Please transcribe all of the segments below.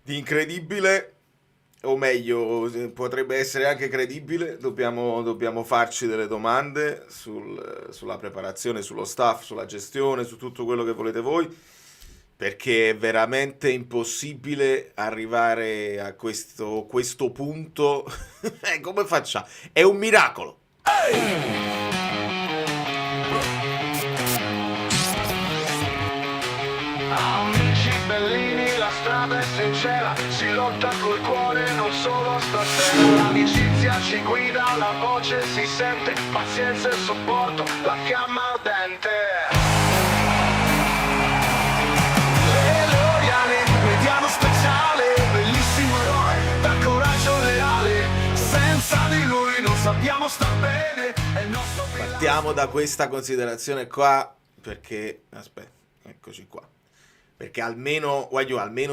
di incredibile, o meglio, potrebbe essere anche credibile. Dobbiamo farci delle domande sulla preparazione, sullo staff, sulla gestione, su tutto quello che volete voi, perché è veramente impossibile arrivare a questo punto. Come facciamo? È un miracolo. Amici bellini, la strada è sincera, si lotta col cuore, non solo stasera. L'amicizia ci guida, la voce si sente, pazienza e supporto, la fiamma ardente. Le Loiane, mediano speciale, bellissimo eroe, dal coraggio leale. Senza di lui non sappiamo star bene, è il nostro Partiamo da questa considerazione qua, perché aspetta, eccoci qua. Perché almeno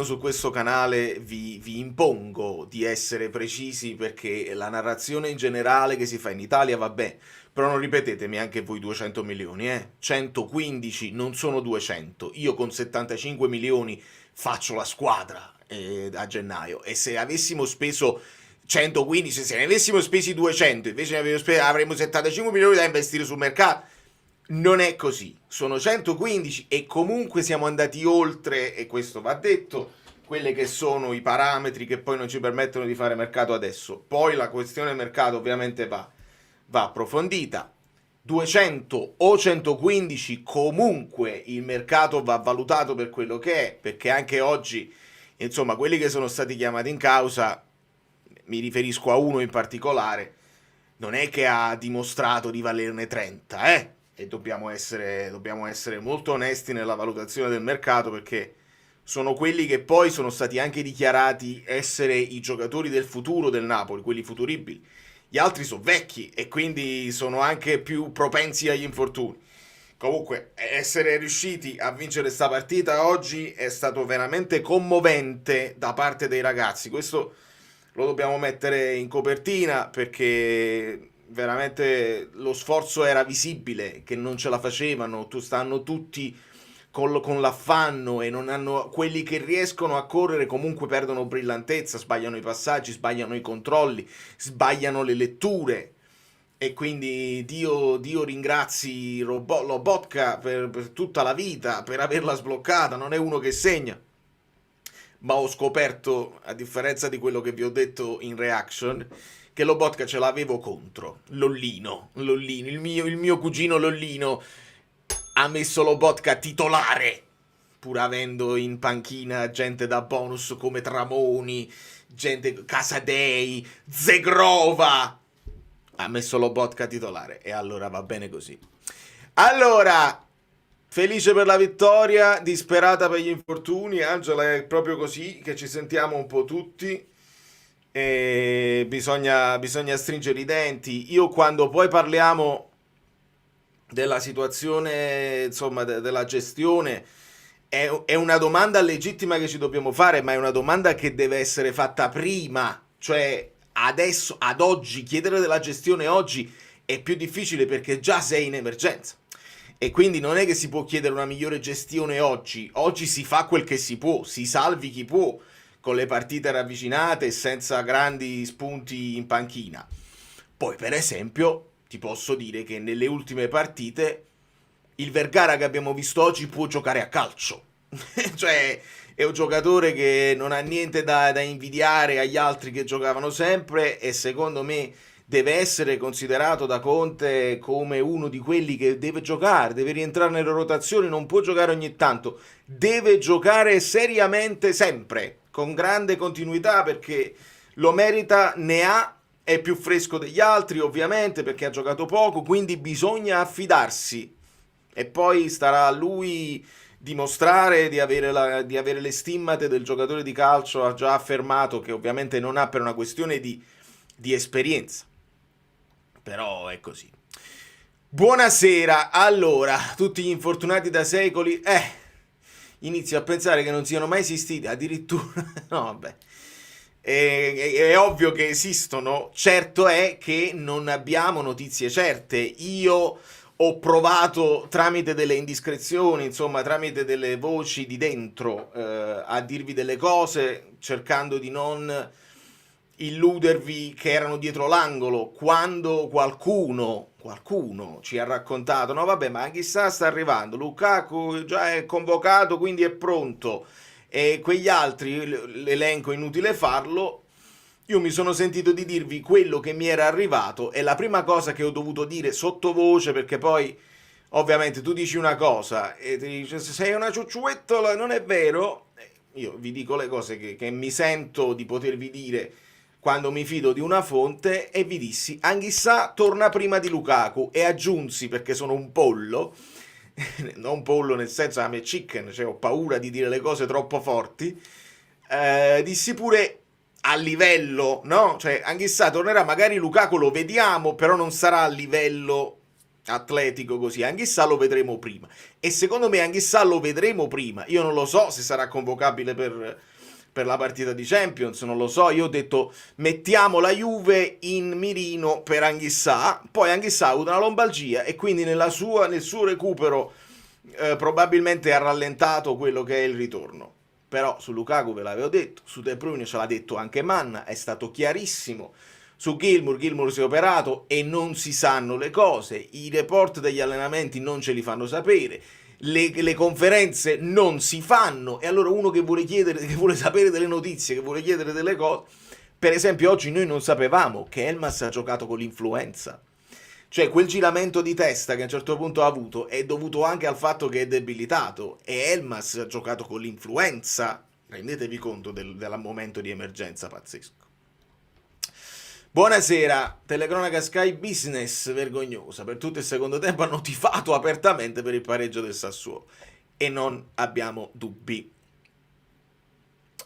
su questo canale vi impongo di essere precisi, perché la narrazione in generale che si fa in Italia va bene, però non ripetetemi anche voi 200 milioni, 115 non sono 200. Io con 75 milioni faccio la squadra a gennaio, e se avessimo speso 115, se ne avessimo spesi 200, invece avremmo 75 milioni da investire sul mercato. Non è così, sono 115 e comunque siamo andati oltre, e questo va detto, quelli che sono i parametri che poi non ci permettono di fare mercato adesso. Poi la questione mercato ovviamente va approfondita. 200 o 115 comunque il mercato va valutato per quello che è, perché anche oggi, insomma, quelli che sono stati chiamati in causa, mi riferisco a uno in particolare, non è che ha dimostrato di valerne 30, e dobbiamo essere molto onesti nella valutazione del mercato, perché sono quelli che poi sono stati anche dichiarati essere i giocatori del futuro del Napoli, quelli futuribili. Gli altri sono vecchi e quindi sono anche più propensi agli infortuni. Comunque, essere riusciti a vincere sta partita oggi è stato veramente commovente da parte dei ragazzi. Questo lo dobbiamo mettere in copertina, perché veramente lo sforzo era visibile, che non ce la facevano, stanno tutti con l'affanno, e non hanno, quelli che riescono a correre comunque perdono brillantezza, sbagliano i passaggi, sbagliano i controlli, sbagliano le letture. E quindi Dio ringrazi Lobotka per tutta la vita, per averla sbloccata. Non è uno che segna, ma ho scoperto, a differenza di quello che vi ho detto in reaction, che Lobotka ce l'avevo contro Lollino, il mio cugino Lollino ha messo Lobotka titolare, pur avendo in panchina gente da bonus come Tramoni, gente Casadei, Zegrova. Ha messo Lobotka titolare, e allora va bene così. Allora, felice per la vittoria, disperata per gli infortuni. Angela, è proprio così che ci sentiamo un po' tutti, e bisogna stringere i denti. Io, quando poi parliamo della situazione, insomma, della gestione, è una domanda legittima che ci dobbiamo fare, ma è una domanda che deve essere fatta prima. Cioè, adesso, ad oggi, chiedere della gestione oggi è più difficile, perché già sei in emergenza. E quindi non è che si può chiedere una migliore gestione oggi. Oggi si fa quel che si può, si salvi chi può, con le partite ravvicinate e senza grandi spunti in panchina. Poi, per esempio, ti posso dire che nelle ultime partite il Vergara che abbiamo visto oggi può giocare a calcio. Cioè, è un giocatore che non ha niente da invidiare agli altri che giocavano sempre, e secondo me deve essere considerato da Conte come uno di quelli che deve giocare, deve rientrare nelle rotazioni, non può giocare ogni tanto, deve giocare seriamente sempre, con grande continuità, perché lo merita, ne ha, è più fresco degli altri ovviamente perché ha giocato poco, quindi bisogna affidarsi, e poi starà a lui dimostrare di avere le stimmate del giocatore di calcio. Ha già affermato che ovviamente non ha, per una questione di esperienza, però è così. Buonasera. Allora, tutti gli infortunati da secoli, inizio a pensare che non siano mai esistiti, addirittura. No, vabbè. È ovvio che esistono, certo è che non abbiamo notizie certe. Io ho provato tramite delle indiscrezioni, insomma tramite delle voci di dentro, a dirvi delle cose, cercando di non illudervi che erano dietro l'angolo, quando qualcuno ci ha raccontato, no vabbè, ma chissà sta arrivando, Lukaku già è convocato, quindi è pronto, e quegli altri, l'elenco inutile farlo. Io mi sono sentito di dirvi quello che mi era arrivato, e la prima cosa che ho dovuto dire sottovoce, perché poi ovviamente tu dici una cosa e ti dice sei una ciucciuettola, non è vero, io vi dico le cose che mi sento di potervi dire quando mi fido di una fonte, e vi dissi Anghissà torna prima di Lukaku, e aggiunsi, perché sono un pollo, non pollo nel senso I'm a chicken, cioè ho paura di dire le cose troppo forti, dissi pure a livello, no? Cioè Anghissà tornerà, magari Lukaku lo vediamo, però non sarà a livello atletico così, Anghissà lo vedremo prima, e secondo me Anghissà lo vedremo prima. Io non lo so se sarà convocabile per la partita di Champions, non lo so. Io ho detto mettiamo la Juve in mirino per Anghissà, poi Anghissà ha avuto una lombalgia e quindi nel suo recupero probabilmente ha rallentato quello che è il ritorno. Però su Lukaku ve l'avevo detto, su De Bruyne ce l'ha detto anche Manna, è stato chiarissimo. Su Gilmour si è operato e non si sanno le cose, i report degli allenamenti non ce li fanno sapere, le conferenze non si fanno, e allora uno che vuole chiedere, che vuole sapere delle notizie, che vuole chiedere delle cose, per esempio oggi noi non sapevamo che Elmas ha giocato con l'influenza, cioè quel giramento di testa che a un certo punto ha avuto è dovuto anche al fatto che è debilitato, e Elmas ha giocato con l'influenza, rendetevi conto del momento di emergenza pazzesco. Buonasera, telecronaca Sky Business vergognosa, per tutto il secondo tempo hanno tifato apertamente per il pareggio del Sassuolo e non abbiamo dubbi.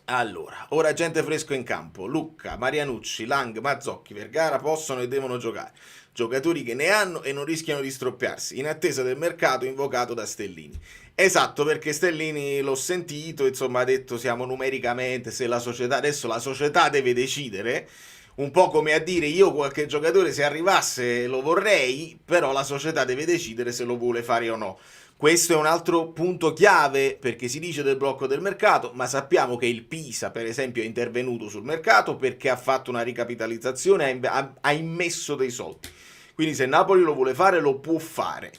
Allora, ora gente fresco in campo, Lucca, Marianucci, Lang, Mazzocchi, Vergara possono e devono giocare, giocatori che ne hanno e non rischiano di stroppiarsi, in attesa del mercato invocato da Stellini. Esatto, perché Stellini l'ho sentito, insomma ha detto siamo numericamente, se la società, adesso la società deve decidere, un po' come a dire io qualche giocatore se arrivasse lo vorrei, però la società deve decidere se lo vuole fare o no. Questo è un altro punto chiave, perché si dice del blocco del mercato, ma sappiamo che il Pisa per esempio è intervenuto sul mercato perché ha fatto una ricapitalizzazione, ha immesso dei soldi, quindi se Napoli lo vuole fare lo può fare,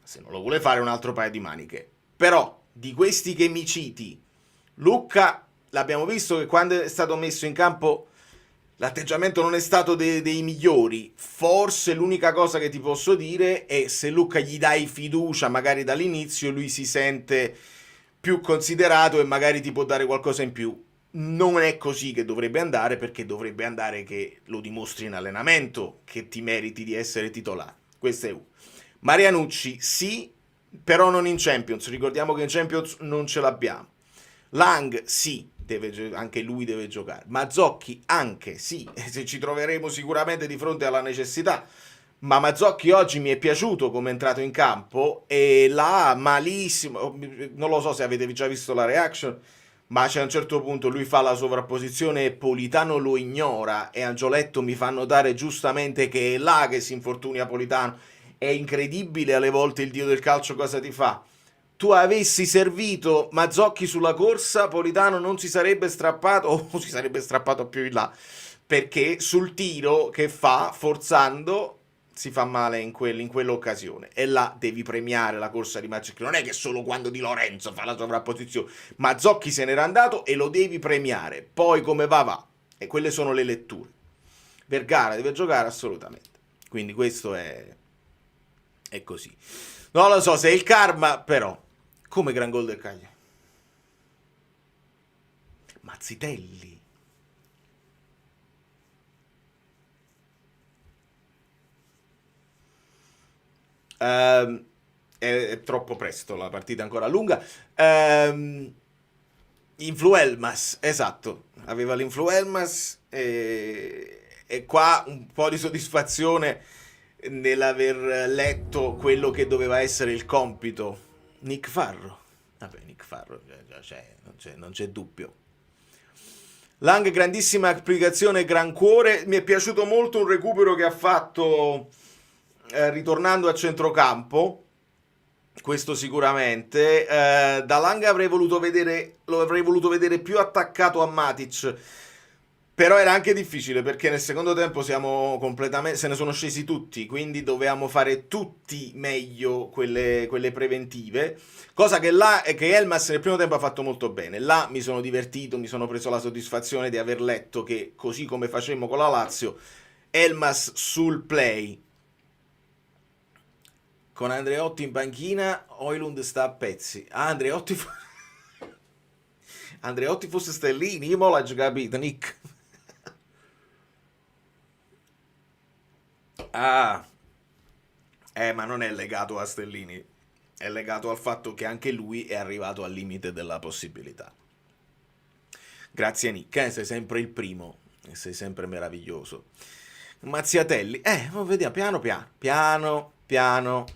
se non lo vuole fare un altro paio di maniche. Però di questi che mi citi, Lucca l'abbiamo visto che quando è stato messo in campo l'atteggiamento non è stato dei migliori. Forse l'unica cosa che ti posso dire è se Lucca gli dai fiducia magari dall'inizio, lui si sente più considerato e magari ti può dare qualcosa in più. Non è così che dovrebbe andare, perché dovrebbe andare che lo dimostri in allenamento, che ti meriti di essere titolare. Questo è uno. Marianucci sì, però non in Champions. Ricordiamo che in Champions non ce l'abbiamo. Lang sì, anche lui deve giocare. Mazzocchi anche sì, se ci troveremo sicuramente di fronte alla necessità, ma Mazzocchi oggi mi è piaciuto come è entrato in campo, e là malissimo, non lo so se avete già visto la reaction, ma c'è a un certo punto lui fa la sovrapposizione e Politano lo ignora, e Angioletto mi fa notare giustamente che è là che si infortuna Politano. È incredibile alle volte il dio del calcio cosa ti fa. Tu avessi servito Mazzocchi sulla corsa, Politano non si sarebbe strappato, o si sarebbe strappato più in là, perché sul tiro che fa, forzando, si fa male in quell'occasione. E là devi premiare la corsa di Mazzocchi. Non è che solo quando Di Lorenzo fa la sovrapposizione. Mazzocchi se n'era andato e lo devi premiare. Poi come va. E quelle sono le letture. Vergara deve giocare assolutamente. Quindi questo è così. Non lo so se è il karma, però. Come gran gol del Cagliari. Mazzitelli. È troppo presto, la partita è ancora lunga. Influelmas, esatto. Aveva l'Influelmas e qua un po' di soddisfazione nell'aver letto quello che doveva essere il compito. Nick Farro, vabbè, Nick Farro non c'è dubbio. Lang, grandissima applicazione, gran cuore. Mi è piaciuto molto un recupero che ha fatto ritornando a centrocampo, questo sicuramente. Dalanga lo avrei voluto vedere più attaccato a Matic, però era anche difficile perché nel secondo tempo siamo completamente, se ne sono scesi tutti, quindi dovevamo fare tutti meglio quelle preventive, cosa che Elmas nel primo tempo ha fatto molto bene. Là mi sono divertito, mi sono preso la soddisfazione di aver letto che, così come facemmo con la Lazio, Elmas sul play con Andreotti in panchina, Højlund sta a pezzi. Andreotti fosse Stellini, io mo l'ho già capito, Nick. Ah, ma non è legato a Stellini, è legato al fatto che anche lui è arrivato al limite della possibilità. Grazie Nick, sei sempre il primo, e sei sempre meraviglioso. Mazziatelli, vediamo, piano.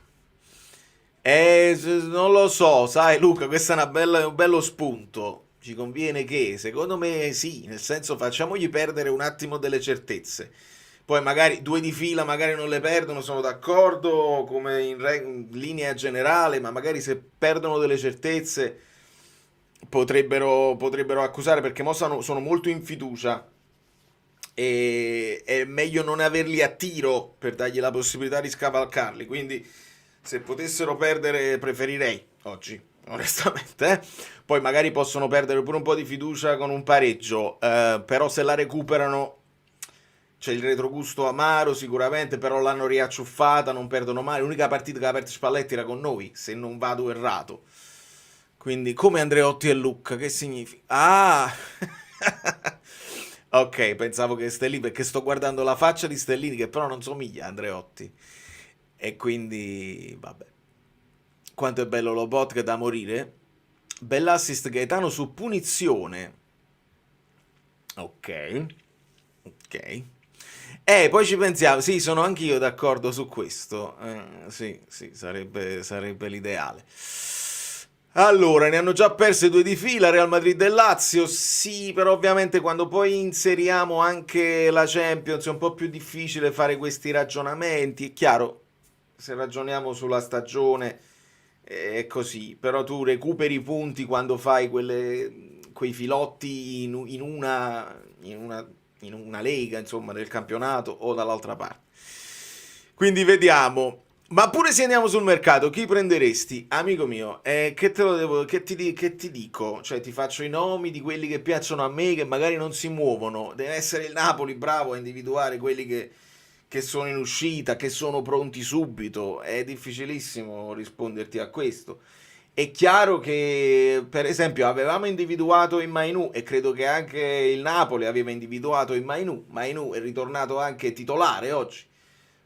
Non lo so, sai Luca, questo è un bello spunto. Ci conviene che, secondo me sì, nel senso facciamogli perdere un attimo delle certezze. Poi magari 2 di fila magari non le perdono, sono d'accordo come in linea generale, ma magari se perdono delle certezze potrebbero accusare, perché mo sono molto in fiducia e è meglio non averli a tiro per dargli la possibilità di scavalcarli, quindi se potessero perdere preferirei oggi, onestamente. Poi magari possono perdere pure un po' di fiducia con un pareggio, però se la recuperano c'è il retrogusto amaro sicuramente, però l'hanno riacciuffata, non perdono mai. L'unica partita che ha aperto Spalletti era con noi, se non vado errato. Quindi come Andreotti e Lucca, che significa? Ah! Ok, pensavo che Stellini, perché sto guardando la faccia di Stellini che però non somiglia a Andreotti. E quindi, vabbè. Quanto è bello lo bot che da morire. Bell'assist Gaetano su punizione. Ok. Poi ci pensiamo, sì, sono anch'io d'accordo su questo. Sì, sarebbe l'ideale. Allora, ne hanno già perse 2 di fila, Real Madrid e Lazio, sì, però ovviamente quando poi inseriamo anche la Champions è un po' più difficile fare questi ragionamenti. È chiaro, se ragioniamo sulla stagione è così, però tu recuperi punti quando fai quei filotti in una lega, insomma, del campionato o dall'altra parte. Quindi vediamo. Ma pure se andiamo sul mercato, chi prenderesti? Amico mio, che ti dico? Cioè, ti faccio i nomi di quelli che piacciono a me, che magari non si muovono. Deve essere il Napoli bravo a individuare quelli che sono in uscita, che sono pronti subito. È difficilissimo risponderti a questo. È chiaro che, per esempio, avevamo individuato in Mainu e credo che anche il Napoli aveva individuato in Mainu. Mainu è ritornato anche titolare oggi.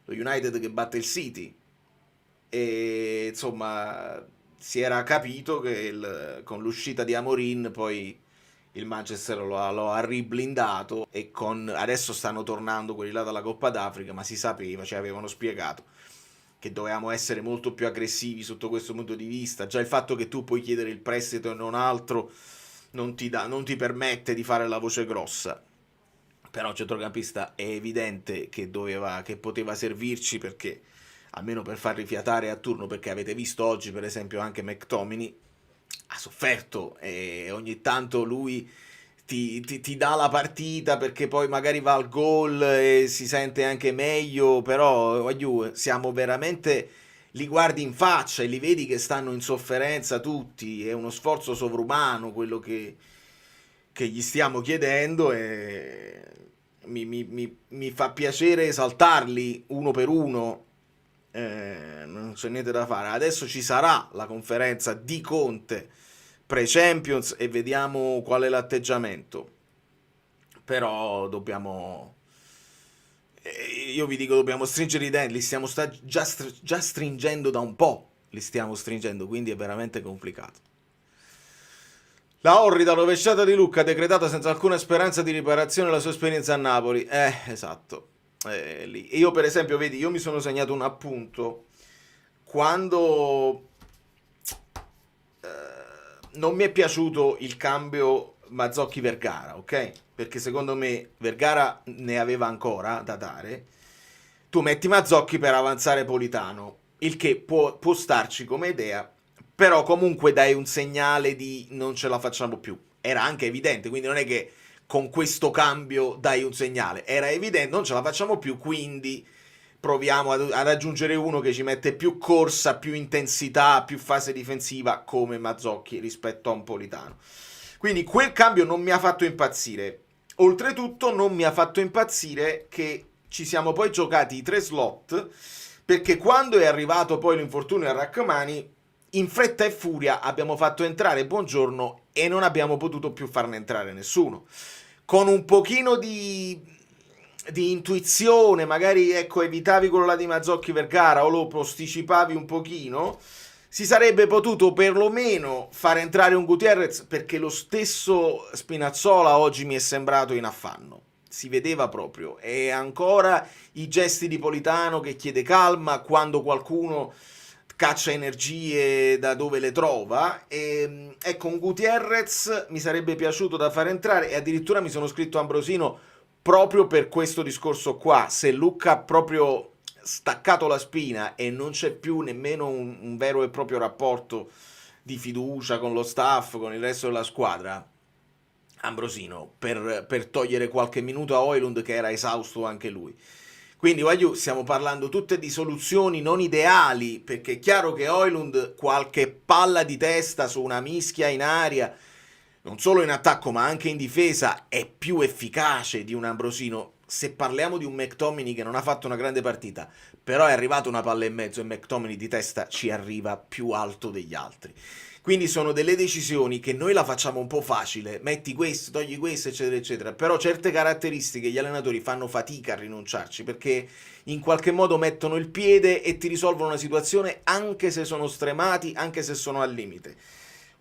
Lo United che batte il City. E insomma, si era capito che con l'uscita di Amorin poi il Manchester lo ha riblindato e adesso stanno tornando quelli là dalla Coppa d'Africa, ma si sapeva, ci avevano spiegato che dovevamo essere molto più aggressivi sotto questo punto di vista. Già il fatto che tu puoi chiedere il prestito e non altro non ti permette di fare la voce grossa. Però il centrocampista è evidente che poteva servirci, perché almeno per far rifiatare a turno, perché avete visto oggi per esempio anche McTominay ha sofferto e ogni tanto lui ti dà la partita perché poi magari va al gol e si sente anche meglio, però siamo veramente, li guardi in faccia e li vedi che stanno in sofferenza tutti, è uno sforzo sovrumano quello che gli stiamo chiedendo e mi fa piacere esaltarli uno per uno. Non c'è niente da fare. Adesso ci sarà la conferenza di Conte pre-Champions e vediamo qual è l'atteggiamento. Però io vi dico, dobbiamo stringere i denti. Li stiamo già stringendo da un po'. Li stiamo stringendo, quindi è veramente complicato. La orrida rovesciata di Lucca, decretata senza alcuna speranza di riparazione la sua esperienza a Napoli. Esatto. Lì. Io per esempio, vedi, io mi sono segnato un appunto quando non mi è piaciuto il cambio Mazzocchi-Vergara, ok? Perché secondo me Vergara ne aveva ancora da dare, tu metti Mazzocchi per avanzare Politano, il che può starci come idea, però comunque dai un segnale di non ce la facciamo più. Era anche evidente, quindi non è che con questo cambio dai un segnale, era evidente, non ce la facciamo più, quindi proviamo ad aggiungere uno che ci mette più corsa, più intensità, più fase difensiva come Mazzocchi rispetto a un Politano. Quindi quel cambio non mi ha fatto impazzire. Oltretutto non mi ha fatto impazzire che ci siamo poi giocati i 3 slot, perché quando è arrivato poi l'infortunio a Rachmani, in fretta e furia abbiamo fatto entrare Buongiorno e non abbiamo potuto più farne entrare nessuno. Con un pochino di intuizione, magari ecco, evitavi quello là di Mazzocchi Vergara o lo posticipavi un pochino, si sarebbe potuto perlomeno far entrare un Gutierrez, perché lo stesso Spinazzola oggi mi è sembrato in affanno, si vedeva proprio, e ancora i gesti di Politano che chiede calma quando qualcuno caccia energie da dove le trova, e ecco, un Gutierrez mi sarebbe piaciuto da far entrare, e addirittura mi sono scritto a Ambrosino proprio per questo discorso qua. Se Lucca ha proprio staccato la spina e non c'è più nemmeno un vero e proprio rapporto di fiducia con lo staff, con il resto della squadra, Ambrosino per togliere qualche minuto a Højlund, che era esausto anche lui. Quindi stiamo parlando tutte di soluzioni non ideali, perché è chiaro che Højlund qualche palla di testa su una mischia in aria, non solo in attacco ma anche in difesa, è più efficace di un Ambrosino. Se parliamo di un McTominay che non ha fatto una grande partita, però è arrivata una palla e mezzo e McTominay di testa ci arriva più alto degli altri. Quindi sono delle decisioni che noi la facciamo un po' facile, metti questo, togli questo, eccetera, eccetera, però certe caratteristiche gli allenatori fanno fatica a rinunciarci, perché in qualche modo mettono il piede e ti risolvono una situazione anche se sono stremati, anche se sono al limite,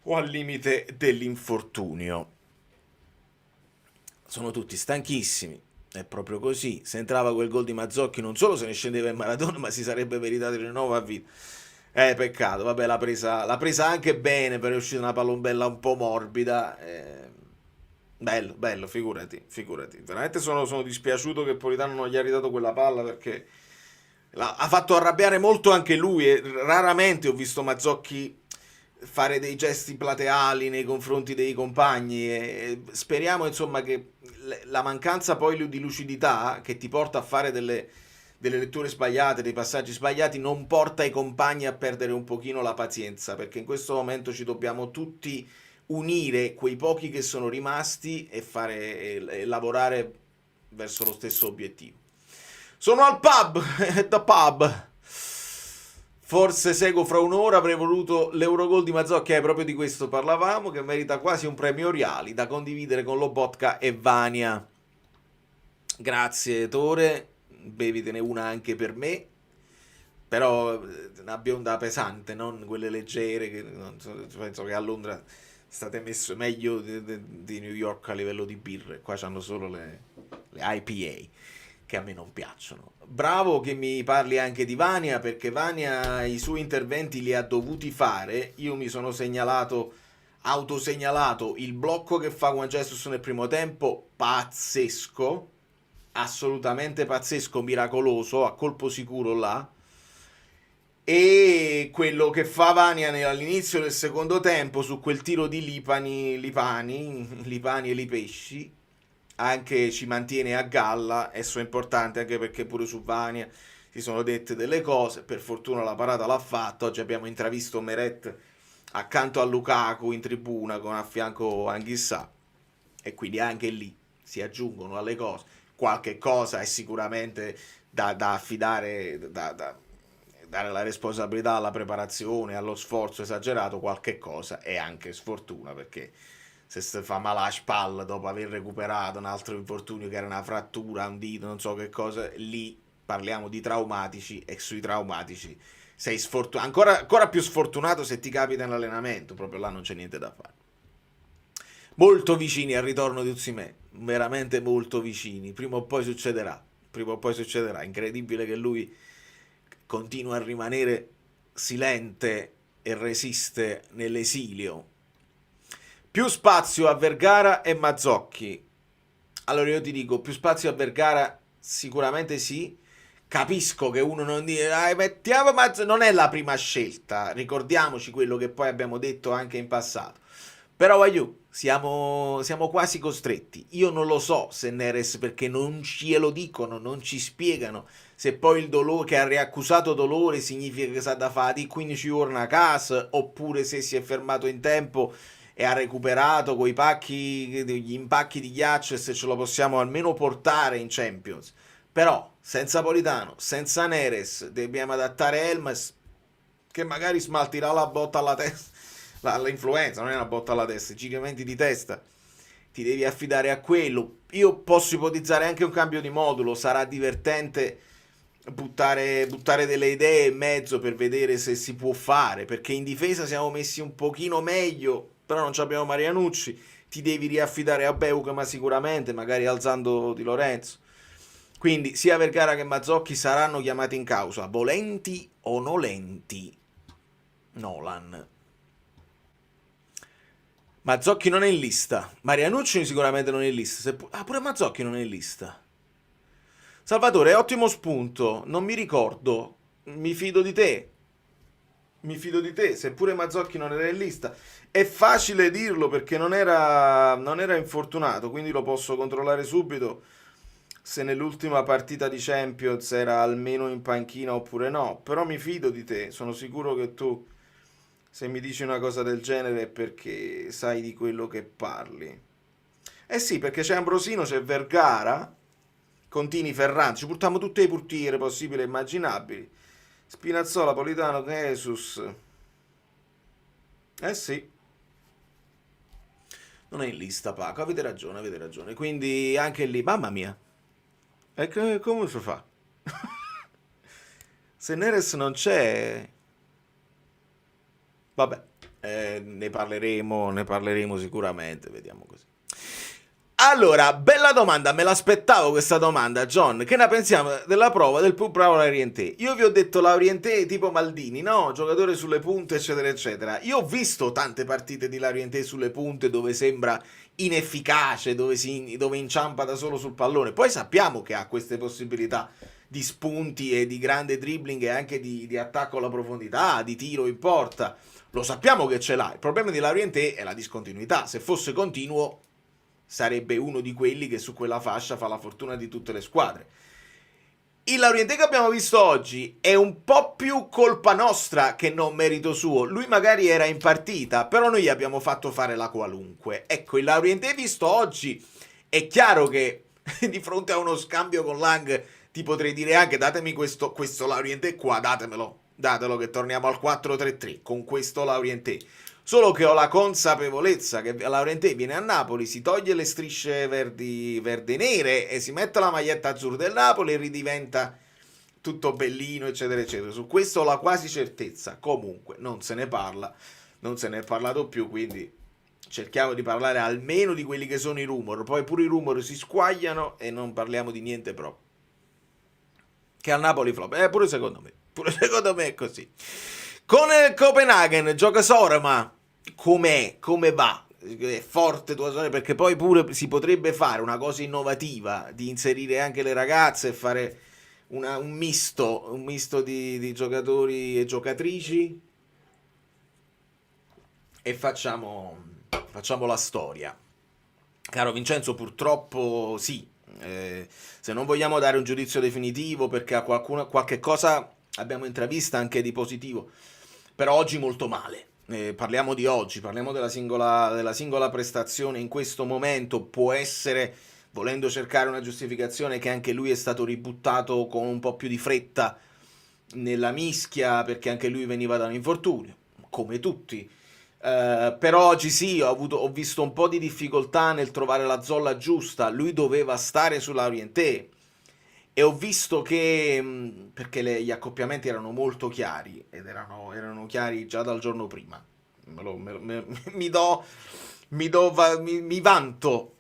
o al limite dell'infortunio. Sono tutti stanchissimi, è proprio così. Se entrava quel gol di Mazzocchi non solo se ne scendeva in Maradona, ma si sarebbe meritato il rinnovo a vita. Peccato, vabbè, l'ha presa anche bene, però è uscita una pallombella un po' morbida. Bello, figurati. Veramente sono dispiaciuto che Politano non gli ha ridato quella palla, perché ha fatto arrabbiare molto anche lui, e raramente ho visto Mazzocchi fare dei gesti plateali nei confronti dei compagni, e speriamo insomma che la mancanza poi di lucidità che ti porta a fare delle letture sbagliate, dei passaggi sbagliati, non porta i compagni a perdere un pochino la pazienza, perché in questo momento ci dobbiamo tutti unire, quei pochi che sono rimasti, e fare lavorare verso lo stesso obiettivo. Sono al pub, da pub. Forse seguo fra un'ora, avrei voluto l'Eurogol di Mazzocchi, proprio di questo parlavamo, che merita quasi un premio Oriali da condividere con Lobotka e Vania. Grazie Tore, bevitene una anche per me, però una bionda pesante, non quelle leggere, che penso che a Londra state messo meglio di New York a livello di birre, qua c'hanno solo le IPA, che a me non piacciono. Bravo che mi parli anche di Vania, perché Vania i suoi interventi li ha dovuti fare. Io mi sono autosegnalato il blocco che fa Juan Jesus nel primo tempo, pazzesco, assolutamente pazzesco, miracoloso, a colpo sicuro là. E quello che fa Vania all'inizio del secondo tempo su quel tiro di Lipani e Lipesci, anche ci mantiene a galla, e sono importanti, anche perché pure su Vania si sono dette delle cose. Per fortuna la parata l'ha fatta. Oggi abbiamo intravisto Meret accanto a Lukaku in tribuna con a fianco Anghissà, e quindi anche lì si aggiungono alle cose. Qualche cosa è sicuramente da affidare, da dare la responsabilità alla preparazione, allo sforzo esagerato. Qualche cosa è anche sfortuna, perché se fa male la spalla dopo aver recuperato un altro infortunio che era una frattura, un dito, non so che cosa, lì parliamo di traumatici, e sui traumatici sei ancora più sfortunato se ti capita in allenamento, proprio là non c'è niente da fare. Molto vicini al ritorno di Osimhen, veramente molto vicini, prima o poi succederà, incredibile che lui continua a rimanere silente e resiste nell'esilio. Più spazio a Vergara e Mazzocchi. Allora io ti dico, più spazio a Vergara sicuramente sì. Capisco che uno non dice, dai, mettiamo Mazzocchi, non è la prima scelta, ricordiamoci quello che poi abbiamo detto anche in passato. Però voglio, siamo quasi costretti. Io non lo so se Neres, perché non ce lo dicono, non ci spiegano, se poi il dolore che ha riaccusato dolore significa che sa da fare di 15 giorni a casa, oppure se si è fermato in tempo e ha recuperato quei pacchi, gli impacchi di ghiaccio e se ce lo possiamo almeno portare in Champions. Però senza Politano, senza Neres, dobbiamo adattare Elmas, che magari smaltirà la botta alla testa, l'influenza, non è una botta alla testa, i giramenti di testa. Ti devi affidare a quello. Io posso ipotizzare anche un cambio di modulo, sarà divertente buttare delle idee in mezzo per vedere se si può fare, perché in difesa siamo messi un pochino meglio, però non abbiamo Marianucci, ti devi riaffidare a Beuca, ma sicuramente, magari alzando Di Lorenzo. Quindi sia Vergara che Mazzocchi saranno chiamati in causa, volenti o nolenti. Nolan. Mazzocchi non è in lista. Marianucci sicuramente non è in lista. Pure Mazzocchi non è in lista. Salvatore, ottimo spunto. Non mi ricordo. Mi fido di te. Mi fido di te. Seppure Mazzocchi non era in lista. È facile dirlo perché non era infortunato, quindi lo posso controllare subito se nell'ultima partita di Champions era almeno in panchina oppure no. Però mi fido di te. Sono sicuro che tu, se mi dici una cosa del genere, è perché sai di quello che parli. Eh sì, perché c'è Ambrosino, c'è Vergara, Contini, Ferran, ci portiamo tutte le portiere possibili e immaginabili. Spinazzola, Politano, Jesus. Eh sì. Non è in lista, Paco, avete ragione. Quindi anche lì, mamma mia. E come si fa? Se Neres non c'è... Vabbè, ne parleremo sicuramente, vediamo così. Allora, bella domanda, me l'aspettavo questa domanda, John. Che ne pensiamo della prova del più bravo Laurienté? Io vi ho detto Laurienté tipo Maldini, no? Giocatore sulle punte, eccetera, eccetera. Io ho visto tante partite di Laurienté sulle punte dove sembra inefficace, dove inciampa da solo sul pallone. Poi sappiamo che ha queste possibilità di spunti e di grande dribbling e anche di attacco alla profondità, di tiro in porta. Lo sappiamo che ce l'ha. Il problema di Laurienté è la discontinuità. Se fosse continuo sarebbe uno di quelli che su quella fascia fa la fortuna di tutte le squadre. Il Laurienté che abbiamo visto oggi è un po' più colpa nostra che non merito suo. Lui magari era in partita, però noi gli abbiamo fatto fare la qualunque. Ecco, il Laurienté visto oggi è chiaro che di fronte a uno scambio con Lang ti potrei dire anche datemi questo Laurienté qua, datelo che torniamo al 4-3-3 con questo Laurienté. Solo che ho la consapevolezza che Laurienté viene a Napoli, si toglie le strisce verdi e nere e si mette la maglietta azzurra del Napoli e ridiventa tutto bellino, eccetera, eccetera. Su questo ho la quasi certezza. Comunque non se ne parla, non se ne è parlato più, quindi cerchiamo di parlare almeno di quelli che sono i rumor. Poi pure i rumor si squagliano e non parliamo di niente proprio. Che al Napoli flop. Pure secondo me è così. Con il Copenaghen gioca Sorma. Come va? È forte tua sorella, perché poi pure si potrebbe fare una cosa innovativa di inserire anche le ragazze e fare un misto di giocatori e giocatrici e facciamo la storia. Caro Vincenzo, purtroppo sì, se non vogliamo dare un giudizio definitivo perché a qualche cosa abbiamo intravista anche di positivo, però oggi molto male. Parliamo di oggi, parliamo della singola prestazione in questo momento. Può essere, volendo cercare una giustificazione, che anche lui è stato ributtato con un po' più di fretta nella mischia perché anche lui veniva da un infortunio, come tutti. Però oggi sì, ho visto un po' di difficoltà nel trovare la zolla giusta. Lui doveva stare sull'Orienté e ho visto che, perché gli accoppiamenti erano molto chiari ed erano chiari già dal giorno prima. Mi vanto,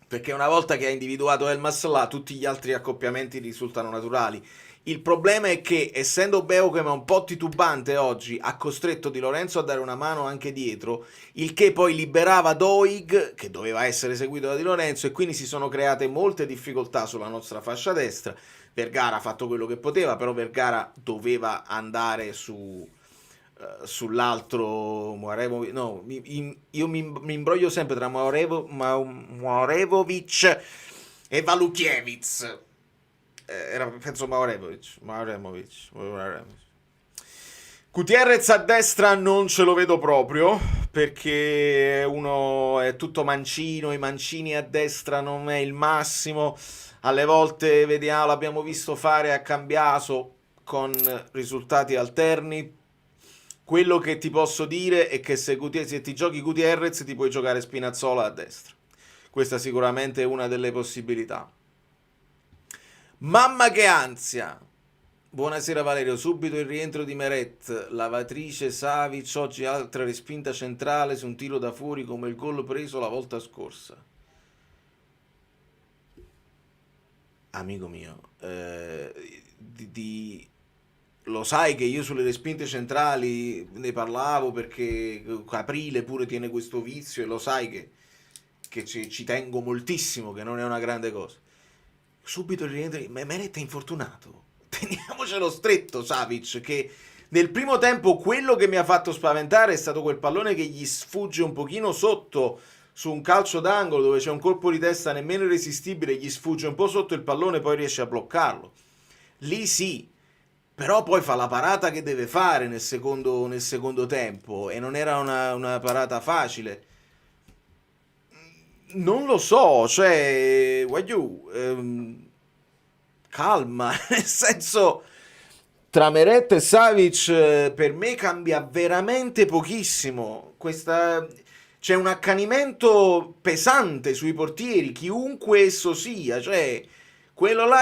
perché una volta che ha individuato Elmas là, tutti gli altri accoppiamenti risultano naturali. Il problema è che, essendo Beochem un po' titubante oggi, ha costretto Di Lorenzo a dare una mano anche dietro, il che poi liberava Doig, che doveva essere seguito da Di Lorenzo, e quindi si sono create molte difficoltà sulla nostra fascia destra. Vergara ha fatto quello che poteva, però Vergara doveva andare sull'altro Muarevovic. No, io mi imbroglio sempre tra Muarevovic e Valukiewicz. Era penso Mauremovic. Gutierrez a destra non ce lo vedo proprio, perché uno è tutto mancino, i mancini a destra non è il massimo. Alle volte vediamo, l'abbiamo visto fare a Cambiaso con risultati alterni. Quello che ti posso dire è che se ti giochi Gutierrez ti puoi giocare Spinazzola a destra. Questa sicuramente è una delle possibilità. Mamma che ansia! Buonasera Valerio, subito il rientro di Meret, lavatrice Savic, oggi altra respinta centrale su un tiro da fuori come il gol preso la volta scorsa. Amico mio, lo sai che io sulle respinte centrali ne parlavo perché Aprile pure tiene questo vizio e lo sai che ci tengo moltissimo, che non è una grande cosa. Subito il rientro di Meret è infortunato. Teniamocelo stretto, Savic, che nel primo tempo quello che mi ha fatto spaventare è stato quel pallone che gli sfugge un pochino sotto su un calcio d'angolo dove c'è un colpo di testa nemmeno irresistibile, gli sfugge un po' sotto il pallone e poi riesce a bloccarlo. Lì sì, però poi fa la parata che deve fare nel secondo tempo e non era una parata facile. Non lo so, cioè, calma, nel senso, tra Meret e Savic per me cambia veramente pochissimo. C'è un accanimento pesante sui portieri, chiunque esso sia, cioè quello là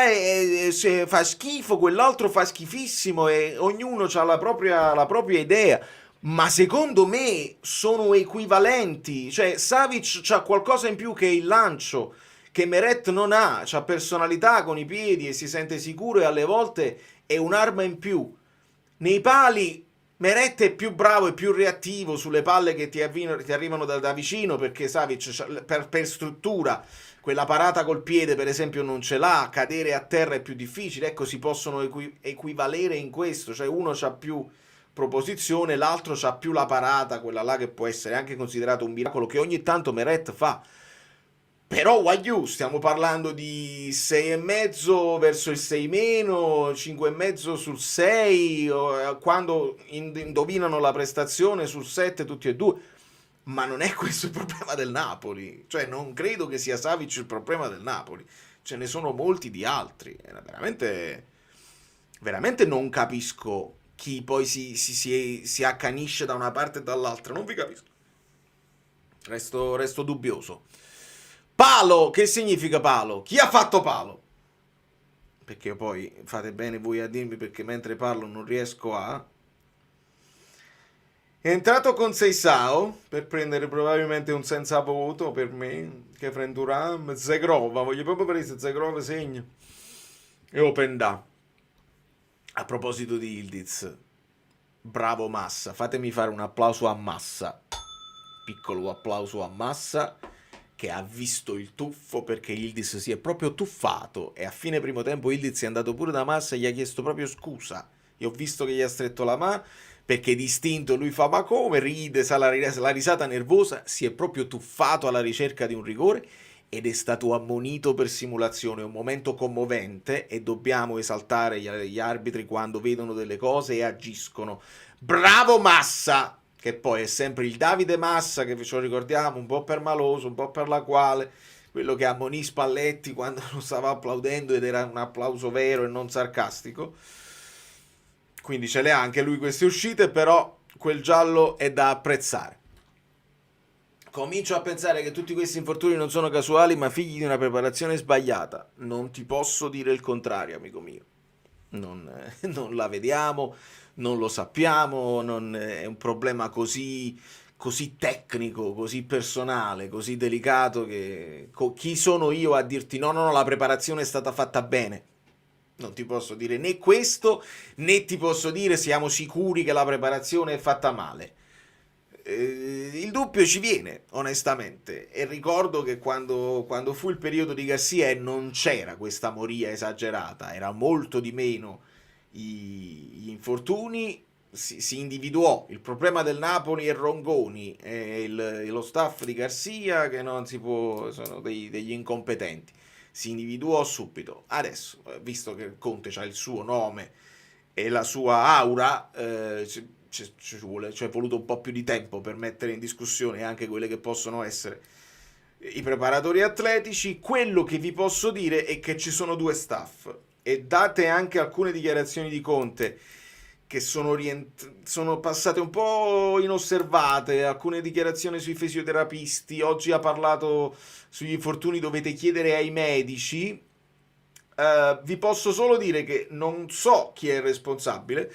fa schifo, quell'altro fa schifissimo e ognuno ha la propria idea. Ma secondo me sono equivalenti, cioè Savic ha qualcosa in più che il lancio, che Meret non ha, c'ha personalità con i piedi e si sente sicuro e alle volte è un'arma in più. Nei pali Meret è più bravo e più reattivo sulle palle che ti arrivano da vicino, perché Savic per struttura quella parata col piede per esempio non ce l'ha, cadere a terra è più difficile, ecco si possono equivalere in questo, cioè uno c'ha più proposizione, l'altro c'ha più la parata, quella là che può essere anche considerato un miracolo che ogni tanto Meret fa. Però stiamo parlando di 6,5 verso il 6 meno, 5,5 sul 6, quando indovinano la prestazione sul 7 tutti e due. Ma non è questo il problema del Napoli, cioè non credo che sia Savic il problema del Napoli, ce ne sono molti di altri. Veramente, veramente non capisco chi poi si accanisce da una parte e dall'altra, non vi capisco. Resto dubbioso. Palo, che significa palo? Chi ha fatto palo? Perché poi fate bene voi a dirmi, perché mentre parlo non riesco a... È entrato con Seisao per prendere probabilmente un senza voto per me, che Frenturam, Zegrova, voglio proprio prendere Zegrova segno e Open Da. A proposito di Ildiz, bravo Massa, fatemi fare un applauso a Massa, piccolo applauso a Massa, che ha visto il tuffo, perché Ildiz si è proprio tuffato e a fine primo tempo Ildiz è andato pure da Massa e gli ha chiesto proprio scusa. Io ho visto che gli ha stretto la mano perché distinto lui fa ma come, ride, sa la risata nervosa, si è proprio tuffato alla ricerca di un rigore ed è stato ammonito per simulazione. È un momento commovente e dobbiamo esaltare gli arbitri quando vedono delle cose e agiscono. Bravo Massa! Che poi è sempre il Davide Massa, che ce lo ricordiamo, un po' permaloso, un po' per la quale, quello che ammonì Spalletti quando lo stava applaudendo ed era un applauso vero e non sarcastico. Quindi ce le ha anche lui queste uscite, però quel giallo è da apprezzare. Comincio a pensare che tutti questi infortuni non sono casuali, ma figli di una preparazione sbagliata. Non ti posso dire il contrario, amico mio. Non la vediamo, non lo sappiamo, è un problema così tecnico, così personale, così delicato che chi sono io a dirti no, la preparazione è stata fatta bene. Non ti posso dire né questo, né ti posso dire siamo sicuri che la preparazione è fatta male. Il dubbio ci viene, onestamente, e ricordo che quando fu il periodo di Garcia e non c'era questa moria esagerata, era molto di meno gli infortuni, si individuò il problema del Napoli e Rongoni e lo staff di Garcia che non si può, sono degli incompetenti. Si individuò subito. Adesso, visto che Conte ha il suo nome e la sua aura, ci è voluto un po' più di tempo per mettere in discussione anche quelle che possono essere i preparatori atletici. Quello che vi posso dire è che ci sono due staff, e date anche alcune dichiarazioni di Conte che sono passate un po' inosservate, alcune dichiarazioni sui fisioterapisti, oggi ha parlato sugli infortuni, dovete chiedere ai medici. Vi posso solo dire che non so chi è il responsabile,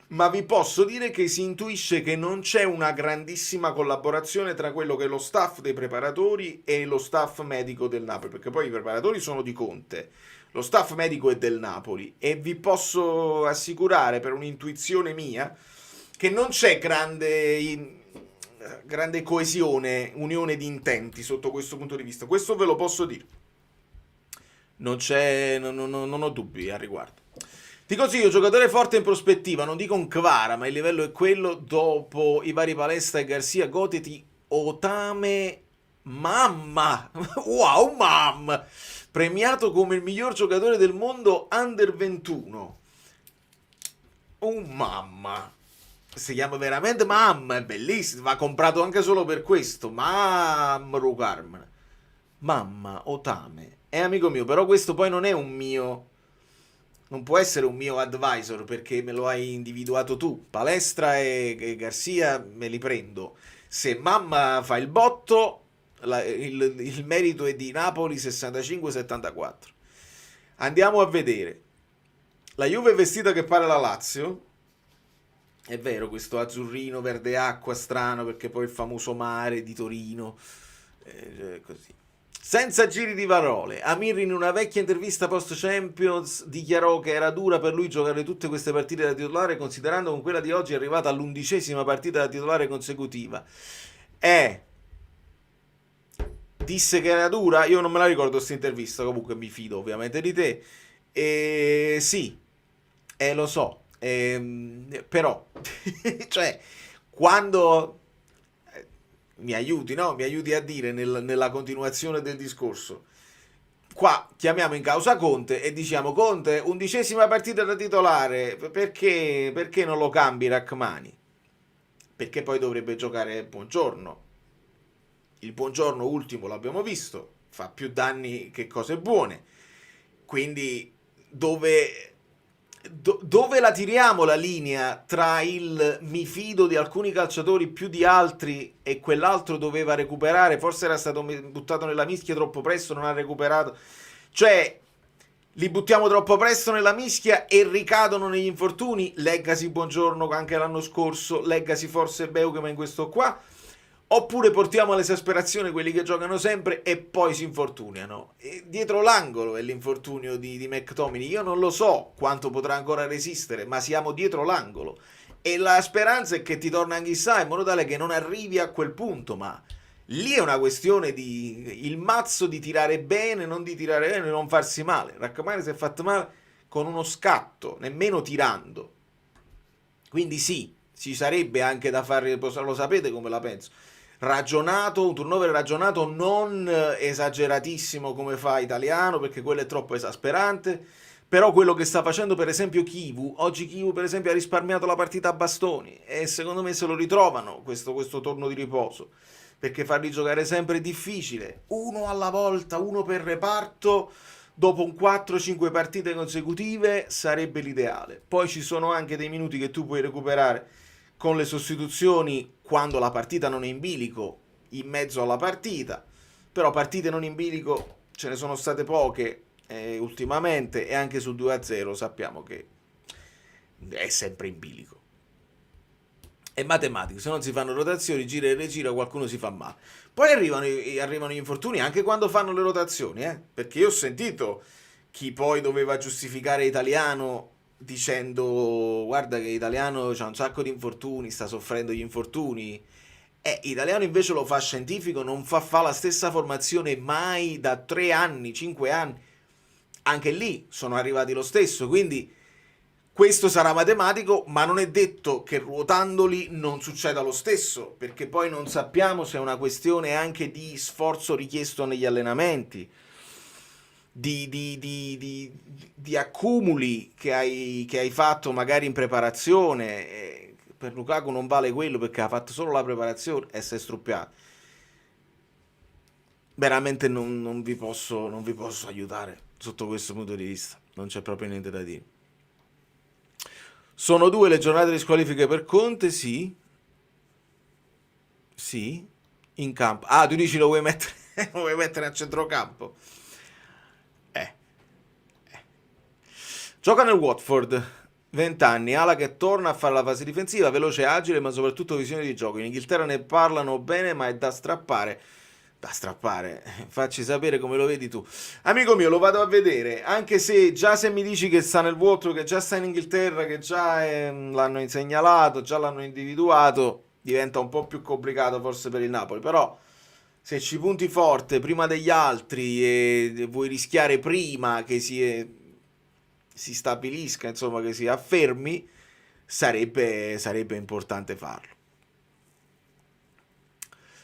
ma vi posso dire che si intuisce che non c'è una grandissima collaborazione tra quello che è lo staff dei preparatori e lo staff medico del Napoli, perché poi i preparatori sono di Conte, lo staff medico è del Napoli, e vi posso assicurare per un'intuizione mia che non c'è grande coesione, unione di intenti sotto questo punto di vista. Questo ve lo posso dire. Non ho dubbi al riguardo. Ti consiglio giocatore forte in prospettiva, non dico un Kvara, ma il livello è quello. Dopo i vari Palestra e Garcia, goditi Otame. Mamma, wow, mamma, premiato come il miglior giocatore del mondo under 21. Oh mamma, si chiama veramente mamma, è bellissimo, va comprato anche solo per questo. Mamma Rukarm, mamma Otame, è amico mio, però questo poi non è un mio, non può essere un mio advisor perché me lo hai individuato tu. Palestra e Garcia me li prendo. Se mamma fa il botto, il merito è di Napoli 65-74. Andiamo a vedere. La Juve è vestita che pare la Lazio. È vero, questo azzurrino verde acqua strano, perché poi il famoso mare di Torino, così. Senza giri di parole, Amir in una vecchia intervista post Champions dichiarò che era dura per lui giocare tutte queste partite da titolare, considerando con quella di oggi è arrivata all'11ª partita da titolare consecutiva. Disse che era dura, io non me la ricordo questa intervista, comunque mi fido ovviamente di te. Sì, lo so, però, cioè, quando mi aiuti, no? Mi aiuti a dire nella continuazione del discorso. Qua chiamiamo in causa Conte e diciamo: Conte, 11ª partita da titolare, perché non lo cambi Rachmani? Perché poi dovrebbe giocare Buongiorno. Il Buongiorno ultimo l'abbiamo visto, fa più danni che cose buone. Quindi dove la tiriamo la linea tra il mi fido di alcuni calciatori più di altri e quell'altro doveva recuperare, forse era stato buttato nella mischia troppo presto, non ha recuperato, cioè li buttiamo troppo presto nella mischia e ricadono negli infortuni, leggasi Buongiorno anche l'anno scorso, leggasi forse Beugema in questo qua, oppure portiamo all'esasperazione quelli che giocano sempre e poi si infortuniano. E dietro l'angolo è l'infortunio di McTominay. Io non lo so quanto potrà ancora resistere, ma siamo dietro l'angolo. E la speranza è che ti torna Anghissà in modo tale che non arrivi a quel punto, ma lì è una questione di il mazzo di tirare bene, non di tirare bene, non farsi male. Rachmani si è fatto male con uno scatto, nemmeno tirando. Quindi sì, ci sarebbe anche da fare, lo sapete come la penso, ragionato, un turnover ragionato, non esageratissimo come fa Italiano, perché quello è troppo esasperante, però quello che sta facendo per esempio Chivu, oggi Chivu per esempio ha risparmiato la partita a bastoni e secondo me se lo ritrovano questo torno di riposo, perché farli giocare sempre è difficile, uno alla volta, uno per reparto, dopo un 4-5 partite consecutive sarebbe l'ideale. Poi ci sono anche dei minuti che tu puoi recuperare con le sostituzioni quando la partita non è in bilico, in mezzo alla partita, però partite non in bilico ce ne sono state poche ultimamente, e anche sul 2-0 sappiamo che è sempre in bilico. È matematico, se non si fanno rotazioni, gira e rigira, qualcuno si fa male. Poi arrivano gli infortuni anche quando fanno le rotazioni, perché io ho sentito chi poi doveva giustificare Italiano dicendo guarda che Italiano c'ha un sacco di infortuni, sta soffrendo gli infortuni. Italiano invece lo fa scientifico, non fa la stessa formazione mai da 3 anni, 5 anni. Anche lì sono arrivati lo stesso, quindi questo sarà matematico, ma non è detto che ruotandoli non succeda lo stesso, perché poi non sappiamo se è una questione anche di sforzo richiesto negli allenamenti, di accumuli che hai fatto magari in preparazione. Per Lukaku non vale quello perché ha fatto solo la preparazione e si è struppiato. Veramente non vi posso aiutare sotto questo punto di vista, non c'è proprio niente da dire. Sono 2 le giornate di squalifiche per Conte? Sì, in campo. Ah, tu dici lo vuoi mettere a centrocampo? Gioca nel Watford, 20 anni, ala che torna a fare la fase difensiva, veloce e agile, ma soprattutto visione di gioco. In Inghilterra ne parlano bene, ma è da strappare. Da strappare, facci sapere come lo vedi tu. Amico mio, lo vado a vedere, anche se già se mi dici che sta nel Watford, che già sta in Inghilterra, che già l'hanno segnalato, già l'hanno individuato, diventa un po' più complicato forse per il Napoli, però se ci punti forte prima degli altri e vuoi rischiare prima che si stabilisca, insomma, che si affermi, sarebbe importante farlo.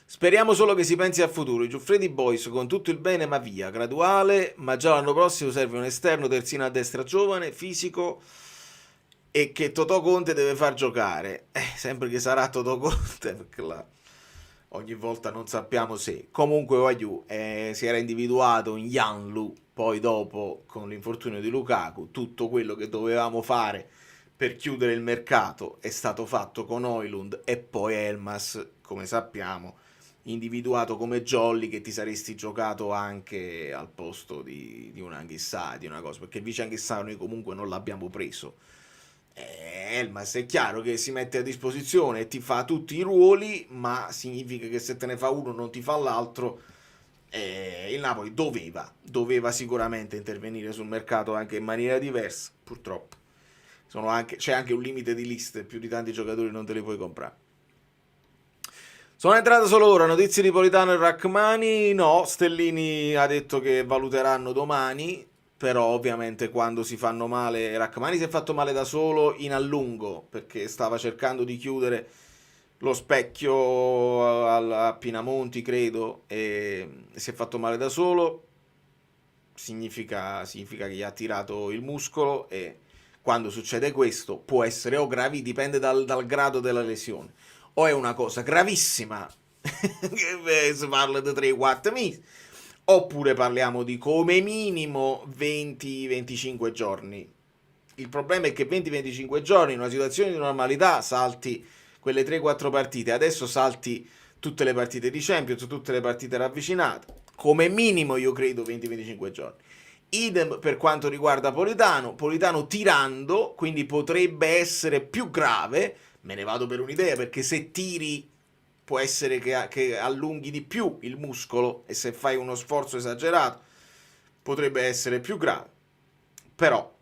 Speriamo solo che si pensi al futuro. I Giuffredi Boys con tutto il bene, ma via, graduale, ma già l'anno prossimo serve un esterno terzino a destra giovane, fisico e che Totò Conte deve far giocare. Sempre che sarà Totò Conte, perché là ogni volta non sappiamo se. Comunque Wagyu si era individuato in Yanlu, poi dopo con l'infortunio di Lukaku, tutto quello che dovevamo fare per chiudere il mercato è stato fatto con Højlund e poi Elmas, come sappiamo, individuato come Jolly, che ti saresti giocato anche al posto di un Anghissà, di una cosa, perché il vice Anghissà noi comunque non l'abbiamo preso. Elmas è chiaro che si mette a disposizione e ti fa tutti i ruoli, ma significa che se te ne fa uno non ti fa l'altro. Il Napoli doveva sicuramente intervenire sul mercato anche in maniera diversa, purtroppo c'è anche un limite di liste, più di tanti giocatori non te li puoi comprare. Sono entrate solo ora notizie di Politano e Rachmani. No, Stellini ha detto che valuteranno domani, però ovviamente quando si fanno male, Rachmani si è fatto male da solo in allungo perché stava cercando di chiudere lo specchio a Pinamonti, credo, e si è fatto male da solo. Significa che gli ha tirato il muscolo, e quando succede questo può essere o gravi, dipende dal grado della lesione, o è una cosa gravissima che si parla di 3-4 mesi, oppure parliamo di come minimo 20-25 giorni. Il problema è che 20-25 giorni in una situazione di normalità salti quelle 3-4 partite, adesso salti tutte le partite di Champions, tutte le partite ravvicinate, come minimo io credo 20-25 giorni. Idem per quanto riguarda Politano tirando, quindi potrebbe essere più grave, me ne vado per un'idea, perché se tiri può essere che allunghi di più il muscolo, e se fai uno sforzo esagerato potrebbe essere più grave, però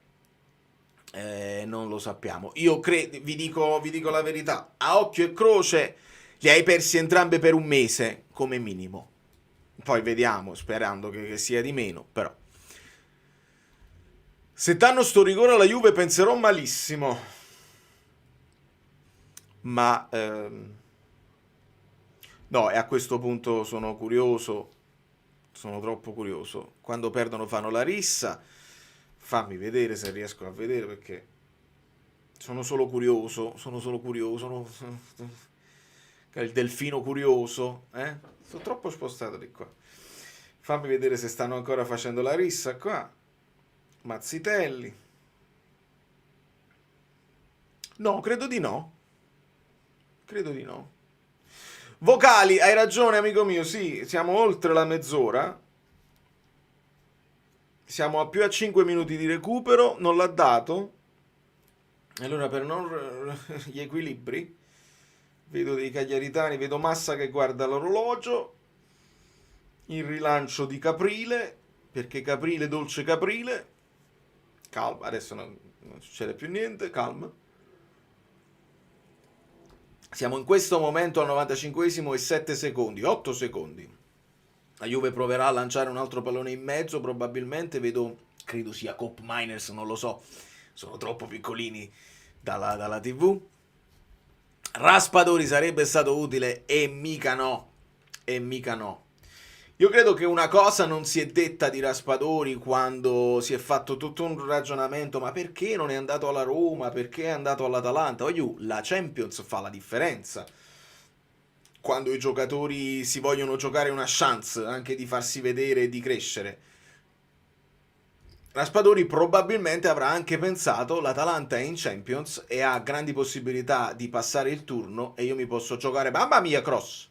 non lo sappiamo. Io vi dico la verità, a occhio e croce li hai persi entrambi per un mese come minimo, poi vediamo, sperando che sia di meno, però se danno sto rigore alla Juve penserò malissimo, ma no, e a questo punto sono troppo curioso. Quando perdono fanno la rissa, fammi vedere se riesco a vedere, perché sono solo curioso, il delfino curioso, sono troppo spostato di qua. Fammi vedere se stanno ancora facendo la rissa qua. Mazzitelli. No, credo di no. Vocali, hai ragione amico mio, sì, siamo oltre la mezz'ora. Siamo a più a 5 minuti di recupero, non l'ha dato. Allora, per non gli equilibri, vedo dei cagliaritani, vedo Massa che guarda l'orologio, il rilancio di Caprile, perché Caprile, dolce Caprile, calma, adesso non succede più niente, calma. Siamo in questo momento al 95esimo e 7 secondi, 8 secondi. La Juve proverà a lanciare un altro pallone in mezzo, probabilmente, credo sia Cop Miners, non lo so, sono troppo piccolini dalla TV. Raspadori sarebbe stato utile e mica no, e mica no. Io credo che una cosa non si è detta di Raspadori quando si è fatto tutto un ragionamento, ma perché non è andato alla Roma, perché è andato all'Atalanta? La Champions fa la differenza. Quando i giocatori si vogliono giocare una chance anche di farsi vedere e di crescere. Raspadori probabilmente avrà anche pensato l'Atalanta è in Champions e ha grandi possibilità di passare il turno e io mi posso giocare, mamma mia, cross,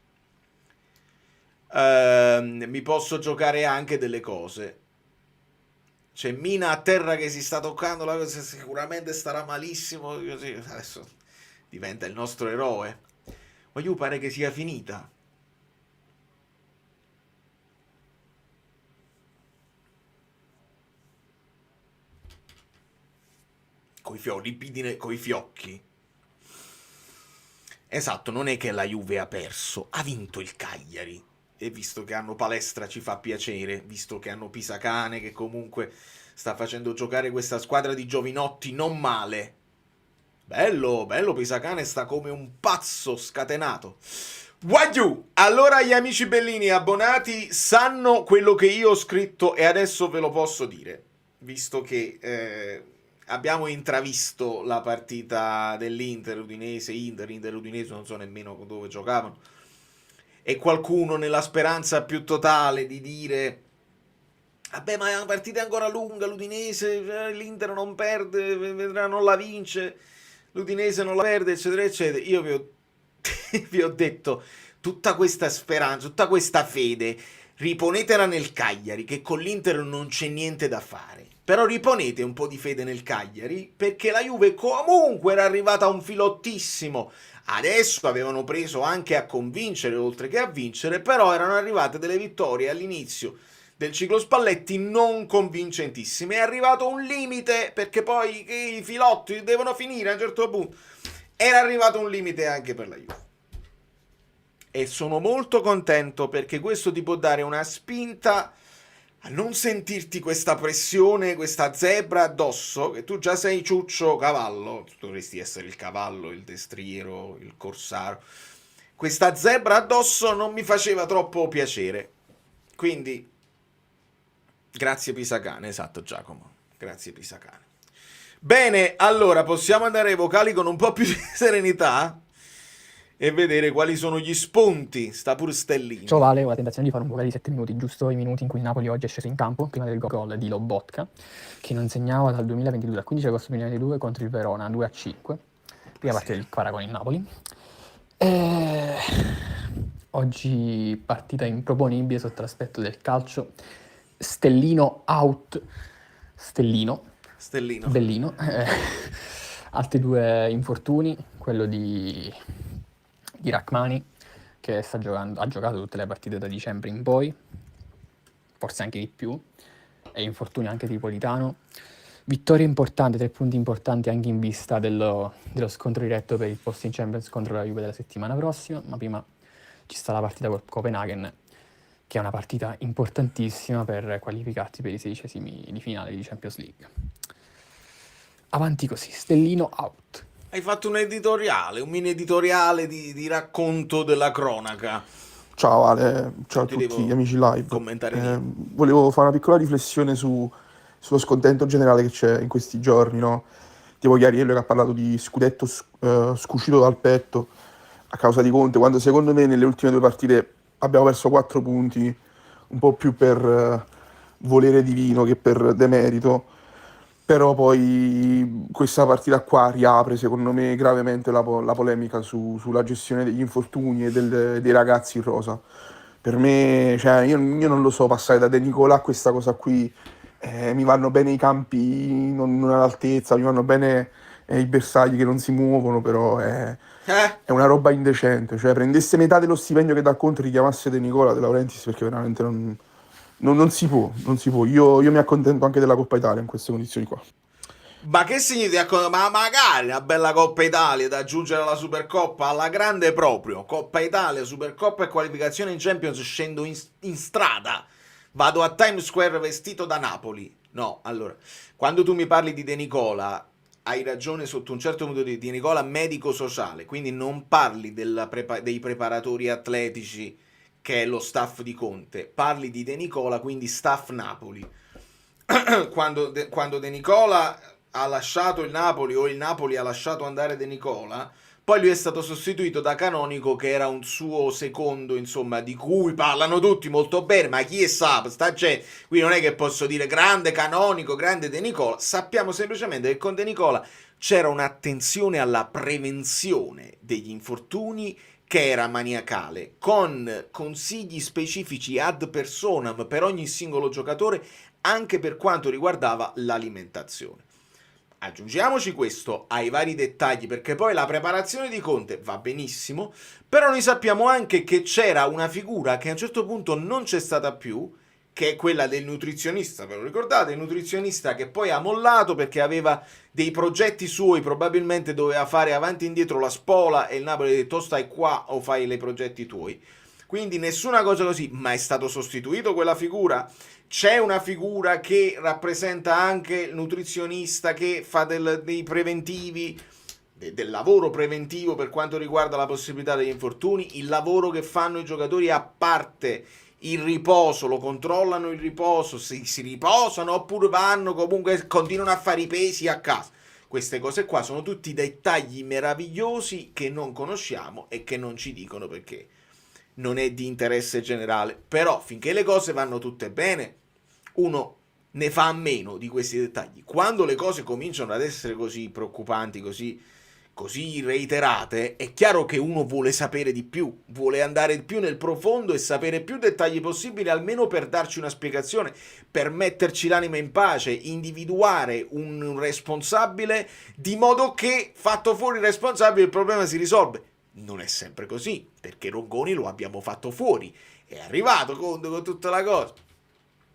mi posso giocare anche delle cose. C'è Mina a terra che si sta toccando la cosa, sicuramente starà malissimo, così adesso diventa il nostro eroe. Ma io pare che sia finita. Coi fiocchi. Esatto, non è che la Juve ha perso, ha vinto il Cagliari. E visto che hanno Palestra ci fa piacere, visto che hanno Pisacane che comunque sta facendo giocare questa squadra di giovinotti non male. Bello, bello, Pisacane sta come un pazzo scatenato. Wagyu! Allora gli amici bellini abbonati sanno quello che io ho scritto e adesso ve lo posso dire, visto che abbiamo intravisto la partita dell'Inter Udinese, Inter Udinese, non so nemmeno dove giocavano, e qualcuno nella speranza più totale di dire vabbè, ma è una partita ancora lunga, l'Udinese, l'Inter non perde, non la vince, l'Udinese non la perde, eccetera, eccetera. Io vi ho detto, tutta questa speranza, tutta questa fede, riponetela nel Cagliari, che con l'Inter non c'è niente da fare. Però riponete un po' di fede nel Cagliari, perché la Juve comunque era arrivata a un filottissimo. Adesso avevano preso anche a convincere, oltre che a vincere, però erano arrivate delle vittorie all'inizio del ciclo Spalletti non convincentissime. È arrivato un limite, perché poi i filotti devono finire a un certo punto. Era arrivato un limite anche per la Juve. E sono molto contento perché questo ti può dare una spinta a non sentirti questa pressione, questa zebra addosso, che tu già sei ciuccio cavallo, tu dovresti essere il cavallo, il destriero, il corsaro. Questa zebra addosso non mi faceva troppo piacere. Quindi, grazie Pisacane, esatto Giacomo, grazie Pisacane. Bene, allora possiamo andare ai vocali con un po' più di serenità e vedere quali sono gli spunti. Sta pure Stellino. Ciò vale ho la tentazione di fare un vocale di 7 minuti, giusto i minuti in cui il Napoli oggi è sceso in campo, prima del gol di Lobotka, che non segnava dal 2022, dal 15 agosto 2022 contro il Verona, 2-5, prima partita del Quara con il Napoli. Oggi partita improponibile sotto l'aspetto del calcio. Stellino out, Bellino. Altri due infortuni, quello di Rachmani, che ha giocato tutte le partite da dicembre in poi, forse anche di più, e infortunio anche di Politano. Vittoria importante, 3 punti importanti anche in vista dello scontro diretto per il posto in Champions contro la Juve della settimana prossima, ma prima ci sta la partita col Copenaghen, che è una partita importantissima per qualificarsi per i 16esimi di finale di Champions League. Avanti così, Stellino out. Hai fatto un mini editoriale di racconto della cronaca. Ciao Ale, ciao a tutti gli amici live. Volevo fare una piccola riflessione sullo scontento generale che c'è in questi giorni, no? Tipo Chiariello che ha parlato di scudetto scucito dal petto a causa di Conte, quando secondo me nelle ultime 2 partite abbiamo perso 4 punti, un po' più per volere divino che per demerito. Però poi questa partita qua riapre secondo me gravemente la polemica sulla gestione degli infortuni e dei ragazzi in rosa. Per me, cioè, io non lo so, passare da De Nicola a questa cosa qui, mi vanno bene i campi non all'altezza, mi vanno bene i bersagli che non si muovono, però è una roba indecente. Cioè, prendesse metà dello stipendio che dà Conte, richiamasse De Nicola, De Laurentiis, perché veramente non si può. Io mi accontento anche della Coppa Italia in queste condizioni qua. Ma che significa? Ma magari una bella Coppa Italia da aggiungere alla Supercoppa, alla grande proprio. Coppa Italia, Supercoppa e qualificazione in Champions, scendo in strada. Vado a Times Square vestito da Napoli. No, allora, quando tu mi parli di De Nicola, hai ragione sotto un certo punto di Nicola medico-sociale, quindi non parli dei preparatori atletici che è lo staff di Conte, parli di De Nicola, quindi staff Napoli. Quando De Nicola ha lasciato il Napoli o il Napoli ha lasciato andare De Nicola, poi lui è stato sostituito da Canonico, che era un suo secondo, insomma, di cui parlano tutti molto bene, ma chi è sa, sta gente, qui non è che posso dire grande Canonico, grande De Nicola, sappiamo semplicemente che con De Nicola c'era un'attenzione alla prevenzione degli infortuni che era maniacale, con consigli specifici ad personam per ogni singolo giocatore, anche per quanto riguardava l'alimentazione. Aggiungiamoci questo ai vari dettagli, perché poi la preparazione di Conte va benissimo, però noi sappiamo anche che c'era una figura che a un certo punto non c'è stata più, che è quella del nutrizionista, ve lo ricordate? Il nutrizionista che poi ha mollato perché aveva dei progetti suoi, probabilmente doveva fare avanti e indietro la spola e il Napoli ha detto stai qua o fai i progetti tuoi. Quindi nessuna cosa così, ma è stato sostituito quella figura? C'è una figura che rappresenta anche il nutrizionista che fa dei preventivi, del lavoro preventivo per quanto riguarda la possibilità degli infortuni, il lavoro che fanno i giocatori a parte il riposo, lo controllano il riposo, si riposano oppure vanno comunque, continuano a fare i pesi a casa. Queste cose qua sono tutti dettagli meravigliosi che non conosciamo e che non ci dicono perché non è di interesse generale, però finché le cose vanno tutte bene uno ne fa a meno di questi dettagli. Quando le cose cominciano ad essere così preoccupanti, così reiterate, è chiaro che uno vuole sapere di più, vuole andare più nel profondo e sapere più dettagli possibili, almeno per darci una spiegazione, per metterci l'anima in pace, individuare un responsabile, di modo che fatto fuori il responsabile il problema si risolve. Non è sempre così, perché Rongoni lo abbiamo fatto fuori, è arrivato con tutta la cosa.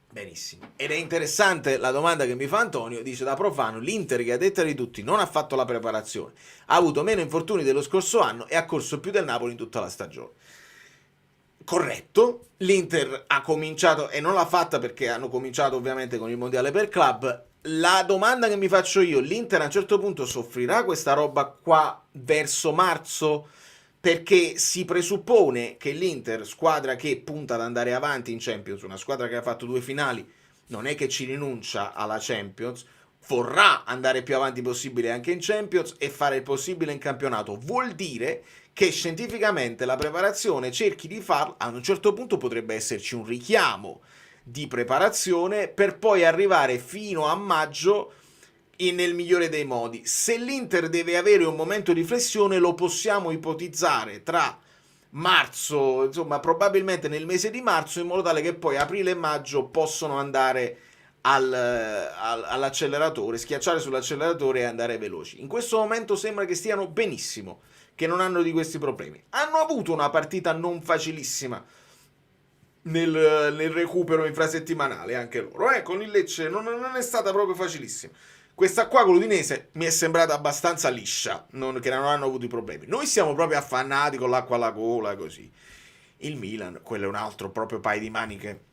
Benissimo. Ed è interessante la domanda che mi fa Antonio, dice da profano, l'Inter che a detta di tutti non ha fatto la preparazione, ha avuto meno infortuni dello scorso anno e ha corso più del Napoli in tutta la stagione. Corretto, l'Inter ha cominciato e non l'ha fatta perché hanno cominciato ovviamente con il mondiale per club. La domanda che mi faccio io, l'Inter a un certo punto soffrirà questa roba qua verso marzo? Perché si presuppone che l'Inter, squadra che punta ad andare avanti in Champions, una squadra che ha fatto 2 finali, non è che ci rinuncia alla Champions, vorrà andare più avanti possibile anche in Champions e fare il possibile in campionato. Vuol dire che scientificamente la preparazione cerchi di farla, a un certo punto potrebbe esserci un richiamo di preparazione per poi arrivare fino a maggio nel migliore dei modi. Se l'Inter deve avere un momento di flessione lo possiamo ipotizzare tra marzo, insomma probabilmente nel mese di marzo, in modo tale che poi aprile e maggio possono andare all'acceleratore, schiacciare sull'acceleratore e andare veloci. In questo momento sembra che stiano benissimo, che non hanno di questi problemi. Hanno avuto una partita non facilissima nel recupero infrasettimanale anche loro, con il Lecce non è stata proprio facilissima. Questa qua con l'Udinese mi è sembrata abbastanza liscia, che non hanno avuto i problemi. Noi siamo proprio affannati con l'acqua alla gola, così. Il Milan, quello è un altro proprio paio di maniche.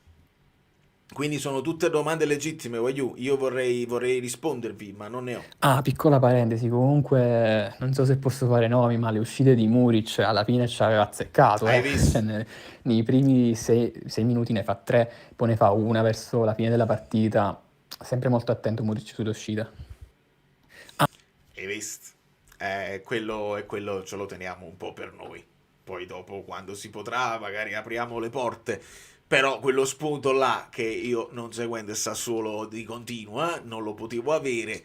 Quindi sono tutte domande legittime, io vorrei rispondervi, ma non ne ho. Ah, piccola parentesi, comunque non so se posso fare nomi, ma le uscite di Muric alla fine ci aveva azzeccato. Hai visto? Cioè, nei primi 6 minuti ne fa 3, poi ne fa una verso la fine della partita. Sempre molto attento Muric sull'uscita. Hai visto? Quello ce lo teniamo un po' per noi. Poi dopo, quando si potrà, magari apriamo le porte. Però quello spunto là, che io non seguendo il Sassuolo di continuo, non lo potevo avere,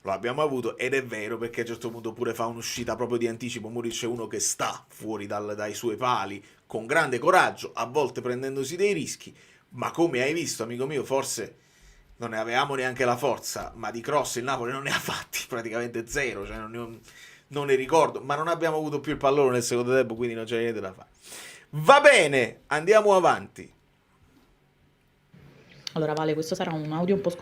lo abbiamo avuto, ed è vero, perché a un certo punto pure fa un'uscita proprio di anticipo. Muric è uno che sta fuori dai suoi pali, con grande coraggio, a volte prendendosi dei rischi, ma come hai visto, amico mio, forse non ne avevamo neanche la forza, ma di cross il Napoli non ne ha fatti praticamente zero, cioè non ne ricordo, ma non abbiamo avuto più il pallone nel secondo tempo, quindi non c'è niente da fare. Va bene, andiamo avanti. Allora Vale, questo sarà un audio un po'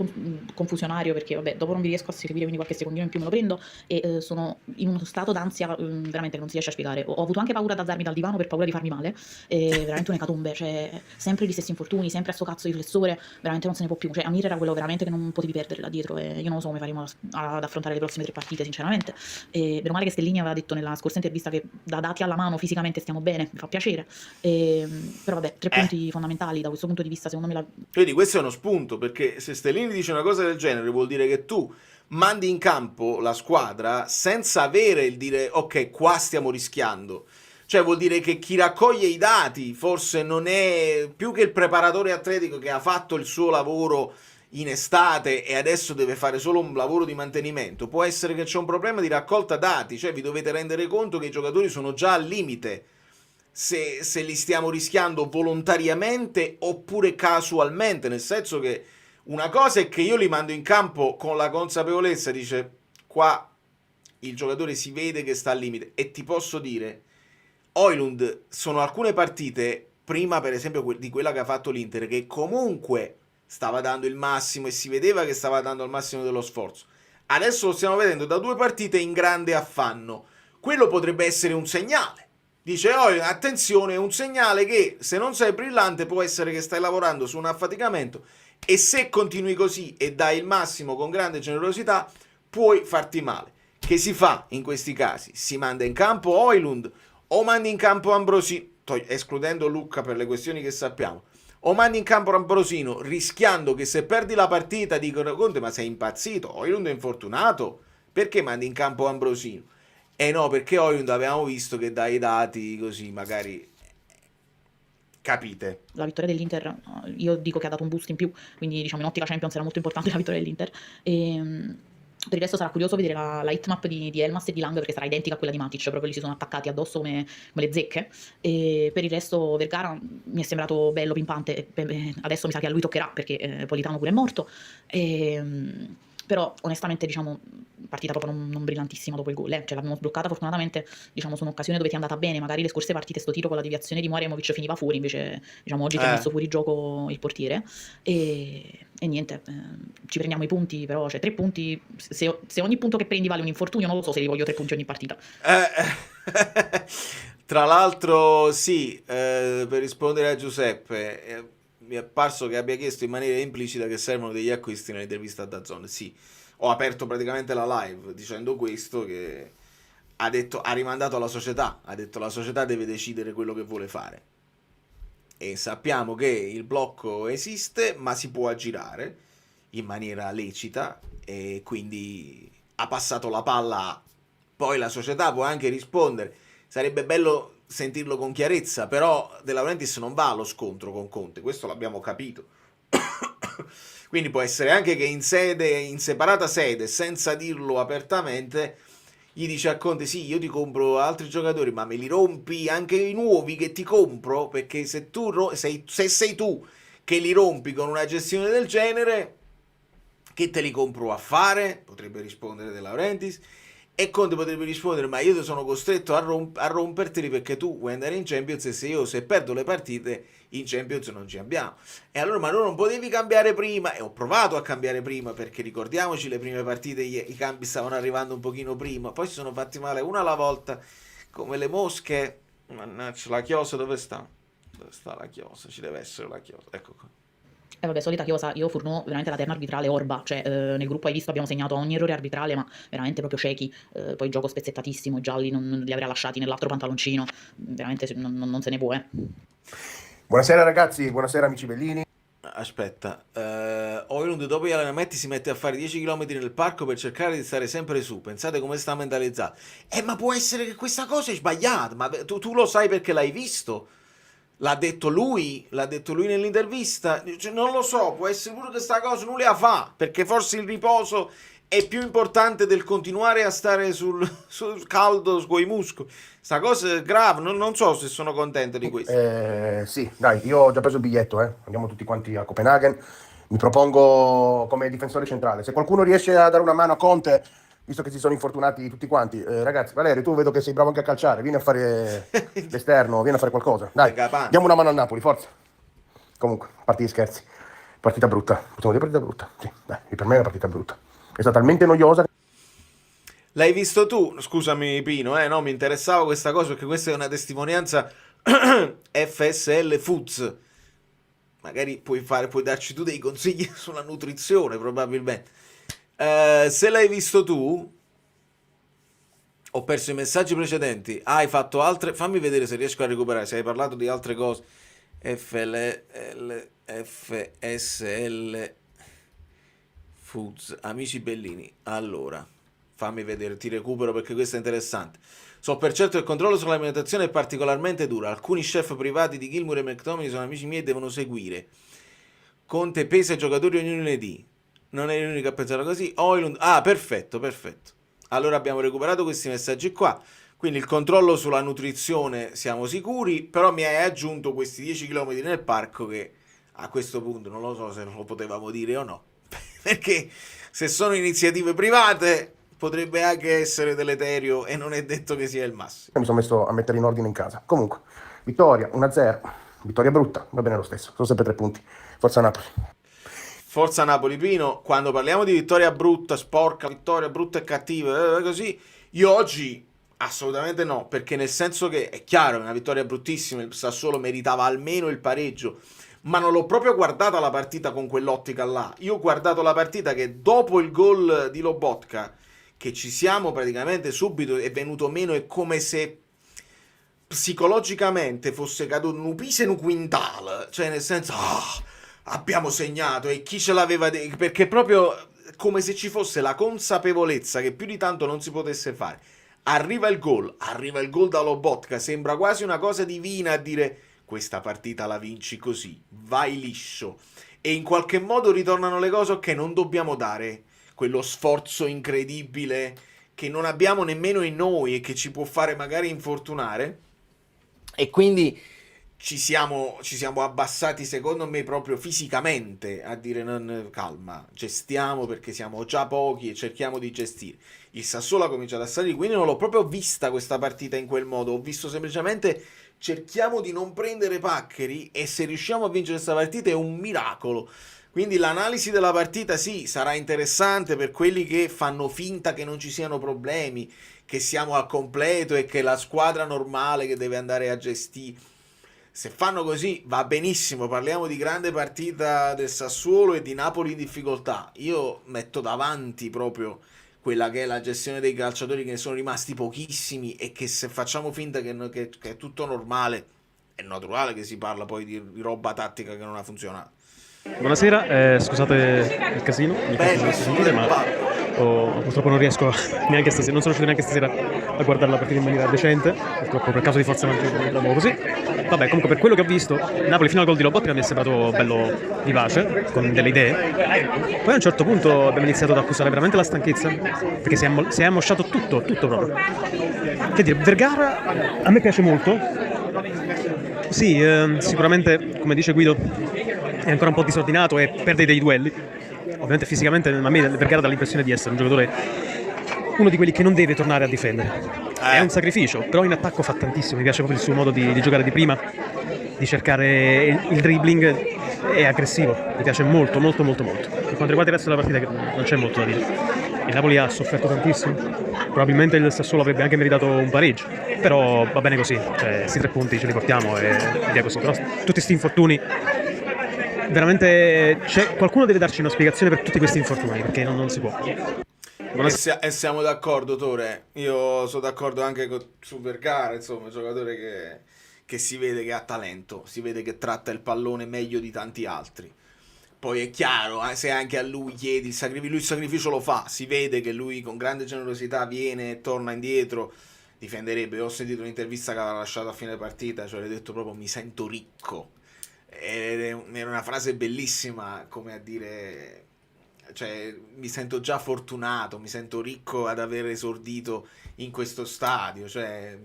confusionario perché vabbè, dopo non vi riesco a seguire, quindi qualche secondino in più me lo prendo e sono in uno stato d'ansia veramente che non si riesce a spiegare. Ho avuto anche paura di alzarmi dal divano per paura di farmi male, è veramente un'ecatombe, cioè sempre gli stessi infortuni, sempre a sto cazzo di flessore, veramente non se ne può più. Cioè Amir era quello veramente che non potevi perdere là dietro e io non lo so come faremo ad affrontare le prossime 3 partite sinceramente. E meno male che Stellini aveva detto nella scorsa intervista che da dati alla mano fisicamente stiamo bene, mi fa piacere. Però vabbè, 3 punti fondamentali da questo punto di vista secondo me Vedi, questo è uno spunto, perché se Stellini dice una cosa del genere vuol dire che tu mandi in campo la squadra senza avere il dire ok, qua stiamo rischiando. Cioè vuol dire che chi raccoglie i dati forse non è più che il preparatore atletico che ha fatto il suo lavoro in estate e adesso deve fare solo un lavoro di mantenimento. Può essere che c'è un problema di raccolta dati, cioè vi dovete rendere conto che i giocatori sono già al limite. Se li stiamo rischiando volontariamente oppure casualmente, nel senso che una cosa è che io li mando in campo con la consapevolezza, dice qua il giocatore si vede che sta al limite, e ti posso dire Højlund sono alcune partite, prima per esempio di quella che ha fatto l'Inter, che comunque stava dando il massimo e si vedeva che stava dando il massimo dello sforzo. Adesso lo stiamo vedendo da 2 partite in grande affanno. Quello potrebbe essere un segnale. Dice, attenzione, è un segnale che se non sei brillante può essere che stai lavorando su un affaticamento e se continui così e dai il massimo con grande generosità puoi farti male. Che si fa in questi casi? Si manda in campo Højlund o mandi in campo Ambrosino, escludendo Lucca per le questioni che sappiamo, o mandi in campo Ambrosino rischiando che se perdi la partita dicono Conte ma sei impazzito, Højlund è infortunato, perché mandi in campo Ambrosino? No, perché Højlund avevamo visto che dai dati così magari capite. La vittoria dell'Inter, io dico che ha dato un boost in più, quindi diciamo in ottica Champions era molto importante la vittoria dell'Inter. Per il resto sarà curioso vedere la hitmap di Elmas e di Lang perché sarà identica a quella di Matic, proprio li si sono attaccati addosso come le zecche. E per il resto Vergara mi è sembrato bello, pimpante, adesso mi sa che a lui toccherà perché Politano pure è morto. Però onestamente diciamo partita proprio non brillantissima dopo il gol, ce l'abbiamo sbloccata fortunatamente diciamo su un'occasione dove ti è andata bene, magari le scorse partite sto tiro con la deviazione di Muriimovic finiva fuori, invece diciamo oggi ti ha messo fuori gioco il portiere e niente, ci prendiamo i punti, però cioè 3 punti, se ogni punto che prendi vale un infortunio non lo so se li voglio 3 punti ogni partita. Tra l'altro sì, per rispondere a Giuseppe, mi è parso che abbia chiesto in maniera implicita che servono degli acquisti nell'intervista a DAZN. Sì, ho aperto praticamente la live dicendo questo, che ha rimandato alla società, ha detto la società deve decidere quello che vuole fare e sappiamo che il blocco esiste ma si può aggirare in maniera lecita e quindi ha passato la palla, poi la società può anche rispondere. Sarebbe bello sentirlo con chiarezza, però De Laurentiis non va allo scontro con Conte, questo l'abbiamo capito. Quindi può essere anche che in separata sede, senza dirlo apertamente, gli dice a Conte sì, io ti compro altri giocatori, ma me li rompi anche i nuovi che ti compro, perché se sei tu che li rompi con una gestione del genere, che te li compro a fare? Potrebbe rispondere De Laurentiis. E Conte potrebbe rispondere ma io ti sono costretto a romperteli perché tu vuoi andare in Champions e se perdo le partite in Champions non ci abbiamo. E allora ma non potevi cambiare prima? E ho provato a cambiare prima perché ricordiamoci le prime partite i cambi stavano arrivando un pochino prima, poi si sono fatti male una alla volta come le mosche. Mannaggia, la chiosa dove sta? Dove sta la chiosa? Ci deve essere la chiosa, ecco qua. E vabbè, solita chiosa, io Fourneau veramente la terna arbitrale orba, cioè nel gruppo hai visto abbiamo segnato ogni errore arbitrale, ma veramente proprio ciechi, poi gioco spezzettatissimo, i gialli non li avrei lasciati nell'altro pantaloncino, veramente non se ne può, Buonasera ragazzi, buonasera amici bellini. Aspetta, Højlund dopo gli allenamenti si mette a fare 10 km nel parco per cercare di stare sempre su, pensate come sta mentalizzato. Ma può essere che questa cosa è sbagliata, ma tu lo sai perché l'hai visto? L'ha detto lui nell'intervista, cioè, non lo so, può essere pure che questa cosa non la fa, perché forse il riposo è più importante del continuare a stare sul caldo con i muscoli. Sta cosa è grave, non so se sono contento di questo. Sì, dai, io ho già preso il biglietto, andiamo tutti quanti a Copenaghen, mi propongo come difensore centrale, se qualcuno riesce a dare una mano a Conte, visto che si sono infortunati tutti quanti, ragazzi, Valerio, tu vedo che sei bravo anche a calciare, vieni a fare l'esterno, vieni a fare qualcosa, dai, diamo una mano al Napoli, forza. Comunque, a parte gli scherzi. Partita brutta, possiamo dire partita brutta, sì, dai, per me è una partita brutta. È stata talmente noiosa. L'hai visto tu? Scusami Pino, no, mi interessava questa cosa perché questa è una testimonianza FSL Foods. Magari puoi darci tu dei consigli sulla nutrizione, probabilmente. Se l'hai visto tu, ho perso i messaggi precedenti. Hai fatto altre? Fammi vedere se riesco a recuperare. Se hai parlato di altre cose. FSL Foods, amici bellini. Allora, fammi vedere, ti recupero perché questo è interessante. So per certo che il controllo sull'alimentazione è particolarmente duro. Alcuni chef privati di Gilmour e McTominay sono amici miei e devono seguire. Conte pesa i giocatori ogni lunedì. Non è l'unico a pensare così. Oilund. Ah, perfetto. Allora abbiamo recuperato questi messaggi qua. Quindi il controllo sulla nutrizione siamo sicuri, però mi hai aggiunto questi 10 km nel parco che a questo punto non lo so se lo potevamo dire o no. Perché se sono iniziative private potrebbe anche essere deleterio e non è detto che sia il massimo. Mi sono messo a mettere in ordine in casa. Comunque, vittoria 1-0, vittoria brutta, va bene lo stesso, sono sempre 3 punti. Forza Napoli. Forza Napoli, Pino. Quando parliamo di vittoria brutta, sporca, vittoria brutta e cattiva, così, io oggi assolutamente no, perché nel senso che è chiaro, è una vittoria bruttissima, il Sassuolo meritava almeno il pareggio, ma non l'ho proprio guardata la partita con quell'ottica là. Io ho guardato la partita che dopo il gol di Lobotka, che ci siamo praticamente subito, è venuto meno, è come se psicologicamente fosse caduto un pise un quintale, cioè nel senso abbiamo segnato e chi ce l'aveva perché proprio come se ci fosse la consapevolezza che più di tanto non si potesse fare. Arriva il gol da Lobotka, sembra quasi una cosa divina a dire questa partita la vinci così, vai liscio, e in qualche modo ritornano le cose, ok, non dobbiamo dare quello sforzo incredibile che non abbiamo nemmeno in noi e che ci può fare magari infortunare, e quindi ci siamo abbassati secondo me proprio fisicamente a dire calma, gestiamo perché siamo già pochi e cerchiamo di gestire. Il Sassuolo ha cominciato a salire, quindi non l'ho proprio vista questa partita in quel modo, ho visto semplicemente cerchiamo di non prendere paccheri e se riusciamo a vincere questa partita è un miracolo. Quindi l'analisi della partita sì, sarà interessante per quelli che fanno finta che non ci siano problemi, che siamo al completo e che la squadra normale che deve andare a gestire. Se fanno così va benissimo, parliamo di grande partita del Sassuolo e di Napoli in difficoltà. Io metto davanti proprio quella che è la gestione dei calciatori, che ne sono rimasti pochissimi, e che se facciamo finta che è tutto normale, è naturale che si parla poi di roba tattica che non ha funzionato. Buonasera, scusate il casino, ma purtroppo non riesco neanche stasera, non sono riuscito neanche stasera a guardare la partita in maniera decente, purtroppo per caso di forza maggiore la così. Vabbè, comunque per quello che ho visto, Napoli fino al gol di Lobotka mi è sembrato bello vivace, con delle idee. Poi a un certo punto abbiamo iniziato ad accusare veramente la stanchezza, perché si è ammosciato tutto proprio. Che dire, Vergara a me piace molto. Sì, sicuramente, come dice Guido, è ancora un po' disordinato e perde dei duelli. Ovviamente fisicamente a me Vergara dà l'impressione di essere un giocatore, uno di quelli che non deve tornare a difendere. È un sacrificio, però in attacco fa tantissimo. Mi piace proprio il suo modo di giocare di prima, di cercare il dribbling, è aggressivo. Mi piace molto. Per quanto riguarda il resto della partita non c'è molto da dire. Il Napoli ha sofferto tantissimo, probabilmente il Sassuolo avrebbe anche meritato un pareggio, però va bene così, cioè questi 3 punti ce li portiamo e via così. Però tutti questi infortuni, veramente qualcuno deve darci una spiegazione per tutti questi infortuni, perché non si può. E siamo d'accordo, Tore. Io sono d'accordo anche su Vergara, insomma, un giocatore che si vede che ha talento, si vede che tratta il pallone meglio di tanti altri. Poi è chiaro, se anche a lui chiedi lui il sacrificio lo fa, si vede che lui con grande generosità viene e torna indietro, difenderebbe. Ho sentito un'intervista che aveva lasciato a fine partita, cioè ha detto proprio mi sento ricco, era una frase bellissima, come a dire, cioè mi sento già fortunato, mi sento ricco ad aver esordito in questo stadio, cioè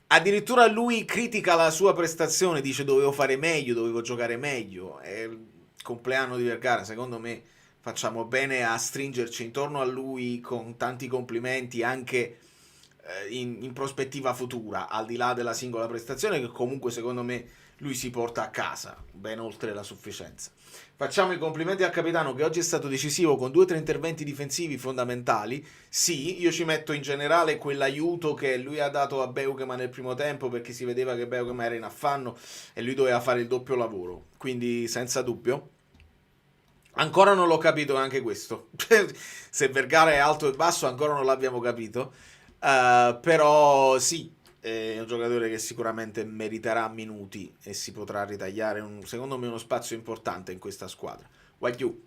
addirittura lui critica la sua prestazione, dice dovevo fare meglio, dovevo giocare meglio. Compleanno di Vergara, secondo me facciamo bene a stringerci intorno a lui con tanti complimenti anche in prospettiva futura, al di là della singola prestazione, che comunque secondo me lui si porta a casa, ben oltre la sufficienza. Facciamo i complimenti al capitano che oggi è stato decisivo con 2 o 3 interventi difensivi fondamentali. Sì, io ci metto in generale quell'aiuto che lui ha dato a Beukema nel primo tempo, perché si vedeva che Beukema era in affanno e lui doveva fare il doppio lavoro, quindi senza dubbio. Ancora non l'ho capito anche questo. Se Vergara è alto e basso ancora non l'abbiamo capito. Però sì, è un giocatore che sicuramente meriterà minuti e si potrà ritagliare secondo me uno spazio importante in questa squadra. Guagliù,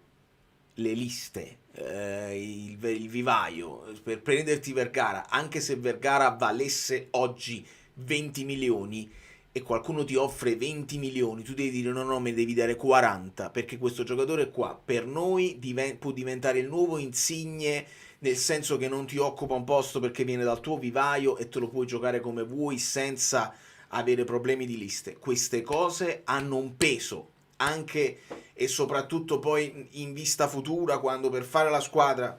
le liste, il vivaio per prenderti Vergara, anche se Vergara valesse oggi 20 milioni e qualcuno ti offre 20 milioni, tu devi dire no, me devi dare 40, perché questo giocatore qua per noi può diventare il nuovo Insigne, nel senso che non ti occupa un posto perché viene dal tuo vivaio e te lo puoi giocare come vuoi senza avere problemi di liste. Queste cose hanno un peso anche e soprattutto poi in vista futura, quando per fare la squadra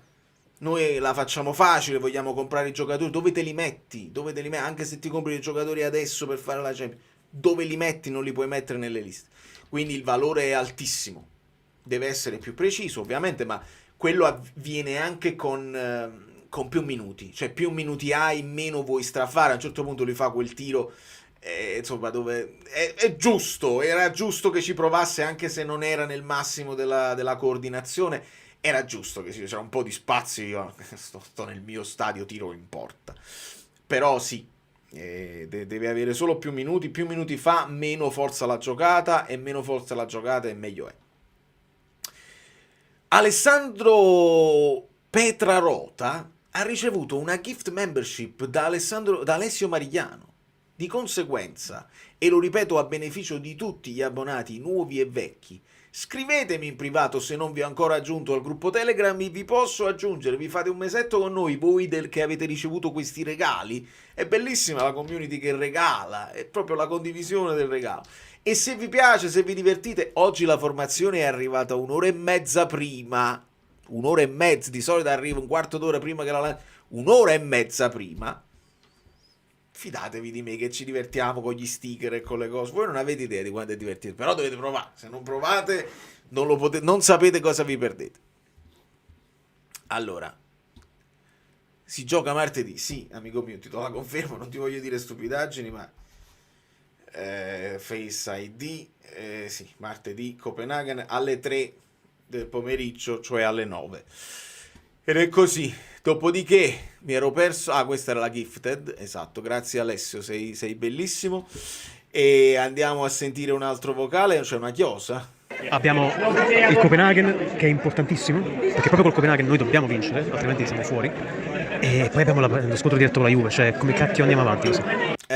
noi la facciamo facile, vogliamo comprare i giocatori, dove te li metti? Anche se ti compri i giocatori adesso per fare la Champions, dove li metti? Non li puoi mettere nelle liste, quindi il valore è altissimo, deve essere più preciso ovviamente, ma quello avviene anche con più minuti, cioè più minuti hai, meno vuoi strafare. A un certo punto lui fa quel tiro, insomma, dove è giusto, era giusto che ci provasse, anche se non era nel massimo della coordinazione, era giusto che c'era un po' di spazio. Io sto nel mio stadio, tiro in porta, però sì, deve avere solo più minuti fa, meno forza la giocata, e meno forza la giocata e meglio è. Alessandro Petrarota ha ricevuto una gift membership da Alessio Marigliano. Di conseguenza, e lo ripeto a beneficio di tutti gli abbonati nuovi e vecchi, scrivetemi in privato se non vi ho ancora aggiunto al gruppo Telegram, vi posso aggiungere, vi fate un mesetto con noi, voi che avete ricevuto questi regali. È bellissima la community che regala, è proprio la condivisione del regalo. E se vi piace, se vi divertite, oggi la formazione è arrivata 1 ora e mezza prima. 1 ora e mezza, di solito arriva un quarto d'ora prima che 1 ora e mezza prima. Fidatevi di me che ci divertiamo con gli sticker e con le cose. Voi non avete idea di quanto è divertente, però dovete provare. Se non provate, non sapete cosa vi perdete. Allora, si gioca martedì? Sì, amico mio, ti do la conferma, non ti voglio dire stupidaggini, ma Face ID, sì, martedì, Copenaghen alle 3 del pomeriggio, cioè alle 9. Ed è così. Dopodiché mi ero perso. Questa era la gifted, esatto, grazie Alessio, sei bellissimo. E andiamo a sentire un altro vocale, c'è una chiosa. Abbiamo il Copenaghen che è importantissimo, perché proprio col Copenaghen noi dobbiamo vincere, altrimenti siamo fuori. E poi abbiamo lo scontro diretto con la Juve, cioè come cacchio andiamo avanti così?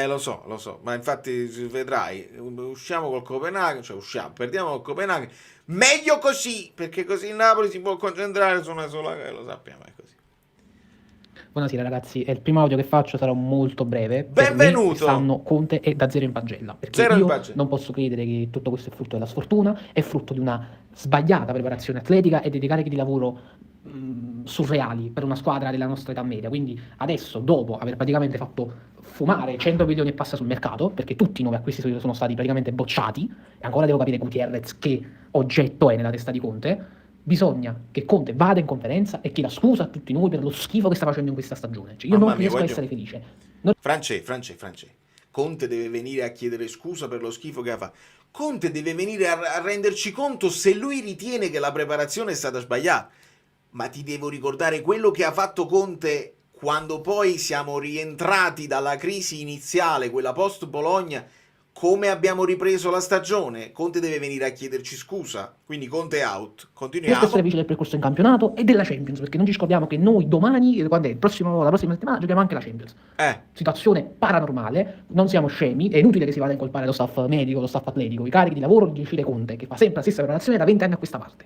Lo so, ma infatti vedrai, usciamo col Copenaghen, perdiamo col Copenaghen, meglio così, perché così il Napoli si può concentrare su una sola, lo sappiamo, è così. Buonasera ragazzi, è il primo audio che faccio, sarà molto breve. Benvenuto! Quest'anno Conte è da 0 in pagella, perché io non posso credere che tutto questo è frutto della sfortuna, è frutto di una sbagliata preparazione atletica e dei carichi di lavoro surreali per una squadra della nostra età media. Quindi adesso, dopo aver praticamente fatto fumare 100 milioni e passa sul mercato, perché tutti i nuovi acquisti sono stati praticamente bocciati, e ancora devo capire Gutierrez che oggetto è nella testa di Conte, bisogna che Conte vada in conferenza e chieda scusa a tutti noi per lo schifo che sta facendo in questa stagione. Cioè, io non riesco a essere felice. Francesco, Conte deve venire a chiedere scusa per lo schifo che ha fatto. Conte deve venire a renderci conto se lui ritiene che la preparazione è stata sbagliata. Ma ti devo ricordare quello che ha fatto Conte quando poi siamo rientrati dalla crisi iniziale, quella post Bologna, come abbiamo ripreso la stagione. Conte deve venire a chiederci scusa, quindi Conte out. Continuiamo. Riesco a essere vicino del percorso in campionato e della Champions, perché non ci scordiamo che noi domani, quando è la prossima settimana, giochiamo anche la Champions. Situazione paranormale, non siamo scemi, è inutile che si vada a incolpare lo staff medico, lo staff atletico, i carichi di lavoro di Cile Conte, che fa sempre la stessa preparazione da 20 anni a questa parte.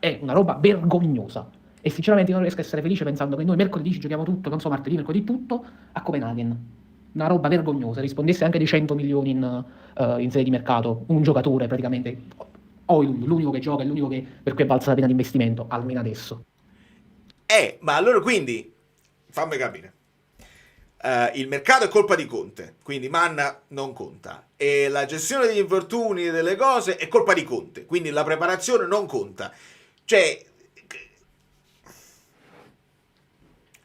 È una roba vergognosa. E sinceramente io non riesco a essere felice pensando che noi mercoledì ci giochiamo tutto, non so, martedì, mercoledì tutto, a Copenaghen. Una roba vergognosa, rispondesse anche dei 100 milioni in sede di mercato, un giocatore praticamente, l'unico che gioca, è l'unico per cui è valsa la pena di investimento, almeno adesso. Ma allora quindi, fammi capire, il mercato è colpa di Conte, quindi Manna non conta, e la gestione degli infortuni e delle cose è colpa di Conte, quindi la preparazione non conta. Cioè,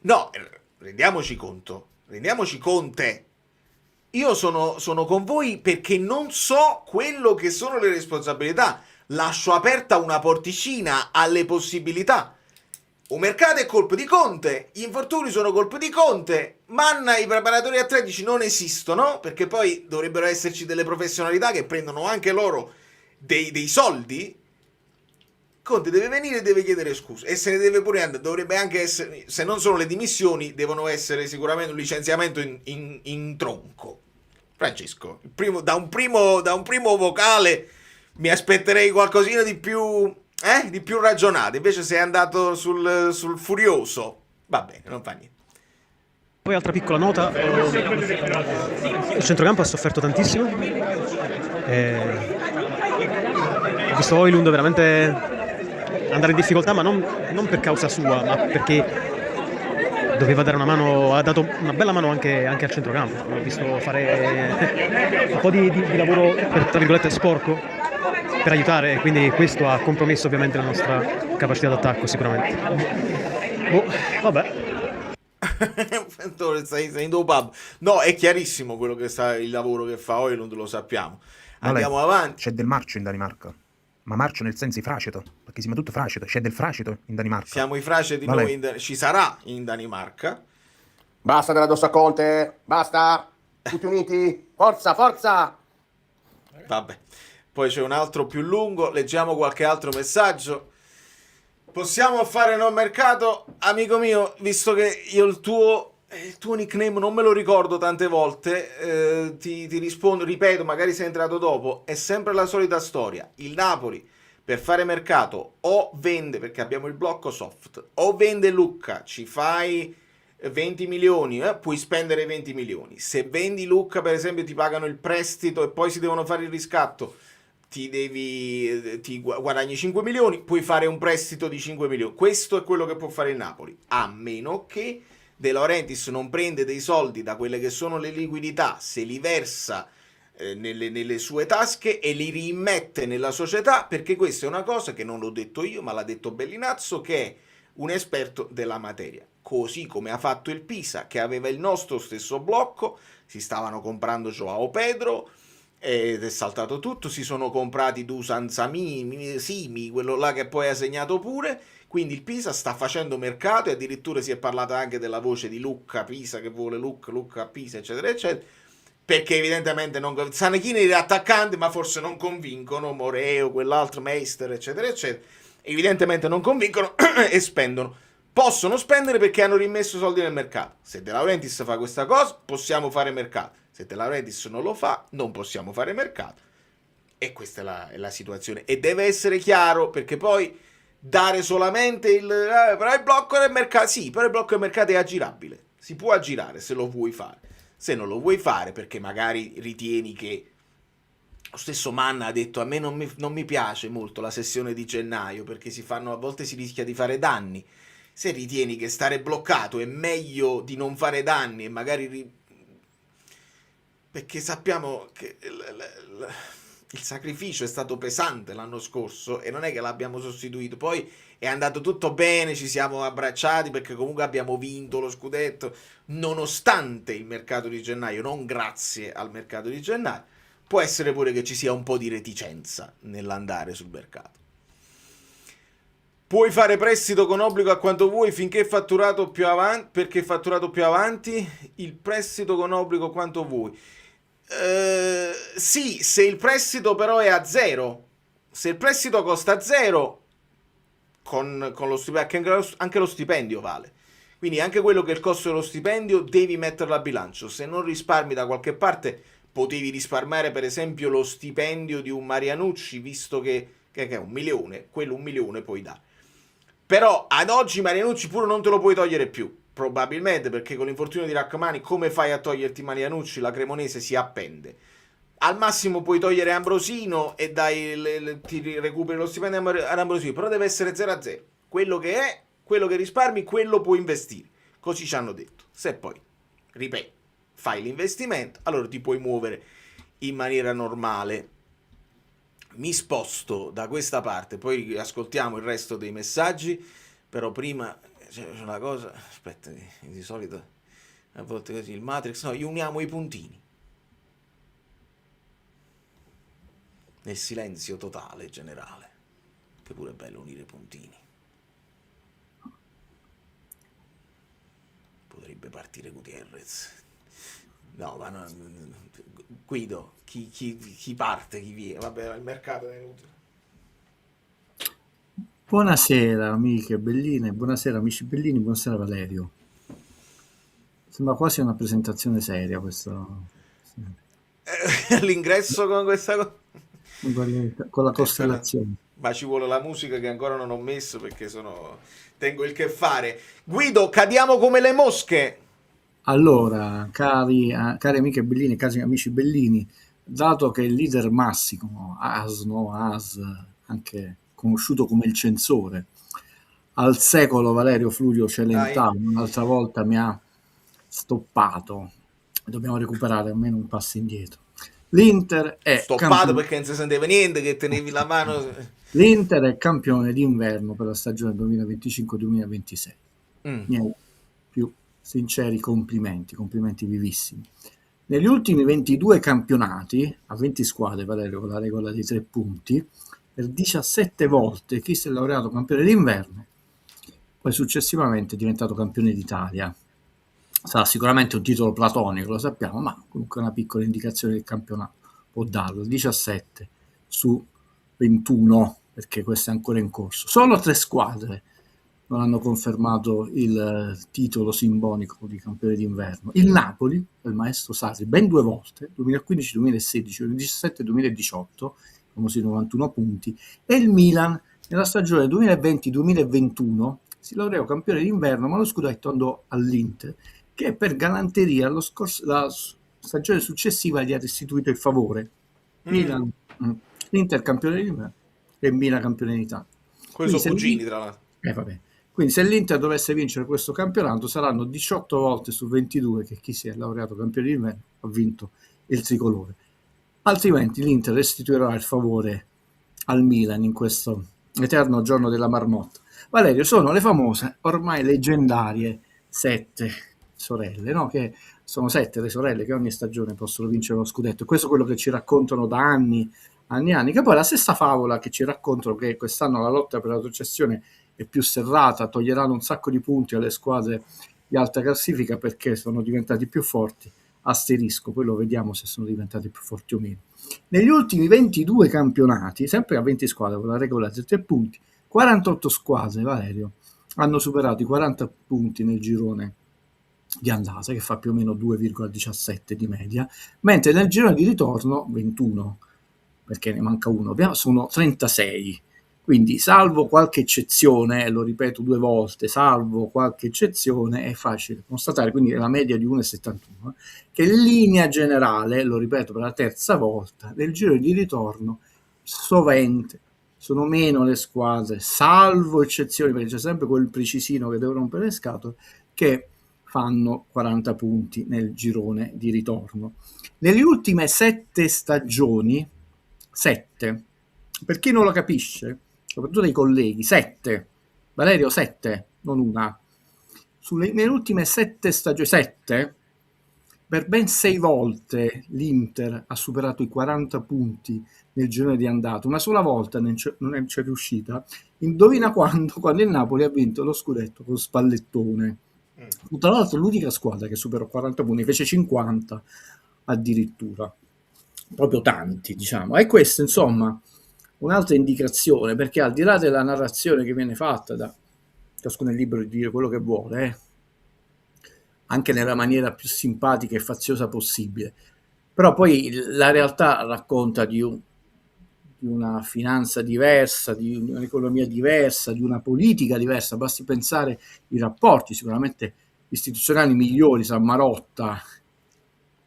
no, rendiamoci conto, io sono con voi perché non so quello che sono le responsabilità, lascio aperta una porticina alle possibilità. Un mercato è colpa di Conte, gli infortuni sono colpa di Conte, Manna, i preparatori atletici non esistono, perché poi dovrebbero esserci delle professionalità che prendono anche loro dei soldi. Conte deve venire e deve chiedere scusa, e se ne deve pure andare, dovrebbe anche essere, se non sono le dimissioni, devono essere sicuramente un licenziamento in tronco. Francesco, da un primo vocale mi aspetterei qualcosina di più ragionato, invece sei andato sul furioso. Va bene, non fa niente. Poi altra piccola nota, il centrocampo ha sofferto tantissimo, ho visto Højlund veramente andare in difficoltà, ma non per causa sua, ma perché doveva dare una mano, ha dato una bella mano anche al centrocampo. L'ho visto fare un po' di lavoro, tra virgolette, sporco per aiutare, e quindi questo ha compromesso ovviamente la nostra capacità d'attacco sicuramente. Vabbè. Sei in pub. No, è chiarissimo quello che il lavoro che fa Højlund, lo sappiamo. Andiamo avanti. C'è del marcio in Danimarca. Ma marcio nel senso di fraceto, perché siamo tutto fraceto, c'è del fraceto in Danimarca. Siamo i fraceti noi, ci sarà in Danimarca. Basta della dossa Conte, basta, tutti uniti, forza! Vabbè, poi c'è un altro più lungo, leggiamo qualche altro messaggio. Possiamo fare no mercato? Amico mio, visto che io il tuo nickname non me lo ricordo tante volte, ti rispondo, ripeto, magari sei entrato dopo, è sempre la solita storia. Il Napoli per fare mercato o vende, perché abbiamo il blocco soft, o vende Lucca, ci fai 20 milioni, puoi spendere 20 milioni. Se vendi Lucca, per esempio, ti pagano il prestito e poi si devono fare il riscatto, ti guadagni 5 milioni, puoi fare un prestito di 5 milioni. Questo è quello che può fare il Napoli, a meno che De Laurentiis non prende dei soldi da quelle che sono le liquidità, se li versa nelle sue tasche e li rimmette nella società, perché questa è una cosa che non l'ho detto io, ma l'ha detto Bellinazzo, che è un esperto della materia. Così come ha fatto il Pisa, che aveva il nostro stesso blocco, si stavano comprando Joao Pedro ed è saltato tutto, si sono comprati Dusan Simi, quello là che poi ha segnato pure. Quindi il Pisa sta facendo mercato, e addirittura si è parlata anche della voce di Lucca Pisa, che vuole Lucca Pisa, eccetera eccetera, perché evidentemente Sanechini è attaccante, ma forse non convincono Moreo, quell'altro Meister, eccetera eccetera, evidentemente non convincono e spendono. Possono spendere perché hanno rimesso soldi nel mercato. Se De Laurentiis fa questa cosa, possiamo fare mercato. Se De Laurentiis non lo fa, non possiamo fare mercato. E questa è la situazione, e deve essere chiaro, perché poi dare solamente però il blocco del mercato, sì, però il blocco del mercato è aggirabile, si può aggirare se lo vuoi fare. Se non lo vuoi fare perché magari ritieni che, lo stesso Manna ha detto, a me non mi piace molto la sessione di gennaio perché a volte si rischia di fare danni. Se ritieni che stare bloccato è meglio di non fare danni, e magari perché sappiamo che il sacrificio è stato pesante l'anno scorso e non è che l'abbiamo sostituito, poi è andato tutto bene, ci siamo abbracciati perché comunque abbiamo vinto lo scudetto nonostante il mercato di gennaio, non grazie al mercato di gennaio. Può essere pure che ci sia un po' di reticenza nell'andare sul mercato. Puoi fare prestito con obbligo a quanto vuoi finché è fatturato più avanti, perché è fatturato più avanti, il prestito con obbligo quanto vuoi. Sì, se il prestito però è a zero, se il prestito costa zero, con lo stipendio, anche lo stipendio vale, quindi anche quello che è il costo dello stipendio devi metterlo a bilancio. Se non risparmi da qualche parte, potevi risparmiare per esempio lo stipendio di un Marianucci, visto che è 1 milione, quello 1 milione puoi dare, però ad oggi Marianucci pure non te lo puoi togliere più, probabilmente perché con l'infortunio di Rachmani come fai a toglierti Marianucci? La Cremonese si appende. Al massimo puoi togliere Ambrosino e ti recuperi lo stipendio ad Ambrosino, però deve essere 0-0. Quello che risparmi, quello puoi investire. Così ci hanno detto. Se poi ripeto, fai l'investimento, allora ti puoi muovere in maniera normale. Mi sposto da questa parte, poi ascoltiamo il resto dei messaggi, però prima c'è una cosa, aspetta, di solito a volte così il Matrix, no, uniamo i puntini nel silenzio totale generale, che pure è bello unire i puntini. Potrebbe partire Gutierrez. No, ma no, Guido, chi parte, chi viene? Vabbè, il mercato è inutile. Buonasera amiche belline, buonasera amici bellini, buonasera Valerio. Sembra quasi una presentazione seria questo. L'ingresso con questa cosa. Con la costellazione. Ma ci vuole la musica che ancora non ho messo perché tengo il che fare. Guido, cadiamo come le mosche. Allora, cari amiche belline, cari amici bellini, dato che il leader massimo, anche conosciuto come il censore, al secolo Valerio Flurio Celentano, un'altra volta mi ha stoppato, dobbiamo recuperare almeno un passo indietro. L'Inter è stoppato perché non si sentiva niente, che tenevi la mano. L'Inter è campione d'inverno per la stagione 2025-2026. Miei più sinceri complimenti vivissimi. Negli ultimi 22 campionati, a 20 squadre Valerio, con la regola dei 3 punti, per 17 volte chi si è laureato campione d'inverno, poi successivamente è diventato campione d'Italia. Sarà sicuramente un titolo platonico, lo sappiamo, ma comunque una piccola indicazione del campionato può darlo. 17 su 21, perché questo è ancora in corso. Solo 3 squadre non hanno confermato il titolo simbolico di campione d'inverno. Il Napoli, del maestro Sarri, ben 2 volte, 2015-2016, 2017-2018, famosi 91 punti, e il Milan nella stagione 2020-2021 si laureò campione d'inverno, ma lo scudetto andò all'Inter, che per galanteria la stagione successiva gli ha restituito il favore. Milan, l'Inter campione d'inverno e Milan campione d'Italia. Quelli sono cugini, tra l'altro. Vabbè. Quindi se l'Inter dovesse vincere questo campionato saranno 18 volte su 22 che chi si è laureato campione d'inverno ha vinto il tricolore. Altrimenti l'Inter restituirà il favore al Milan in questo eterno giorno della marmotta. Valerio, sono le famose, ormai leggendarie 7 sorelle, no? Che sono 7 le sorelle che ogni stagione possono vincere lo scudetto. Questo è quello che ci raccontano da anni, che poi è la stessa favola che ci raccontano che quest'anno la lotta per la retrocessione è più serrata, toglieranno un sacco di punti alle squadre di alta classifica perché sono diventati più forti. Asterisco, poi lo vediamo se sono diventati più forti o meno. Negli ultimi 22 campionati, sempre a 20 squadre con la regola di 3 punti, 48 squadre, Valerio, hanno superato i 40 punti nel girone di andata, che fa più o meno 2,17 di media, mentre nel girone di ritorno 21, perché ne manca uno, sono 36. Quindi, salvo qualche eccezione, lo ripeto 2 volte, salvo qualche eccezione, è facile constatare, quindi è la media di 1,71, che in linea generale, lo ripeto per la 3ª volta, nel giro di ritorno, sovente, sono meno le squadre, salvo eccezioni, perché c'è sempre quel precisino che deve rompere le scatole, che fanno 40 punti nel girone di ritorno. Nelle ultime 7 stagioni, 7, per chi non lo capisce, soprattutto dei colleghi, 7, Valerio 7, non una, nelle ultime 7 stagioni, 7, per ben 6 volte l'Inter ha superato i 40 punti nel girone di andata, una sola volta non c'è riuscita. Indovina quando il Napoli ha vinto lo scudetto con Spallettone. Tra l'altro l'unica squadra che superò 40 punti, fece 50 addirittura, proprio tanti, diciamo. E questo, insomma, un'altra indicazione, perché al di là della narrazione che viene fatta da ciascuno è libero di dire quello che vuole, anche nella maniera più simpatica e faziosa possibile, però poi la realtà racconta di una finanza diversa, di un'economia diversa, di una politica diversa. Basti pensare i rapporti sicuramente istituzionali migliori tra Marotta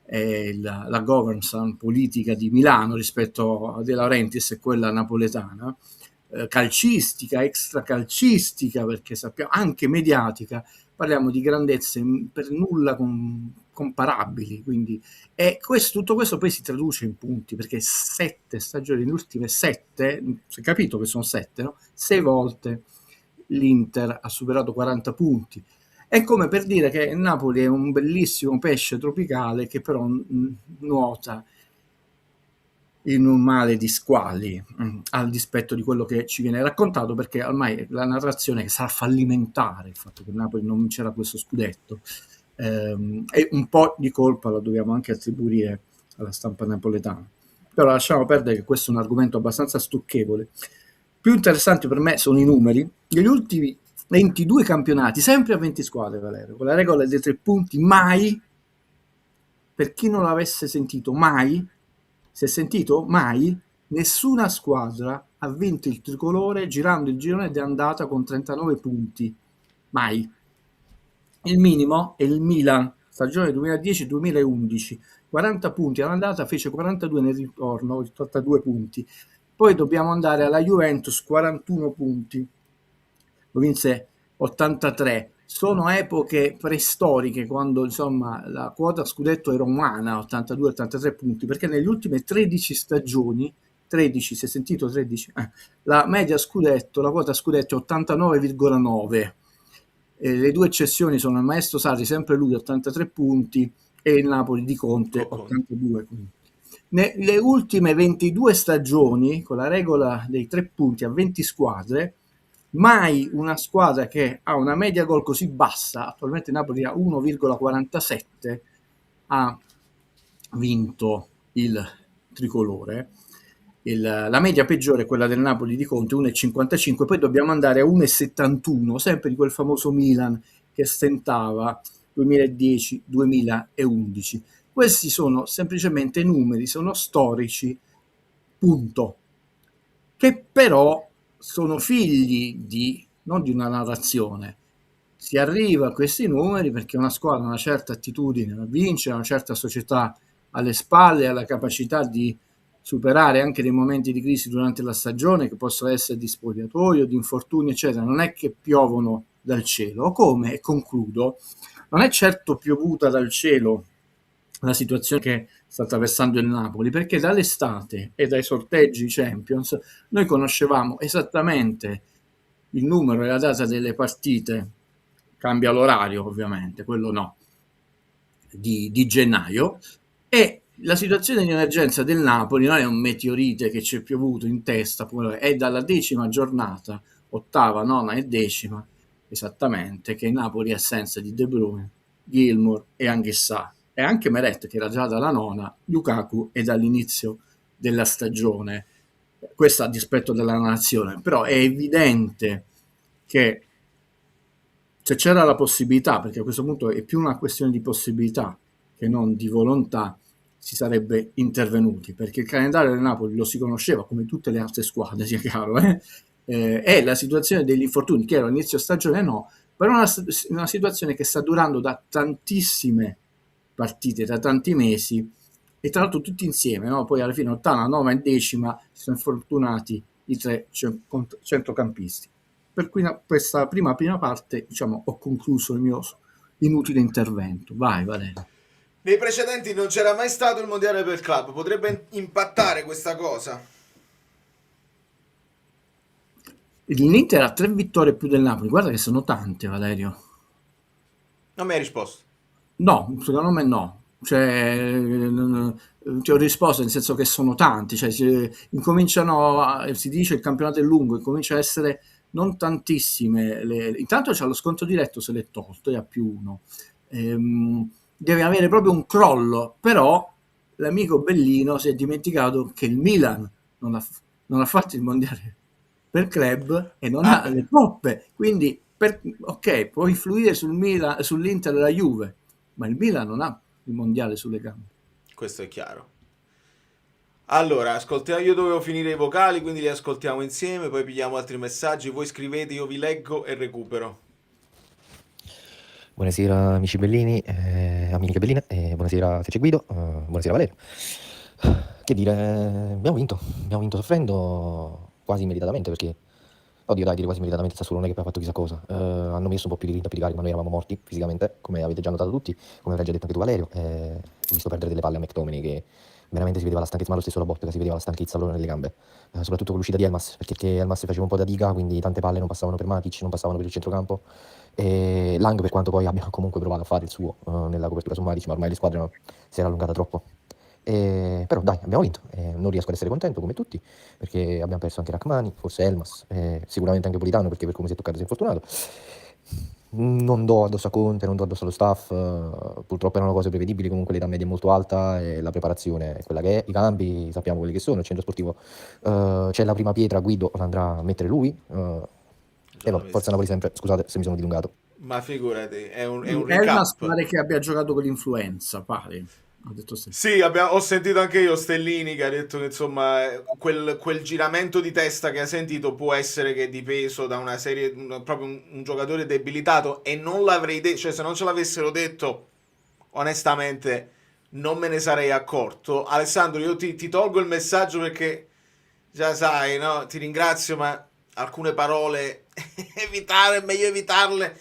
e la governance politica di Milano rispetto a De Laurentiis e quella napoletana, calcistica, extracalcistica, perché sappiamo anche mediatica. Parliamo di grandezze per nulla comparabili, quindi tutto questo poi si traduce in punti, perché 7 stagioni, le ultime 7, si è capito che sono 7, no? 6 volte l'Inter ha superato 40 punti. È come per dire che il Napoli è un bellissimo pesce tropicale che però nuota in un mare di squali, al dispetto di quello che ci viene raccontato, perché ormai la narrazione sarà fallimentare, il fatto che il Napoli non vincerà questo scudetto, e un po' di colpa lo dobbiamo anche attribuire alla stampa napoletana. Però lasciamo perdere, che questo è un argomento abbastanza stucchevole. Più interessanti per me sono i numeri. Negli ultimi 22 campionati, sempre a 20 squadre, Valerio, con la regola dei 3 punti, mai, per chi non l'avesse sentito, mai, si è sentito? Mai, nessuna squadra ha vinto il tricolore girando il girone di andata con 39 punti. Mai. Il minimo è il Milan, stagione 2010-2011, 40 punti all'andata, fece 42 nel ritorno, 82 punti. Poi dobbiamo andare alla Juventus, 41 punti, lo vinse 83. Sono epoche preistoriche, quando insomma la quota scudetto era umana, 82-83 punti, perché nelle ultime 13 stagioni, 13, si è sentito 13? La media scudetto, la quota scudetto è 89,9. Le due eccezioni sono il maestro Sarri, sempre lui, 83 punti, e il Napoli di Conte, 82 punti. Nelle ultime 22 stagioni, con la regola dei 3 punti a 20 squadre, mai una squadra che ha una media gol così bassa, attualmente Napoli ha 1,47, ha vinto il tricolore. La media peggiore è quella del Napoli di Conte, 1,55, poi dobbiamo andare a 1,71, sempre di quel famoso Milan che stentava 2010-2011. Questi sono semplicemente numeri, sono storici, punto, che però sono figli non di una narrazione. Si arriva a questi numeri perché una squadra ha una certa attitudine a vincere, una certa società alle spalle, ha la capacità di superare anche dei momenti di crisi durante la stagione, che possono essere di spogliatoio, di infortuni, eccetera. Non è che piovono dal cielo. Come, e concludo, non è certo piovuta dal cielo la situazione che sta attraversando il Napoli, perché dall'estate e dai sorteggi Champions noi conoscevamo esattamente il numero e la data delle partite, cambia l'orario ovviamente, quello no, di gennaio, e la situazione di emergenza del Napoli non è un meteorite che ci è piovuto in testa, è dalla 10ª giornata, 8ª, 9ª e 10ª, esattamente, che il Napoli è assenza di De Bruyne, Gilmour e Anghissà, e anche Meret, che era già dalla 9ª, Lukaku è dall'inizio della stagione. Questo a dispetto della nazione, però è evidente che se c'era la possibilità, perché a questo punto è più una questione di possibilità che non di volontà, si sarebbe intervenuti, perché il calendario del Napoli lo si conosceva come tutte le altre squadre, sia chiaro, e la situazione degli infortuni, che era all'inizio stagione no, però una situazione che sta durando da tantissime partite, da tanti mesi, e tra l'altro tutti insieme, no? Poi alla fine 8ª, 9ª e 10ª si sono infortunati i 3 centrocampisti. Per cui questa prima parte, diciamo, ho concluso il mio inutile intervento. Vai Valerio. Nei precedenti non c'era mai stato il mondiale per club, potrebbe impattare questa cosa? L'Inter ha 3 vittorie più del Napoli, guarda che sono tante, Valerio. Non mi hai risposto. No, secondo me no. Cioè, ti ho risposto nel senso che sono tanti, cioè si dice il campionato è lungo, comincia a essere non tantissime. Intanto c'è lo sconto diretto, se l'è tolto, è a +1. Deve avere proprio un crollo, però l'amico Bellino si è dimenticato che il Milan non ha fatto il mondiale per club e non ha le coppe, quindi ok, può influire sull'Inter e la Juve, ma il Milan non ha il mondiale sulle gambe. Questo è chiaro. Allora, io dovevo finire i vocali, quindi li ascoltiamo insieme, poi pigliamo altri messaggi, voi scrivete, io vi leggo e recupero. Buonasera amici Bellini, amiche Belline, buonasera Fece Guido, buonasera Valerio. Che dire, abbiamo vinto soffrendo quasi immediatamente, perché Oddio, dai, dire quasi meritatamente il Sassuolo non è che poi ha fatto chissà cosa. Hanno messo un po' più di grinta per i carichi, ma noi eravamo morti fisicamente, come avete già notato tutti, come avrai già detto anche tu Valerio. Ho visto perdere delle palle a McTominay, che veramente si vedeva la stanchezza, ma lo stesso Lobotka, si vedeva la stanchezza proprio nelle gambe. Soprattutto con l'uscita di Elmas, perché Elmas faceva un po' da diga, quindi tante palle non passavano per Matic, non passavano per il centrocampo. E Lang, per quanto poi abbia comunque provato a fare il suo nella copertura su Matic, ma ormai le squadre si era allungata troppo. Però dai, abbiamo vinto, non riesco ad essere contento come tutti, perché abbiamo perso anche Rachmani, forse Elmas, sicuramente anche Politano, perché per come si è toccato si è infortunato. Non do addosso a Conte, non do addosso allo staff, purtroppo erano cose prevedibili, comunque l'età media è molto alta e la preparazione è quella che è, i campi sappiamo quelli che sono, il centro sportivo c'è la prima pietra, Guido l'andrà a mettere lui, e no, forza Napoli sempre, scusate se mi sono dilungato. Ma figurati, è un recap. Elmas pare che abbia giocato con l'influenza, pare. Ho detto sì, ho sentito anche io Stellini che ha detto che insomma quel giramento di testa che ha sentito può essere che è dipeso da una serie, proprio un giocatore debilitato, e non l'avrei detto, cioè se non ce l'avessero detto onestamente non me ne sarei accorto. Alessandro, io ti tolgo il messaggio perché già sai, no? Ti ringrazio, ma alcune parole è meglio evitarle,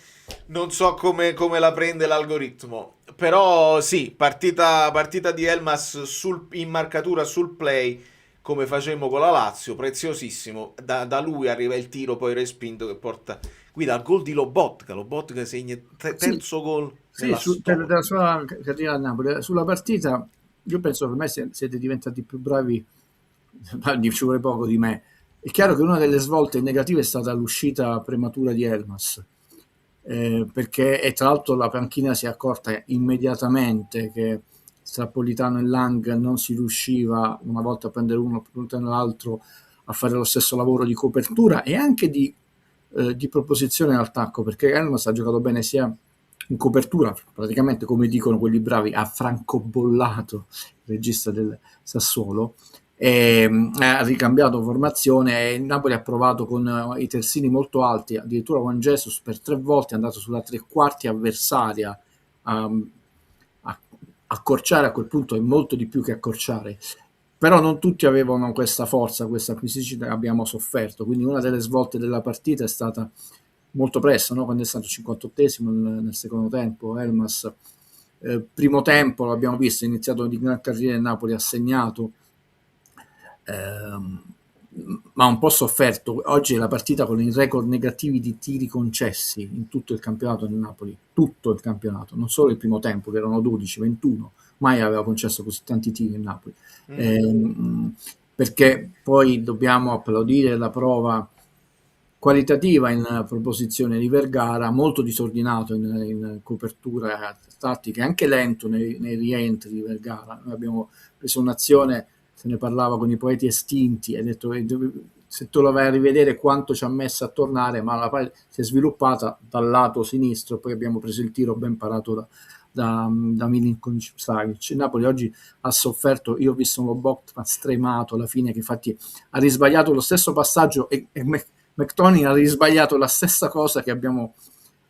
non so come la prende l'algoritmo. Però sì, partita di Elmas in marcatura sul play, come facemmo con la Lazio, preziosissimo. Da lui arriva il tiro poi respinto che porta guida al gol di Lobotka segna terzo gol nella storia della sua carriera a Napoli. Sulla partita io penso che per me siete diventati più bravi, ci vuole poco di me. È chiaro che una delle svolte negative è stata l'uscita prematura di Elmas, perché e tra l'altro la panchina si è accorta immediatamente che tra Politano e Lang non si riusciva, una volta a prendere uno e l'altro, a fare lo stesso lavoro di copertura e anche di proposizione all'attacco, perché Elmas ha giocato bene sia in copertura, praticamente come dicono quelli bravi, ha francobollato il regista del Sassuolo, ha ricambiato formazione e il Napoli ha provato con i terzini molto alti, addirittura con Jesus per 3 volte è andato sulla tre quarti avversaria a accorciare. A quel punto è molto di più che accorciare, però non tutti avevano questa forza, questa fisicità, abbiamo sofferto, quindi una delle svolte della partita è stata molto presto, no? Quando è stato il 58esimo nel secondo tempo Elmas, primo tempo l'abbiamo visto, è iniziato di gran carriera, il Napoli ha segnato, ma un po' sofferto. Oggi è la partita con i record negativi di tiri concessi in tutto il campionato del Napoli, tutto il campionato, non solo il primo tempo che erano 12, 21, mai aveva concesso così tanti tiri il Napoli, perché poi dobbiamo applaudire la prova qualitativa in proposizione di Vergara, molto disordinato in copertura tattica, anche lento nei rientri di Vergara. Noi abbiamo preso un'azione, se ne parlava con i poeti estinti, e detto se tu la vai a rivedere quanto ci ha messo a tornare, ma la palla si è sviluppata dal lato sinistro, poi abbiamo preso il tiro ben parato da Milinkovic Savic. Il Napoli oggi ha sofferto, io ho visto un Lobotka stremato alla fine, che infatti ha risbagliato lo stesso passaggio e McTominay ha risbagliato la stessa cosa che abbiamo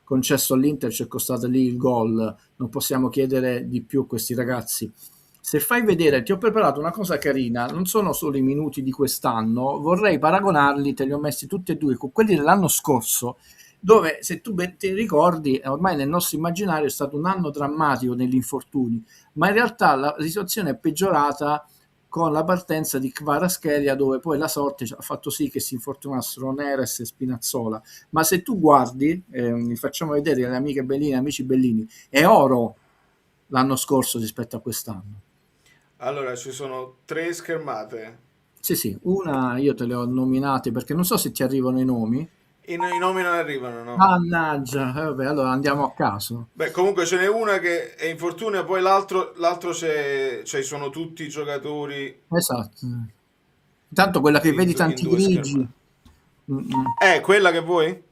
concesso all'Inter, ci è costato lì il gol. Non possiamo chiedere di più a questi ragazzi. Se fai vedere, ti ho preparato una cosa carina, non sono solo i minuti di quest'anno, vorrei paragonarli, te li ho messi tutti e due con quelli dell'anno scorso, dove, se tu ti ricordi, ormai nel nostro immaginario è stato un anno drammatico negli infortuni, ma in realtà la situazione è peggiorata con la partenza di Kvaratskhelia, dove poi la sorte ha fatto sì che si infortunassero Neres e Spinazzola. Ma se tu guardi, vi facciamo vedere le amiche Bellini, amici Bellini, è oro l'anno scorso rispetto a quest'anno. Allora, ci sono 3 schermate. Sì, una io te le ho nominate perché non so se ti arrivano i nomi. I nomi non arrivano, no? Mannaggia, vabbè, allora andiamo a caso. Beh, comunque ce n'è una che è infortunio, poi l'altro ci sono tutti i giocatori. Esatto. Intanto quella che vedi tanti grigi. Quella che vuoi?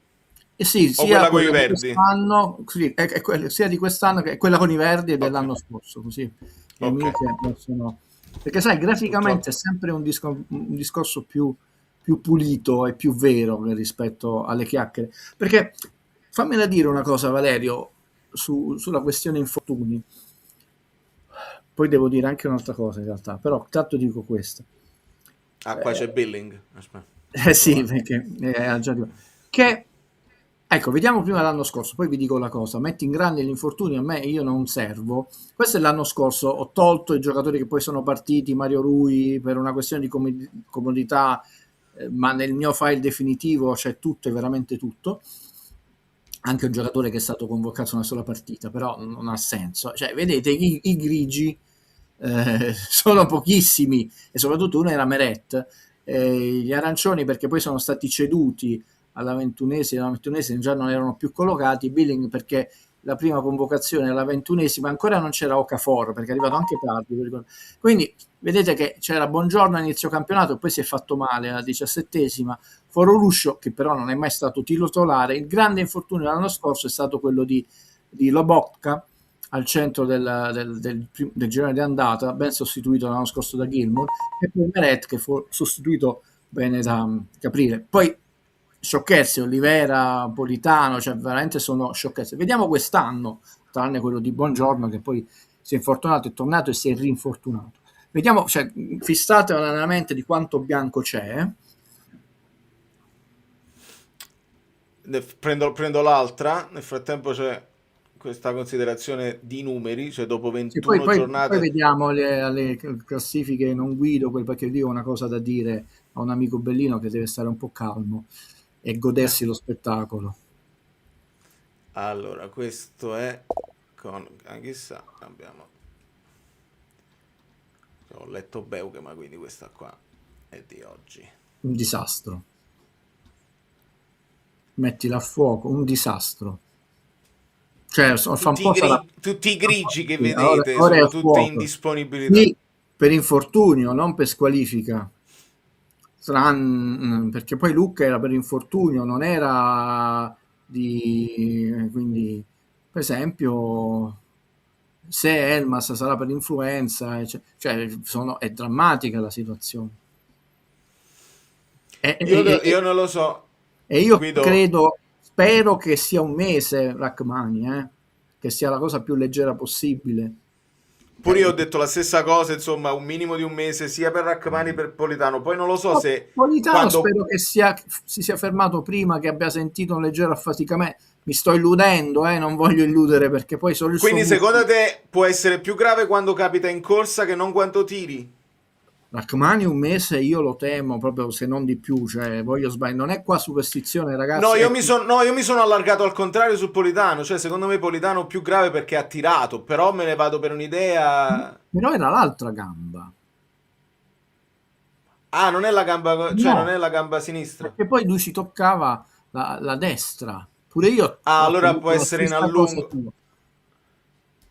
Sì, sia quella con i verdi. Sì, è sia di quest'anno che quella con i verdi e dell'anno scorso, così. Possono... Perché sai, graficamente è sempre un discorso più pulito e più vero rispetto alle chiacchiere. Perché fammela dire una cosa, Valerio, sulla questione infortuni. Poi devo dire anche un'altra cosa in realtà, però tanto dico questa. Qua c'è Billing. Aspetta. Sì, perché già che ecco, vediamo prima l'anno scorso, poi vi dico la cosa. Metti in grande gli infortuni, a me io non servo. Questo è l'anno scorso, ho tolto i giocatori che poi sono partiti, Mario Rui, per una questione di comodità, ma nel mio file definitivo c'è tutto e veramente tutto. Anche un giocatore che è stato convocato una sola partita, però non ha senso. Cioè, vedete, i grigi sono pochissimi, e soprattutto uno era Meret. Gli arancioni, perché poi sono stati ceduti alla ventunesima già non erano più collocati, Billing perché la prima convocazione alla 21esima ancora non c'era Okafor, perché è arrivato anche tardi, quindi vedete che c'era Buongiorno a inizio campionato e poi si è fatto male alla 17esima, Foroluscio, che però non è mai stato titolare. Il grande infortunio dell'anno scorso è stato quello di Lobotka al centro del girone di andata, ben sostituito l'anno scorso da Gilmour, e poi Meret che fu sostituito bene da Caprile. Poi sciocchezze, Olivera, Politano, cioè veramente sono sciocchezze. Vediamo quest'anno, tranne quello di Buongiorno che poi si è infortunato, è tornato e si è rinfortunato. Vediamo, cioè, fissate nella mente di quanto bianco c'è. Prendo l'altra, nel frattempo c'è questa considerazione di numeri, cioè dopo 21 giornate... Poi vediamo le classifiche, non guido, perché lì ho una cosa da dire a un amico bellino che deve stare un po' calmo e godersi lo spettacolo. Allora, questo è con... chissà, abbiamo... Ho letto Beuke, ma quindi questa qua è di oggi. Un disastro. Mettila a fuoco, un disastro. Cioè, tutti i grigi che vedete sono tutte indisponibilità. Sì, per infortunio, non per squalifica. Perché poi Lucca era per infortunio, non era di... Quindi, per esempio, se Elmas sarà per influenza, cioè è drammatica la situazione. Io non lo so. E io spero che sia un mese Rachmani, che sia la cosa più leggera possibile. Pure io ho detto la stessa cosa, insomma, un minimo di un mese sia per Rachmani che per Politano. Poi non lo so se... Politano spero che si sia fermato prima, che abbia sentito un leggero affaticamento. Mi sto illudendo, non voglio illudere perché poi sono il Quindi secondo te può essere più grave quando capita in corsa che non quando tiri? Rachmani un mese io lo temo proprio, se non di più, cioè voglio sbagliare, non è qua superstizione, ragazzi. No, io mi sono allargato al contrario su Politano, cioè secondo me Politano più grave perché ha tirato, però me ne vado per un'idea. Però era l'altra gamba. Ah, non è la gamba, cioè non è la gamba sinistra. Perché poi lui si toccava la destra. Pure io. Ah, allora può essere in allungo.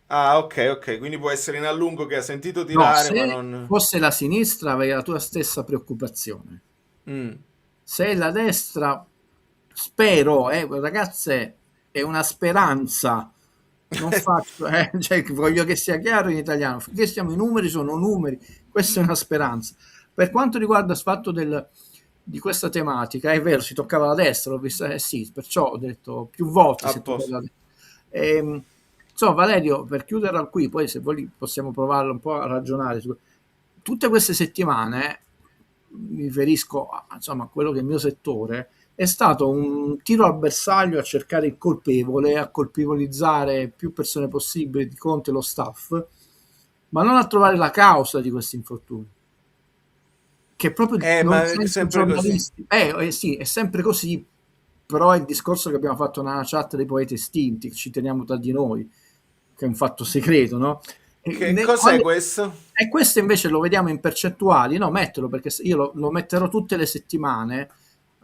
Ah, ok, quindi può essere in allungo che ha sentito tirare, no, ma non... fosse la sinistra avevi la tua stessa preoccupazione. Se è la destra, spero, ragazze, è una speranza. Non faccio, cioè, voglio che sia chiaro in italiano, finché stiamo i numeri sono numeri, questa è una speranza. Per quanto riguarda il fatto di questa tematica, è vero, si toccava la destra, l'ho vista, sì, perciò ho detto più volte si toccava la destra. Insomma, Valerio, per chiuderla qui, poi se vuoi possiamo provare un po' a ragionare su tutte queste settimane, mi riferisco a quello che è il mio settore, è stato un tiro al bersaglio a cercare il colpevole, a colpevolizzare più persone possibili di Conte e lo staff, ma non a trovare la causa di questi infortuni. Che proprio ma è sempre così. Sì, è sempre così, però è il discorso che abbiamo fatto nella chat dei poeti estinti, che ci teniamo tra di noi, che è un fatto segreto, no? Che cos'è questo? E questo invece lo vediamo in percentuali, no, mettelo, perché io lo metterò tutte le settimane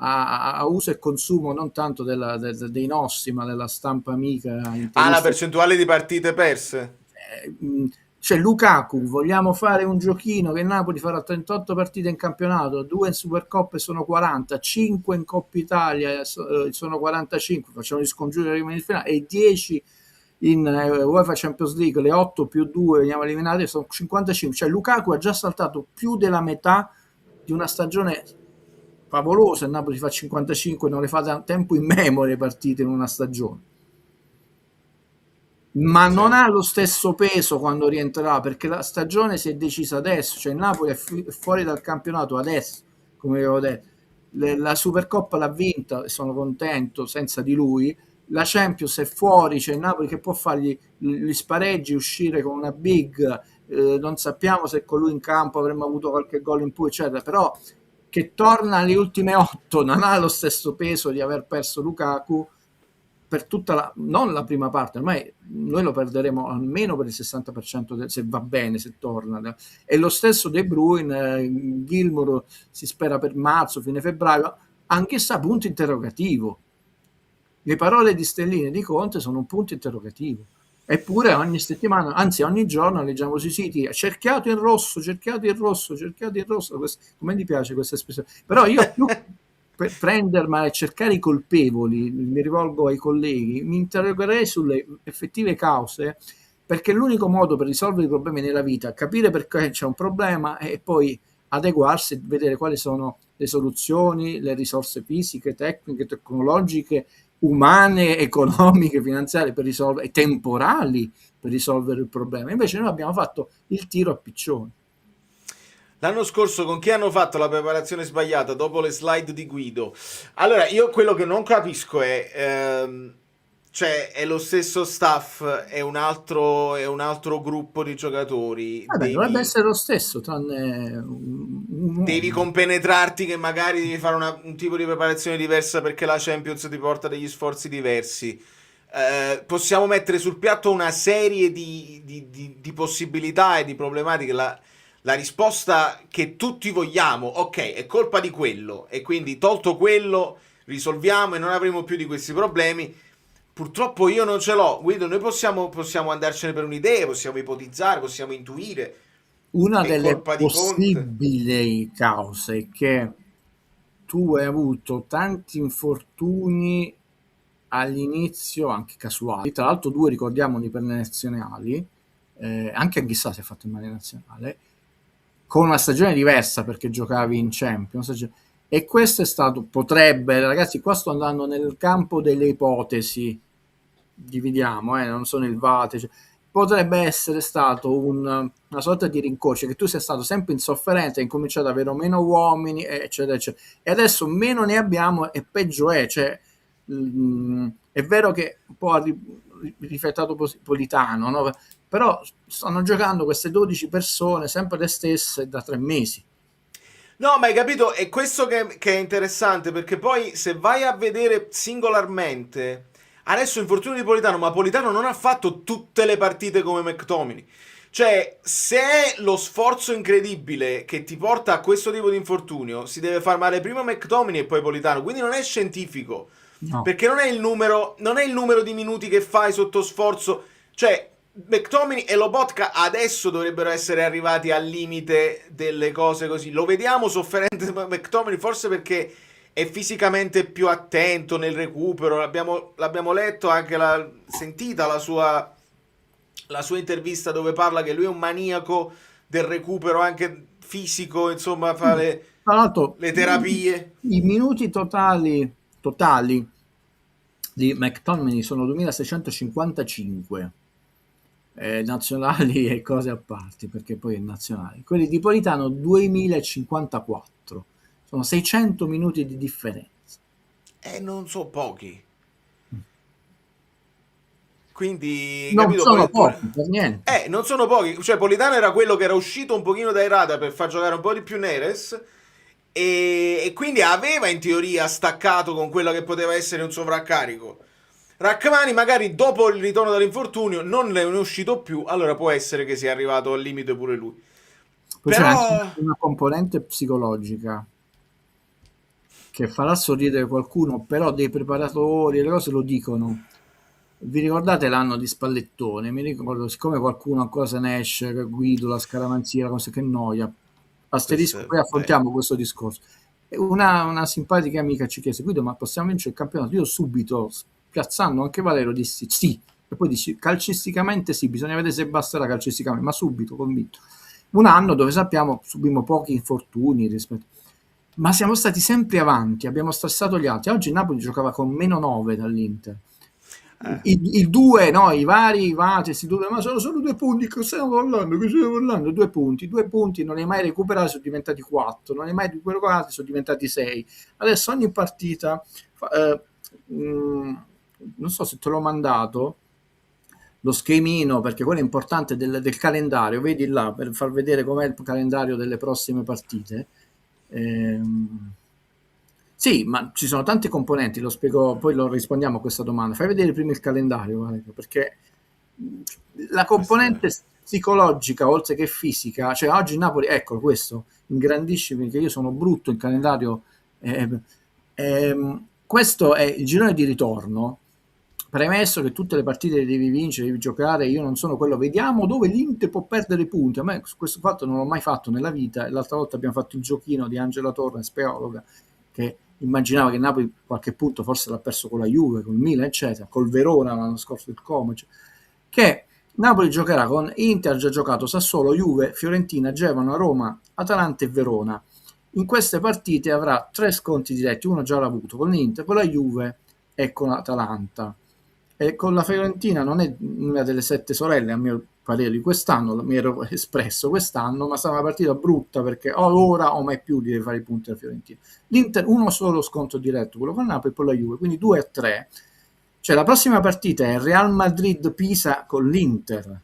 a uso e consumo, non tanto dei nostri, ma della stampa amica. La percentuale di partite perse? Cioè Lukaku, vogliamo fare un giochino che Napoli farà 38 partite in campionato, 2 in Supercoppa sono 40, 5 in Coppa Italia sono 45, facciamo gli scongiuri in finale, e 10 in UEFA Champions League, le 8 più 2 veniamo eliminati, sono 55. Cioè Lukaku ha già saltato più della metà di una stagione favolosa. Il Napoli fa 55, non le fa da tempo in memoria partite in una stagione, ma non ha lo stesso peso quando rientrerà, perché la stagione si è decisa adesso, cioè il Napoli è fuori dal campionato adesso, come avevo detto, La Supercoppa l'ha vinta e sono contento senza di lui. La Champions è fuori, c'è il Napoli che può fargli gli spareggi, uscire con una big, non sappiamo se con lui in campo avremmo avuto qualche gol in più, eccetera, però che torna alle ultime 8 non ha lo stesso peso di aver perso Lukaku per tutta non la prima parte, ormai noi lo perderemo almeno per il 60% se va bene, se torna. E lo stesso De Bruyne, Gilmour si spera per marzo, fine febbraio, anch'essa punto interrogativo. Le parole di Stellini e di Conte sono un punto interrogativo. Eppure ogni settimana, anzi ogni giorno leggiamo sui siti cerchiato in rosso, cerchiato in rosso, cerchiato in rosso. Come mi piace questa espressione. Però io più per prendermi e cercare i colpevoli, mi rivolgo ai colleghi, mi interrogerei sulle effettive cause, perché l'unico modo per risolvere i problemi nella vita è capire perché c'è un problema e poi adeguarsi e vedere quali sono le soluzioni, le risorse fisiche, tecniche, tecnologiche, umane, economiche, finanziarie per risolvere, e temporali per risolvere il problema. Invece noi abbiamo fatto il tiro a piccione. L'anno scorso con chi hanno fatto la preparazione sbagliata dopo le slide di Guido? Allora, io quello che non capisco è cioè è lo stesso staff, è un altro gruppo di giocatori. Dovrebbe essere lo stesso, tranne devi compenetrarti che magari devi fare un tipo di preparazione diversa perché la Champions ti porta degli sforzi diversi. Possiamo mettere sul piatto una serie di possibilità e di problematiche. La risposta che tutti vogliamo, ok, è colpa di quello, e quindi tolto quello risolviamo e non avremo più di questi problemi. Purtroppo io non ce l'ho. Guido, noi possiamo andarcene per un'idea, possiamo ipotizzare, possiamo intuire. Una delle possibili cause è che tu hai avuto tanti infortuni all'inizio, anche casuali, tra l'altro 2 ricordiamoli per le nazionali, anche Anghissà si è fatto in maglia nazionale, con una stagione diversa perché giocavi in Champions, e questo è stato, potrebbe, ragazzi, qua sto andando nel campo delle ipotesi, dividiamo, non sono il Vate, potrebbe essere stato una sorta di rincorsa, che tu sei stato sempre insofferente, hai incominciato ad avere meno uomini, eccetera, eccetera, e adesso meno ne abbiamo e peggio è, cioè è vero che un po' ha riflettato Politano, no? Però stanno giocando queste 12 persone sempre le stesse da 3 mesi. No, ma hai capito? È questo che è interessante, perché poi se vai a vedere singolarmente, adesso infortunio di Politano, ma Politano non ha fatto tutte le partite come McTominay. Cioè, se è lo sforzo incredibile che ti porta a questo tipo di infortunio, si deve far male prima McTominay e poi Politano, quindi non è scientifico. No. Perché non è il numero di minuti che fai sotto sforzo. Cioè, McTominay e Lobotka adesso dovrebbero essere arrivati al limite delle cose così. Lo vediamo sofferente McTominay, forse perché è fisicamente più attento nel recupero. L'abbiamo letto, anche sentita la sua intervista dove parla che lui è un maniaco del recupero anche fisico, insomma, fa le terapie. I minuti totali di McTominay sono 2655. Nazionali e cose a parte, perché poi è nazionale. Quelli di Politano 2054, sono 600 minuti di differenza, non so pochi, quindi non sono pochi per niente. Non sono pochi, cioè Politano era quello che era uscito un pochino dai radar per far giocare un po' di più Neres e quindi aveva in teoria staccato con quello che poteva essere un sovraccarico. Rachmani magari dopo il ritorno dall'infortunio non ne è uscito più, allora può essere che sia arrivato al limite pure lui. Poi c'è anche una componente psicologica che farà sorridere qualcuno, però dei preparatori e le cose lo dicono. Vi ricordate l'anno di Spallettone? Mi ricordo, siccome qualcuno ancora se ne esce, Guido, la scaramanzia, la cosa che noia, asterisco, poi affrontiamo questo discorso. Una simpatica amica ci chiese: Guido, ma possiamo vincere il campionato? Io subito, piazzando anche Valero, dissi sì, e poi dici calcisticamente sì, bisogna vedere se basterà calcisticamente, ma subito convinto. Un anno dove sappiamo subimmo pochi infortuni rispetto, ma siamo stati sempre avanti, abbiamo stressato gli altri. Oggi il Napoli giocava con -9 dall'Inter. il 2, no, i vari questi due, ma sono solo 2 punti, che stiamo parlando? 2 punti, non li hai mai recuperati, sono diventati 4, non li hai mai recuperati, sono diventati 6. Adesso ogni partita, non so se te l'ho mandato, lo schemino, perché quello è importante del calendario, vedi là, per far vedere com'è il calendario delle prossime partite. Sì, ma ci sono tanti componenti, lo spiego, poi lo rispondiamo a questa domanda. Fai vedere prima il calendario, Valerio, perché la componente psicologica, oltre che fisica, cioè oggi Napoli, eccolo questo, ingrandisce, perché io sono brutto in calendario, questo è il girone di ritorno, premesso che tutte le partite le devi vincere, devi giocare, io non sono quello, vediamo dove l'Inter può perdere punti, a me questo fatto non l'ho mai fatto nella vita, e l'altra volta abbiamo fatto il giochino di Angela Torre, speologa, che immaginava che Napoli qualche punto forse l'ha perso con la Juve, con il Milan, eccetera, col Verona l'anno scorso, il Como, che Napoli giocherà con Inter, ha già giocato Sassuolo, Juve, Fiorentina, Genoa, Roma, Atalanta e Verona. In queste partite avrà 3 scontri diretti, uno già l'ha avuto con l'Inter, con la Juve e con l'Atalanta. E con la Fiorentina non è una delle 7 sorelle, a mio parere, di quest'anno, mi ero espresso quest'anno, ma sarà una partita brutta perché o ora o mai più deve fare i punti alla Fiorentina. L'Inter, uno solo scontro diretto, quello con Napoli e poi la Juve, quindi 2-3. Cioè la prossima partita è Real Madrid-Pisa con l'Inter.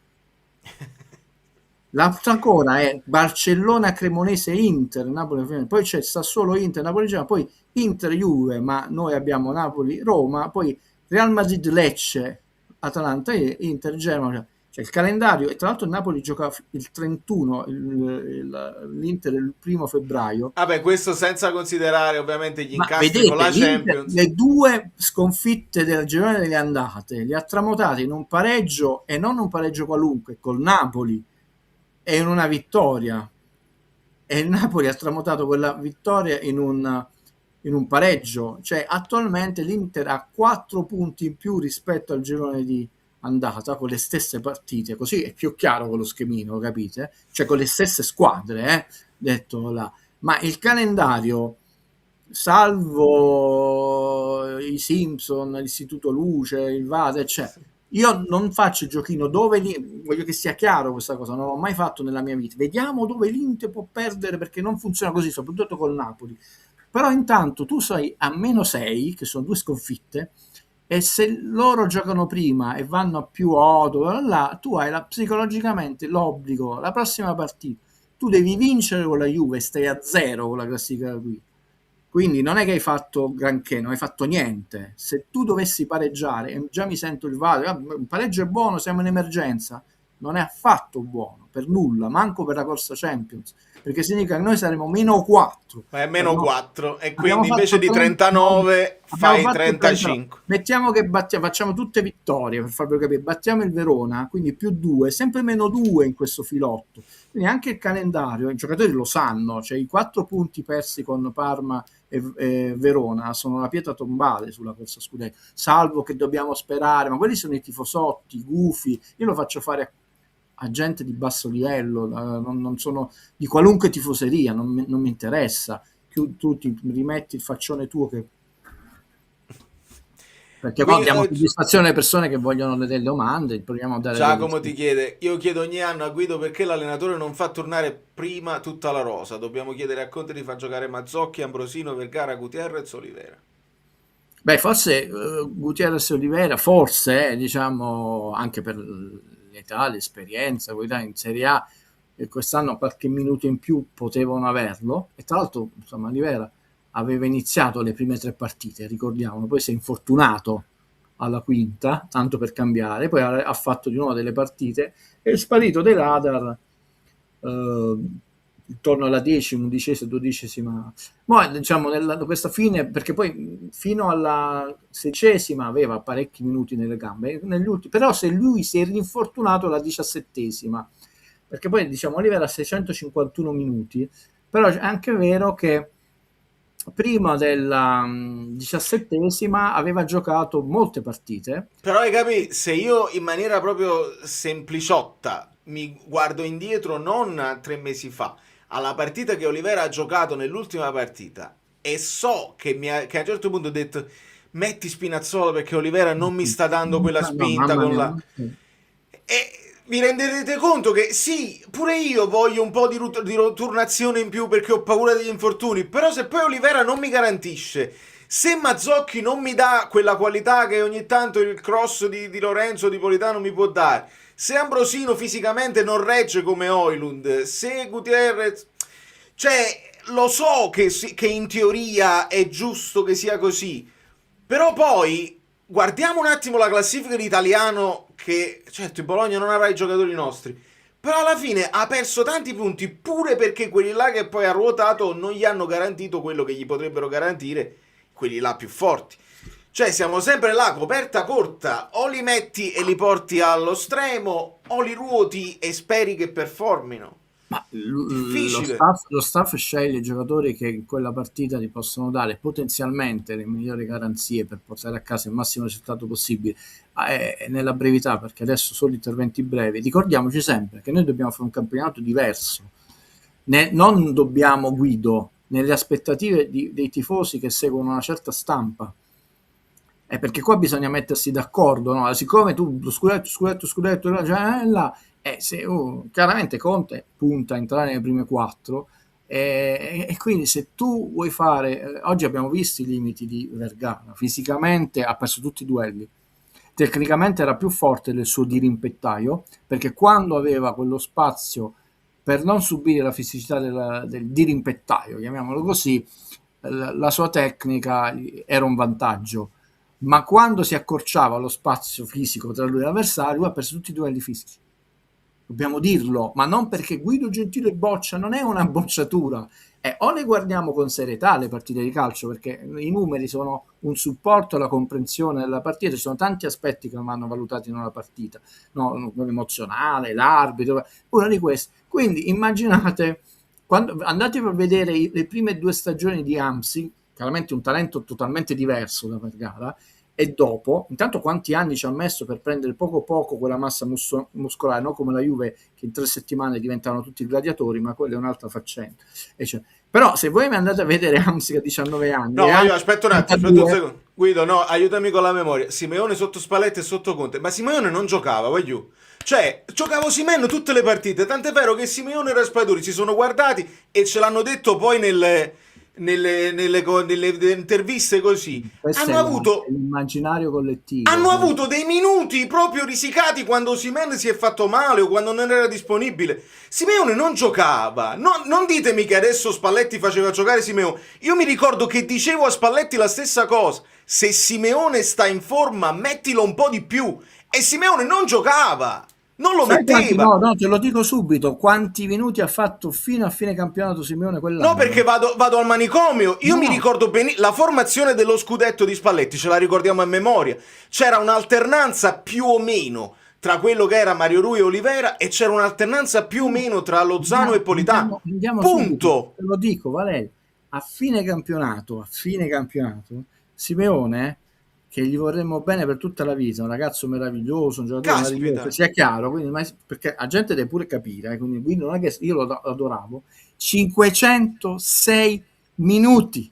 L'altra ancora è Barcellona-Cremonese-Inter, Napoli, poi c'è Sassuolo-Inter, Napoli-Genoa, poi Inter-Juve, ma noi abbiamo Napoli-Roma, poi Real Madrid-Lecce, Atalanta e Inter-Genoa. Cioè il calendario, e tra l'altro il Napoli gioca il 31, l'Inter il 1 febbraio. Vabbè, questo senza considerare ovviamente gli incastri con la Champions. Le 2 sconfitte del girone delle andate li ha tramutati in un pareggio, e non un pareggio qualunque, col Napoli, e in una vittoria. E il Napoli ha tramutato quella vittoria in un pareggio. Cioè attualmente l'Inter ha 4 punti in più rispetto al girone di andata, con le stesse partite, così è più chiaro con lo schemino, capite? Cioè con le stesse squadre, detto là. Ma il calendario, salvo i Simpson, l'Istituto Luce, il VAD, eccetera, io non faccio il giochino dove voglio che sia chiaro questa cosa, non l'ho mai fatto nella mia vita. Vediamo dove l'Inter può perdere, perché non funziona così, soprattutto col Napoli. Però intanto tu sei a -6, che sono 2 sconfitte, e se loro giocano prima e vanno a più 8, tu hai psicologicamente l'obbligo, la prossima partita, tu devi vincere con la Juve, stai a 0 con la classifica qui. Quindi non è che hai fatto granché, non hai fatto niente. Se tu dovessi pareggiare, e già mi sento il vado, un pareggio è buono, siamo in emergenza, non è affatto buono, per nulla, manco per la corsa Champions, perché significa che noi saremo -4. Ma è -4, e quindi invece di 39 fai 35. Mettiamo che facciamo tutte vittorie, per farvi capire, battiamo il Verona, quindi +2, sempre -2 in questo filotto. Quindi anche il calendario, i giocatori lo sanno, cioè i 4 punti persi con Parma e Verona sono la pietra tombale sulla corsa scudetto, salvo che dobbiamo sperare, ma quelli sono i tifosotti, i gufi, io lo faccio fare a gente di basso livello, non sono di qualunque tifoseria, non mi interessa, tu ti rimetti il faccione tuo, perché poi diamo soddisfazione alle persone che vogliono delle domande, proviamo a dare. Giacomo ti chiede, io chiedo ogni anno a Guido perché l'allenatore non fa tornare prima tutta la rosa, dobbiamo chiedere a Conte di far giocare Mazzocchi, Ambrosino, Vergara, Gutierrez, Olivera. Beh, forse Gutierrez e Olivera, forse, diciamo, anche per l'età, l'esperienza, in Serie A, e quest'anno qualche minuto in più potevano averlo, e tra l'altro, insomma, Olivera aveva iniziato le prime 3 partite, ricordiamo, poi si è infortunato alla quinta, tanto per cambiare, poi ha fatto di nuovo delle partite, è sparito dai radar intorno alla 10ª, 11ª, 12ª, ma diciamo questa fine, perché poi fino alla 16ª aveva parecchi minuti nelle gambe, però se lui si è rinfortunato alla 17ª, perché poi diciamo Olivera ha 651 minuti, però è anche vero che prima della 17ª aveva giocato molte partite. Però hai capito, se io in maniera proprio sempliciotta mi guardo indietro non a 3 mesi fa, alla partita che Olivera ha giocato nell'ultima partita, e so che a un certo punto ho detto metti Spinazzola perché Olivera non mi sta dando quella spinta con la... E vi renderete conto che sì, pure io voglio un po' di roturnazione in più perché ho paura degli infortuni, però se poi Olivera non mi garantisce, se Mazzocchi non mi dà quella qualità che ogni tanto il cross di Lorenzo, di Politano mi può dare, se Ambrosino fisicamente non regge come Højlund, se Gutierrez... Cioè, lo so che in teoria è giusto che sia così, però poi guardiamo un attimo la classifica di Italiano, che certo il Bologna non avrà i giocatori nostri, però alla fine ha perso tanti punti pure perché quelli là che poi ha ruotato non gli hanno garantito quello che gli potrebbero garantire quelli là più forti. Cioè siamo sempre là, coperta corta, o li metti e li porti allo stremo o li ruoti e speri che performino. Ma lo staff sceglie i giocatori che in quella partita gli possono dare potenzialmente le migliori garanzie per portare a casa il massimo risultato possibile nella brevità, perché adesso sono interventi brevi. Ricordiamoci sempre che noi dobbiamo fare un campionato diverso, non dobbiamo, Guido, nelle aspettative dei tifosi che seguono una certa stampa, perché qua bisogna mettersi d'accordo, no? Siccome tu scudetto là, chiaramente Conte punta a entrare nelle prime 4 e quindi se tu vuoi fare, oggi abbiamo visto i limiti di Vergara, fisicamente ha perso tutti i duelli, tecnicamente era più forte del suo dirimpettaio, perché quando aveva quello spazio per non subire la fisicità del dirimpettaio, chiamiamolo così, la sua tecnica era un vantaggio, ma quando si accorciava lo spazio fisico tra lui e l'avversario ha perso tutti i duelli fisici. Dobbiamo dirlo, ma non perché Guido Gentile boccia, non è una bocciatura, o le guardiamo con serietà le partite di calcio, perché i numeri sono un supporto alla comprensione della partita, ci sono tanti aspetti che vanno valutati in una partita, no, l'emozionale, l'arbitro, una di queste. Quindi immaginate, quando andate a vedere le prime 2 stagioni di Amsi, chiaramente un talento totalmente diverso da Vergara, e dopo, intanto quanti anni ci ha messo per prendere poco poco quella massa muscolare, non come la Juve che in 3 settimane diventavano tutti gladiatori, ma quella è un'altra faccenda. Però se voi mi andate a vedere Amsi a 19 anni... No, io aspetta un secondo. Guido, no, aiutami con la memoria. Simeone sotto Spalletti e sotto Conte, ma Simeone non giocava, voglio. Cioè, giocava Osimhen tutte le partite, tant'è vero che Simeone e Raspadori si sono guardati e ce l'hanno detto poi nelle interviste così. Questo hanno avuto l'immaginario collettivo. Hanno avuto dei minuti proprio risicati quando Osimhen si è fatto male o quando non era disponibile. Simeone non giocava. Non ditemi che adesso Spalletti faceva giocare Simeone. Io mi ricordo che dicevo a Spalletti la stessa cosa. Se Simeone sta in forma, mettilo un po' di più. E Simeone non giocava. Non lo metteva. No, te lo dico subito. Quanti minuti ha fatto fino a fine campionato Simeone quell'anno? No, perché vado al manicomio. Io mi ricordo bene la formazione dello scudetto di Spalletti, ce la ricordiamo a memoria. C'era un'alternanza più o meno tra quello che era Mario Rui e Olivera e c'era un'alternanza più o meno tra Lozano e Politano. Andiamo punto. Subito. Te lo dico, Valerio. A fine campionato, Simeone, che gli vorremmo bene per tutta la vita, un ragazzo meraviglioso, un giocatore meraviglioso, sia chiaro, quindi, perché la gente deve pure capire, quindi non è che io lo adoravo, 506 minuti.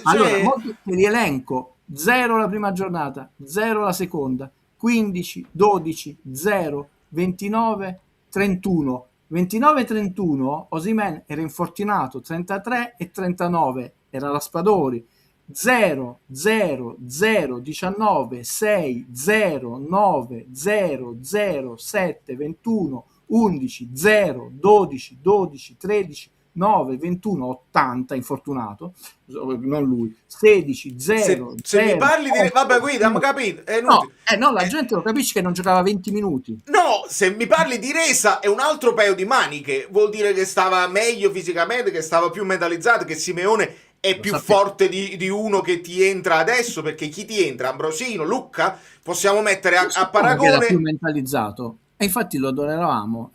Allora, di elenco, 0 la prima giornata, 0 la seconda, 15, 12, 0, 29, 31. 29-31, Osimhen era infortunato, 33 e 39 era Raspadori, 0, 0, 0, 19, 6, 0, 9, 0, 0, 7, 21, 11, 0, 12, 12, 13, 9, 21, 80, infortunato, non lui, 16, 0, se 0, mi parli di... Vabbè, guida, abbiamo capito, è inutile. No, la gente lo capisce che non giocava 20 minuti. No, se mi parli di Resa è un altro paio di maniche, vuol dire che stava meglio fisicamente, che stava più mentalizzato, che Simeone è più forte di uno che ti entra adesso, perché chi ti entra? Ambrosino, Lucca? Possiamo mettere a paragone... Era più mentalizzato. E infatti lo adoravamo.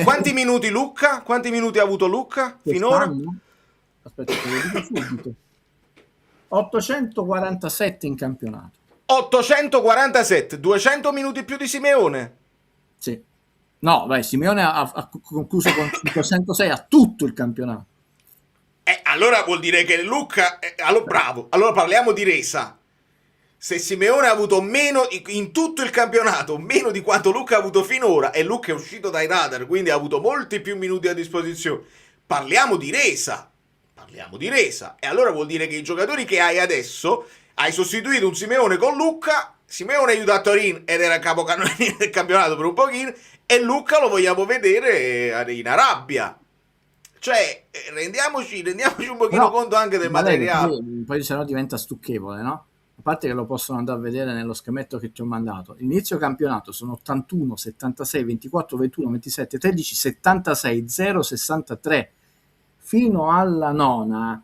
Quanti minuti Lucca? Quanti minuti ha avuto Lucca finora? Aspetta, te lo dico subito. 847 in campionato. 847, 200 minuti più di Simeone. Sì. No, Simeone ha concluso con 506 a tutto il campionato. Allora vuol dire che Lucca... allora, bravo, allora parliamo di resa. Se Simeone ha avuto meno in tutto il campionato, meno di quanto Lucca ha avuto finora, e Lucca è uscito dai radar, quindi ha avuto molti più minuti a disposizione, parliamo di resa. E allora vuol dire che i giocatori che hai adesso, hai sostituito un Simeone con Lucca, Simeone aiuta a Torin ed era capocannoniere del campionato per un pochino, e Lucca lo vogliamo vedere in Arabia. Cioè, rendiamoci un pochino conto anche del materiale. Poi se no diventa stucchevole, no? A parte che lo possono andare a vedere nello schemetto che ti ho mandato. Inizio campionato sono 81, 76, 24, 21, 27, 13, 76, 0, 63. Fino alla nona,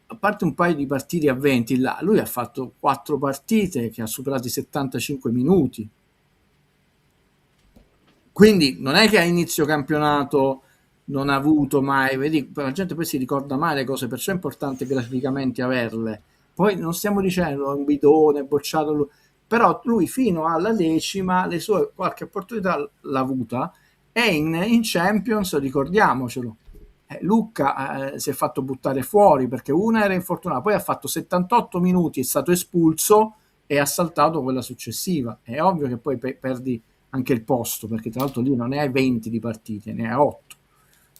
a parte un paio di partite a 20 là, lui ha fatto 4 partite che ha superato i 75 minuti. Quindi non è che a inizio campionato non ha avuto mai, vedi, la gente poi si ricorda mai le cose, perciò è importante graficamente averle. Poi non stiamo dicendo un bidone, bocciato lui, però lui fino alla 10ª le sue qualche opportunità l'ha avuta, e in Champions, ricordiamocelo, Lucca si è fatto buttare fuori perché una era infortunata, poi ha fatto 78 minuti, è stato espulso e ha saltato quella successiva. È ovvio che poi perdi anche il posto, perché tra l'altro lì non ne hai 20 di partite, ne hai 8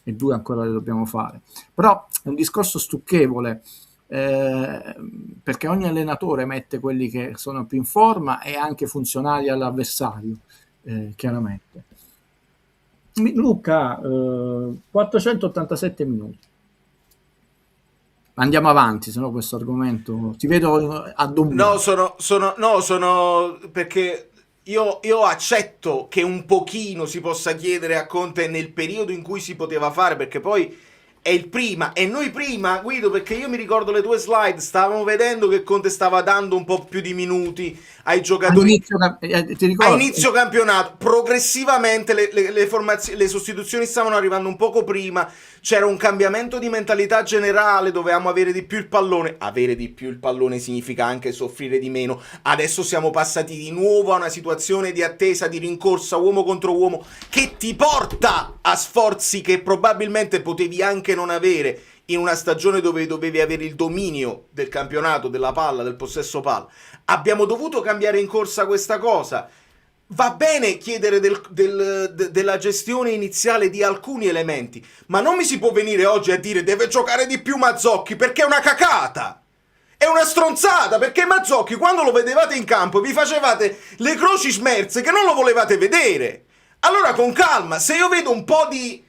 e 2 ancora le dobbiamo fare. Però è un discorso stucchevole, perché ogni allenatore mette quelli che sono più in forma e anche funzionali all'avversario, chiaramente. Lucca 487 minuti. Andiamo avanti, se no questo argomento ti vedo a No, sono perché io accetto che un pochino si possa chiedere a Conte nel periodo in cui si poteva fare, perché poi è il prima, e noi prima, Guido, perché io mi ricordo le tue slide, stavamo vedendo che Conte stava dando un po' più di minuti ai giocatori a inizio campionato. Progressivamente le sostituzioni stavano arrivando un poco prima, c'era un cambiamento di mentalità generale, dovevamo avere di più il pallone significa anche soffrire di meno. Adesso siamo passati di nuovo a una situazione di attesa, di rincorsa uomo contro uomo, che ti porta a sforzi che probabilmente potevi anche non avere in una stagione dove dovevi avere il dominio del campionato, della palla, del possesso palla. Abbiamo dovuto cambiare in corsa questa cosa. Va bene chiedere della gestione iniziale di alcuni elementi, ma non mi si può venire oggi a dire deve giocare di più Mazzocchi, perché è una cacata, è una stronzata, perché Mazzocchi quando lo vedevate in campo vi facevate le croci smerze che non lo volevate vedere. Allora con calma, se io vedo un po' di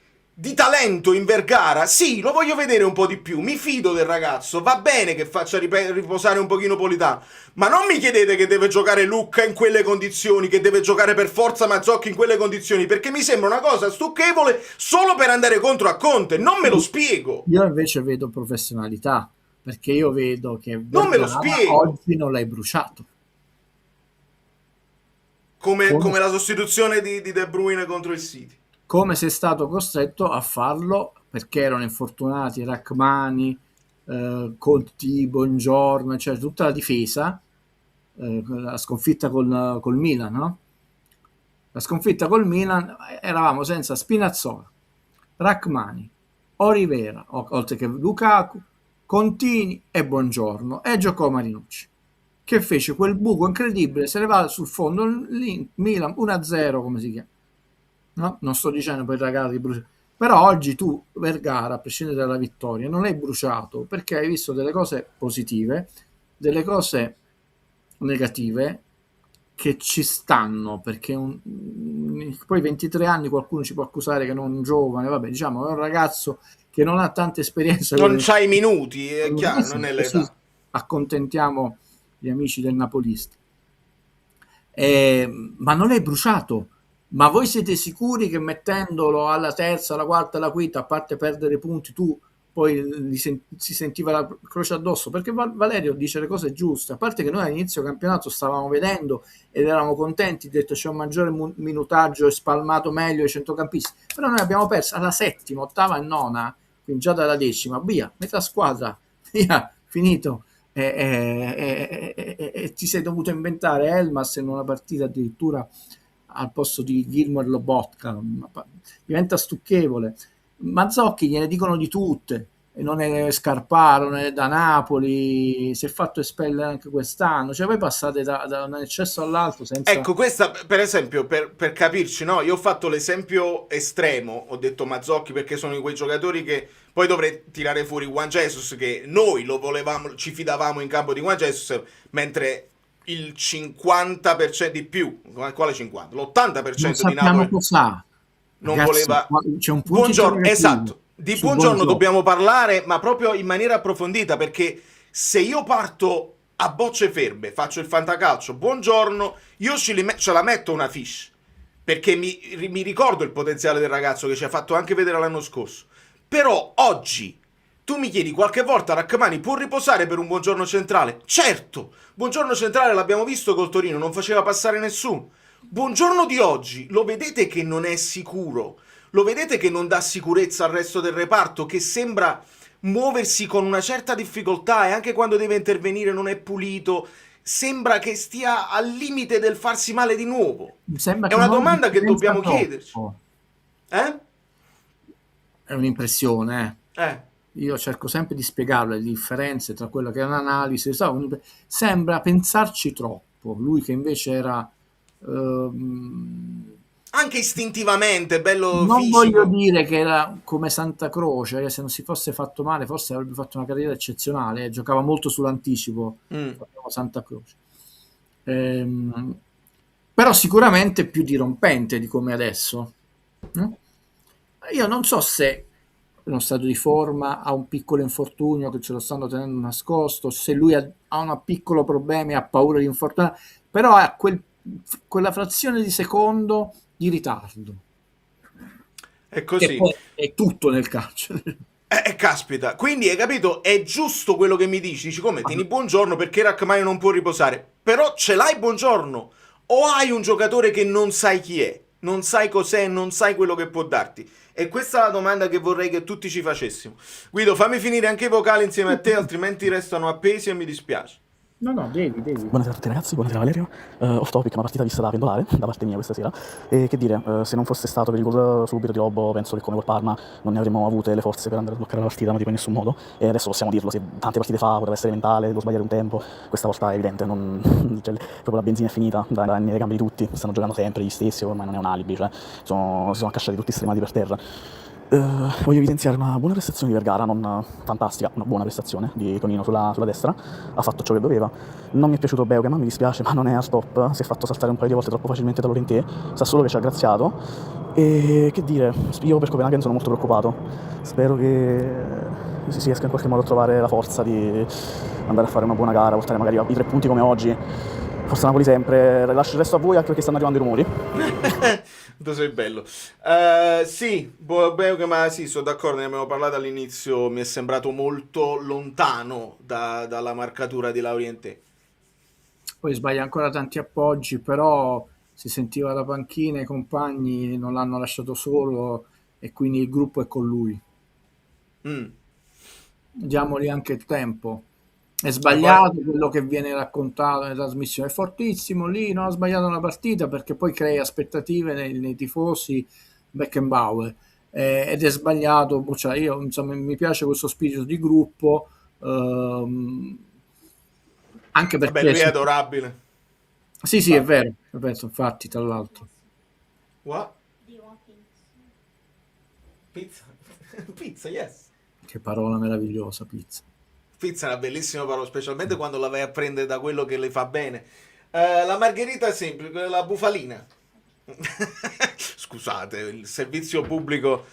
talento in Vergara, sì, lo voglio vedere un po' di più, mi fido del ragazzo, va bene che faccia riposare un pochino Politano, ma non mi chiedete che deve giocare Lucca in quelle condizioni, che deve giocare per forza Mazzocchi in quelle condizioni, perché mi sembra una cosa stucchevole solo per andare contro a Conte, non me lo spiego. Io invece vedo professionalità, perché io vedo che Vergara non me lo spiego. Oggi non l'hai bruciato. Come la sostituzione di De Bruyne contro il City. Come sei stato costretto a farlo perché erano infortunati Rachmani, Conti, Buongiorno, cioè tutta la difesa, la sconfitta col Milan, no? La sconfitta col Milan, eravamo senza Spinazzola, Rachmani, Olivera, oltre che Lukaku, Contini e Buongiorno, e giocò Marinucci, che fece quel buco incredibile, se ne va sul fondo Milan 1-0, come si chiama. No? Non sto dicendo per ragazzi bruciati, però oggi tu Vergara, a prescindere dalla vittoria, non hai bruciato perché hai visto delle cose positive, delle cose negative che ci stanno, perché poi 23 anni qualcuno ci può accusare che non è un giovane, vabbè, diciamo è un ragazzo che non ha tanta esperienza, non c'ha i minuti, è chiaro, non è l'età. Così accontentiamo gli amici del napolista, ma non l'hai bruciato. Ma voi siete sicuri che mettendolo alla terza, alla quarta, alla quinta, a parte perdere punti, tu poi si sentiva la croce addosso? Perché Valerio dice le cose giuste, a parte che noi all'inizio campionato stavamo vedendo ed eravamo contenti, detto c'è un maggiore minutaggio e spalmato meglio i centrocampisti, però noi abbiamo perso alla 7ª, 8ª e 9ª, quindi già dalla 10ª, via, metà squadra, via, finito. E ti sei dovuto inventare Elmas in una partita addirittura al posto di Gilmour Lobotka, diventa stucchevole. Mazzocchi gliene dicono di tutte, non è Scarparo, non è da Napoli, si è fatto espellere anche quest'anno, cioè voi passate da un eccesso all'altro senza... Ecco, questa per esempio, per capirci, no? Io ho fatto l'esempio estremo, ho detto Mazzocchi perché sono quei giocatori che poi dovrei tirare fuori Juan Jesus, che noi lo volevamo, ci fidavamo in campo di Juan Jesus, mentre il 50% di più, quale 50? L'80% di Napoli cosa. non Ragazzi, voleva... c'è un punto Buongiorno, esatto. Di Buongiorno dobbiamo parlare, ma proprio in maniera approfondita, perché se io parto a bocce ferme, faccio il fantacalcio, Buongiorno, io ce la metto una fiche, perché mi ricordo il potenziale del ragazzo che ci ha fatto anche vedere l'anno scorso. Però oggi tu mi chiedi qualche volta Rachmani può riposare per un Buongiorno centrale? Certo, Buongiorno centrale l'abbiamo visto col Torino, non faceva passare nessuno. Buongiorno di oggi, lo vedete che non è sicuro? Lo vedete che non dà sicurezza al resto del reparto, che sembra muoversi con una certa difficoltà e anche quando deve intervenire non è pulito, sembra che stia al limite del farsi male di nuovo. È una domanda che dobbiamo chiederci. È un'impressione, Io cerco sempre di spiegarlo, le differenze tra quella che è un'analisi, sembra pensarci troppo, lui che invece era... anche istintivamente bello non fisico. voglio dire che era come Santa Croce, che se non si fosse fatto male forse avrebbe fatto una carriera eccezionale, giocava molto sull'anticipo Santa Croce, però sicuramente più dirompente di come adesso. Io non so se è uno stato di forma, ha un piccolo infortunio che ce lo stanno tenendo nascosto, se lui ha un piccolo problema e ha paura di infortunare, però ha quella frazione di secondo di ritardo. È così. E poi è tutto nel calcio. Caspita, quindi hai capito? È giusto quello che mi dici come tieni Buongiorno perché Rachmani non può riposare, però ce l'hai Buongiorno o hai un giocatore che non sai chi è, non sai cos'è, non sai quello che può darti? E questa è la domanda che vorrei che tutti ci facessimo. Guido, fammi finire anche i vocali insieme a te, altrimenti restano appesi e mi dispiace. No, devi. Buonasera a tutti ragazzi, buonasera Valerio. Off topic, una partita vista da pendolare, da parte mia questa sera. E che dire, se non fosse stato per il gol subito di Robbo, penso che come col Parma non ne avremmo avute le forze per andare a bloccare la partita, ma tipo in nessun modo. E adesso possiamo dirlo, se tante partite fa poteva essere mentale, devo sbagliare un tempo, questa volta è evidente, cioè, proprio la benzina è finita, nelle gambe di tutti, stanno giocando sempre gli stessi, ormai non è un alibi, cioè si sono accasciati tutti stremati per terra. Voglio evidenziare una buona prestazione di Vergara, non fantastica, una buona prestazione di Tonino sulla destra, ha fatto ciò che doveva. Non mi è piaciuto Beukema, mi dispiace, ma non è a stop, si è fatto saltare un paio di volte troppo facilmente da Lorentè, sa solo che ci ha graziato. E che dire, io per Copenaghen sono molto preoccupato, spero che si riesca in qualche modo a trovare la forza di andare a fare una buona gara, portare magari i 3 punti come oggi. Forza Napoli sempre, lascio il resto a voi anche perché stanno arrivando i rumori. Tu sei bello. Sì, ma sì, sono d'accordo, ne abbiamo parlato all'inizio, mi è sembrato molto lontano dalla marcatura di Laurienté. Poi sbaglia ancora tanti appoggi, però si sentiva la panchina, i compagni non l'hanno lasciato solo e quindi il gruppo è con lui. Diamogli anche il tempo. È sbagliato quello che viene raccontato nella trasmissione, è fortissimo lì, non ha sbagliato una partita perché poi crea aspettative nei tifosi Beckenbauer, ed è sbagliato, cioè io insomma mi piace questo spirito di gruppo, anche perché lui è adorabile. Sì, è vero, infatti, tra l'altro. What? Pizza, yes. Che parola meravigliosa, pizza. Pizza è una bellissima parola, specialmente quando la vai a prendere da quello che le fa bene. La margherita è semplice, la bufalina. Scusate, il servizio pubblico,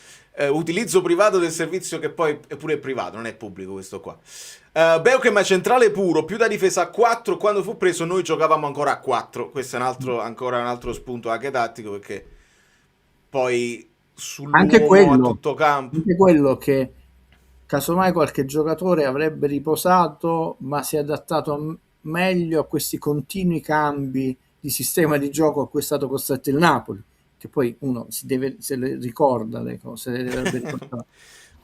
utilizzo privato del servizio che poi è pure privato, non è pubblico questo qua. Beukema centrale puro, più da difesa a 4, quando fu preso noi giocavamo ancora a 4, questo è ancora un altro spunto anche tattico, perché poi sull'uomo a tutto campo. Anche quello che casomai qualche giocatore avrebbe riposato, ma si è adattato meglio a questi continui cambi di sistema di gioco a cui è stato costretto il Napoli, che poi uno se le ricorda le cose, le dovrebbe ricordare.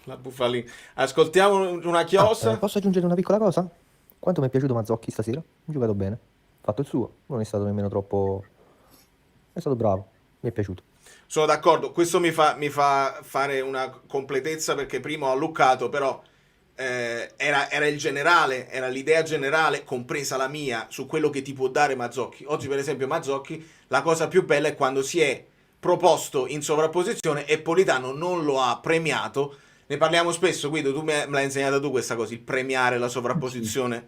La bufalina. Ascoltiamo una chiosa. Posso aggiungere una piccola cosa? Quanto mi è piaciuto Mazzocchi stasera? Ha giocato bene, ha fatto il suo, non è stato nemmeno troppo... è stato bravo, mi è piaciuto. Sono d'accordo, questo mi fa fare una completezza perché prima ho alluccato, però era il generale, era l'idea generale, compresa la mia, su quello che ti può dare Mazzocchi. Oggi per esempio Mazzocchi, la cosa più bella è quando si è proposto in sovrapposizione e Politano non lo ha premiato. Ne parliamo spesso, Guido, tu me l'hai insegnata tu questa cosa, il premiare la sovrapposizione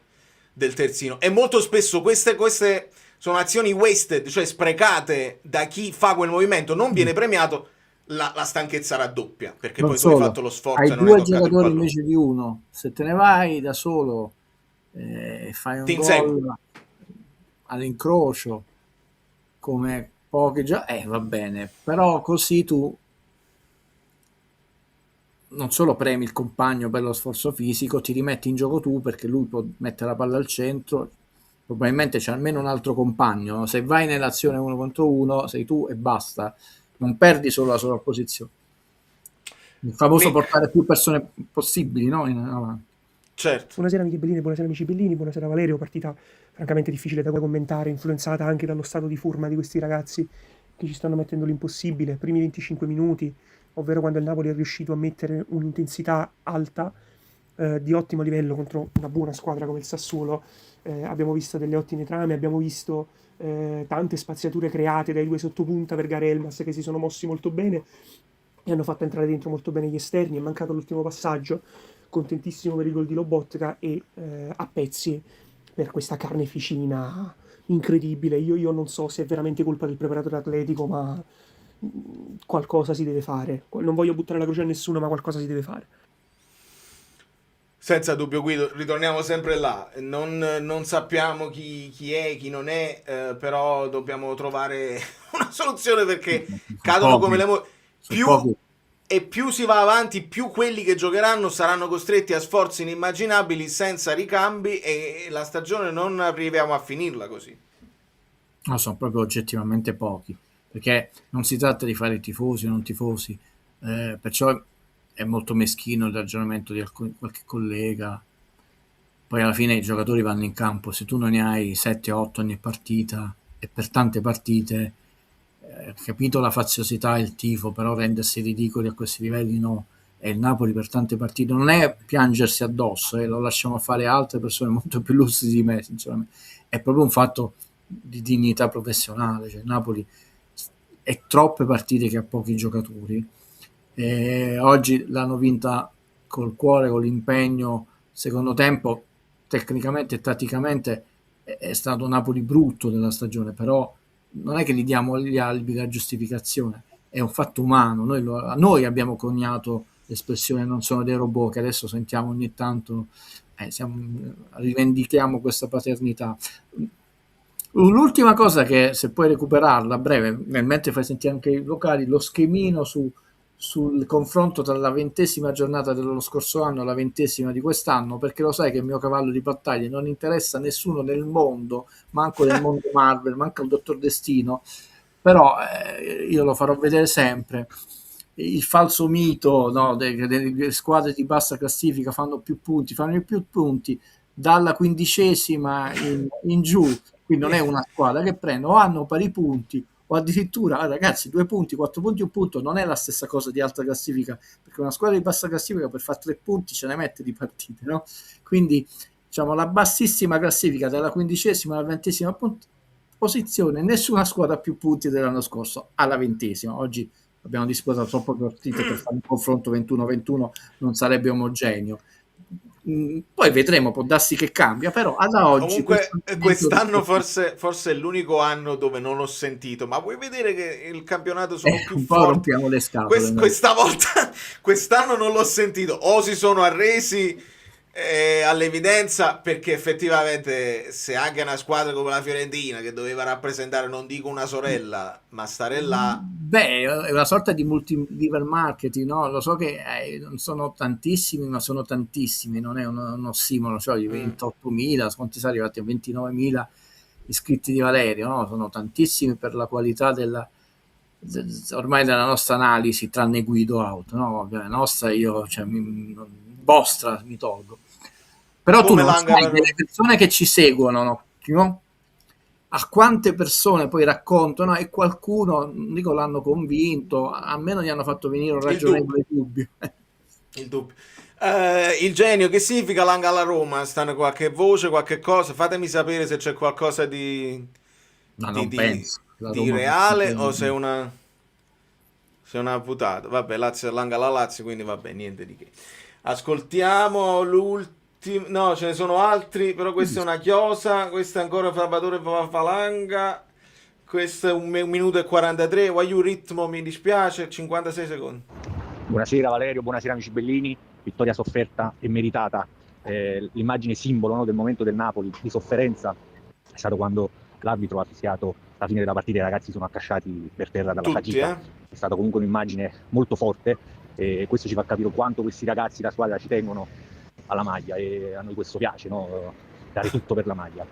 del terzino. E molto spesso queste sono azioni wasted, cioè sprecate da chi fa quel movimento, non viene premiato, la stanchezza raddoppia, perché non poi solo, tu hai fatto lo sforzo hai e non due hai toccato il giocatori pallone. invece di uno, se te ne vai da solo fai un gol all'incrocio come pochi già va bene, però così tu non solo premi il compagno per lo sforzo fisico, ti rimetti in gioco tu, perché lui può mettere la palla al centro, probabilmente c'è almeno un altro compagno. Se vai nell'azione 1 contro 1 sei tu e basta, non perdi solo la sovrapposizione. Il famoso portare più persone possibili, no? In avanti. Certo. Buonasera amici bellini, buonasera amici bellini, buonasera Valerio. Partita francamente difficile da commentare, influenzata anche dallo stato di forma di questi ragazzi che ci stanno mettendo l'impossibile. Primi 25 minuti, ovvero quando il Napoli è riuscito a mettere un'intensità alta di ottimo livello contro una buona squadra come il Sassuolo. Abbiamo visto delle ottime trame, abbiamo visto tante spaziature create dai due sottopunta per Gare e Elmas, che si sono mossi molto bene e hanno fatto entrare dentro molto bene gli esterni. È mancato l'ultimo passaggio. Contentissimo per il gol di Lobotka e a pezzi per questa carneficina incredibile. Io non so se è veramente colpa del preparatore atletico, ma qualcosa si deve fare. Non voglio buttare la croce a nessuno, ma qualcosa si deve fare. Senza dubbio, Guido, ritorniamo sempre là. Non sappiamo chi è, chi non è, però dobbiamo trovare una soluzione, perché cadono come le più si va avanti, più quelli che giocheranno saranno costretti a sforzi inimmaginabili senza ricambi, e la stagione non arriviamo a finirla così. No, sono proprio oggettivamente pochi, perché non si tratta di fare tifosi o non tifosi, perciò è molto meschino il ragionamento di qualche collega. Poi alla fine i giocatori vanno in campo, se tu non ne hai 7-8 ogni partita e per tante partite, capito la faziosità e il tifo, però rendersi ridicoli a questi livelli no. E il Napoli per tante partite non è piangersi addosso, lo lasciamo fare altre persone molto più lucide di me, sinceramente. È proprio un fatto di dignità professionale, cioè il Napoli è troppe partite che ha pochi giocatori, e oggi l'hanno vinta col cuore, con l'impegno. Secondo tempo tecnicamente e tatticamente è stato Napoli brutto della stagione, però non è che gli diamo gli alibi, la giustificazione, è un fatto umano. Noi abbiamo coniato l'espressione non sono dei robot, che adesso sentiamo ogni tanto, rivendichiamo questa paternità. L'ultima cosa, che se puoi recuperarla a breve, mentre fai sentire anche i locali, lo schemino sul confronto tra la 20ª giornata dello scorso anno e la 20ª di quest'anno, perché lo sai che il mio cavallo di battaglia non interessa nessuno nel mondo, manco nel mondo Marvel, manco il Dottor Destino, però io lo farò vedere sempre. Il falso mito, no, delle squadre di bassa classifica fanno più punti dalla 15ª in giù, quindi non è una squadra che prende o hanno pari punti o addirittura, ragazzi, 2 punti, 4 punti, 1 punto non è la stessa cosa di alta classifica, perché una squadra di bassa classifica per fare 3 punti ce ne mette di partite, no? Quindi diciamo la bassissima classifica dalla 15ª alla 20ª posizione, nessuna squadra ha più punti dell'anno scorso alla 20ª. Oggi abbiamo disputato troppe partite per fare un confronto 21-21, non sarebbe omogeneo. Poi vedremo, può darsi che cambia, però ad oggi comunque quest'anno forse è l'unico anno dove non ho sentito, ma vuoi vedere che il campionato sono più un po' forti? rompiamo le scatole, Questa volta, quest'anno non l'ho sentito, o si sono arresi all'evidenza, perché effettivamente se anche una squadra come la Fiorentina, che doveva rappresentare, non dico una sorella, ma stare là, è una sorta di multi-level marketing, no? Lo so che non sono tantissimi, ma sono tantissimi, non è un ossimoro, cioè 28.000, quanti sono arrivati a 29.000 iscritti di Valerio, no? Sono tantissimi per la qualità ormai della nostra analisi, tranne Guido Auto, no? La nostra io, cioè, vostra mi tolgo. Però come tu non sai delle persone che ci seguono, no? A quante persone poi raccontano, e qualcuno, non dico l'hanno convinto, almeno gli hanno fatto venire un ragionevole dubbio. Il dubbio. Il genio, che significa Langa alla Roma? Stanno qualche voce, qualche cosa? Fatemi sapere se c'è qualcosa di penso. di reale o se è una putata. Vabbè, Lazio Langa alla Lazio, quindi vabbè, niente di che. Ascoltiamo l'ultimo. No, ce ne sono altri, però questa è una chiosa, questa è ancora Salvatore Falanga. Questo è 1 minuto e 43. Waiu ritmo, mi dispiace, 56 secondi. Buonasera Valerio, buonasera amici bellini. Vittoria sofferta e meritata. L'immagine simbolo, no, del momento del Napoli di sofferenza è stato quando l'arbitro ha fischiato la fine della partita e i ragazzi sono accasciati per terra dalla fatica. È stata comunque un'immagine molto forte e questo ci fa capire quanto questi ragazzi, la squadra, ci tengono alla maglia e a noi questo piace, no? Dare tutto per la maglia.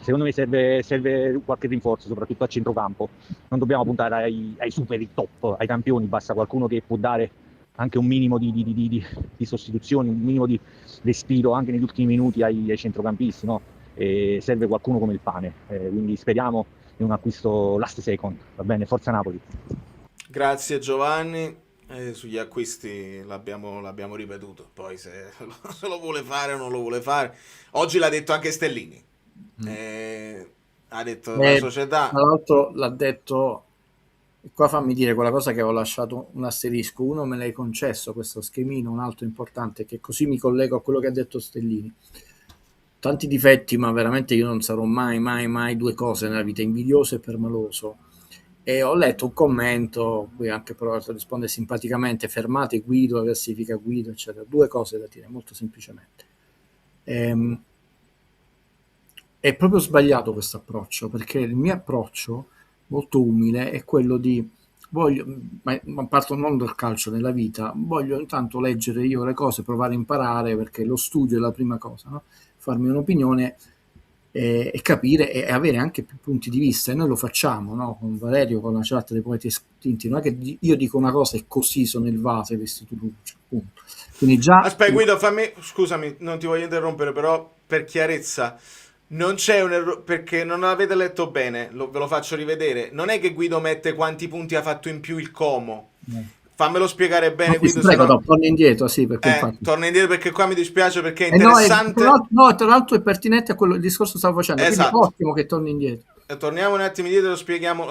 Secondo me serve qualche rinforzo, soprattutto a centrocampo. Non dobbiamo puntare ai super, top, ai campioni, basta qualcuno che può dare anche un minimo di sostituzioni, un minimo di respiro anche negli ultimi minuti ai centrocampisti, no? Serve qualcuno come il Pane, quindi speriamo in un acquisto last second, va bene? Forza Napoli. Grazie Giovanni. Sugli acquisti l'abbiamo ripetuto, poi se lo vuole fare o non lo vuole fare. Oggi l'ha detto anche Stellini. Ha detto la società. Tra l'altro l'ha detto. Qua fammi dire quella cosa che avevo lasciato un asterisco. Uno me l'hai concesso, questo schemino, un altro importante, che così mi collego a quello che ha detto Stellini. Tanti difetti, ma veramente io non sarò mai due cose nella vita: invidioso e permaloso. E ho letto un commento, qui anche provato a rispondere simpaticamente: fermate Guido, la classifica Guido, eccetera. Due cose da dire, molto semplicemente. È proprio sbagliato questo approccio, perché il mio approccio molto umile è quello di ma parto non dal calcio, nella vita, voglio intanto leggere io le cose, provare a imparare, perché lo studio è la prima cosa, no? Farmi un'opinione e capire e avere anche più punti di vista, e noi lo facciamo, no? Con Valerio, con la chat dei poeti estinti. Non è che io dico una cosa e così sono il vaso e vestito luce, punto. Quindi già. Aspetta Guido, scusami, non ti voglio interrompere, però per chiarezza, non c'è un errore, perché non l'avete letto bene, ve lo faccio rivedere. Non è che Guido mette quanti punti ha fatto in più il Como. Fammelo spiegare bene, Guido. Prego, torna indietro, sì, perché torna indietro, perché qua mi dispiace, perché è interessante. Tra l'altro è pertinente a quello il discorso che stavo facendo. Esatto. Quindi è ottimo che torni indietro. Torniamo un attimo indietro e lo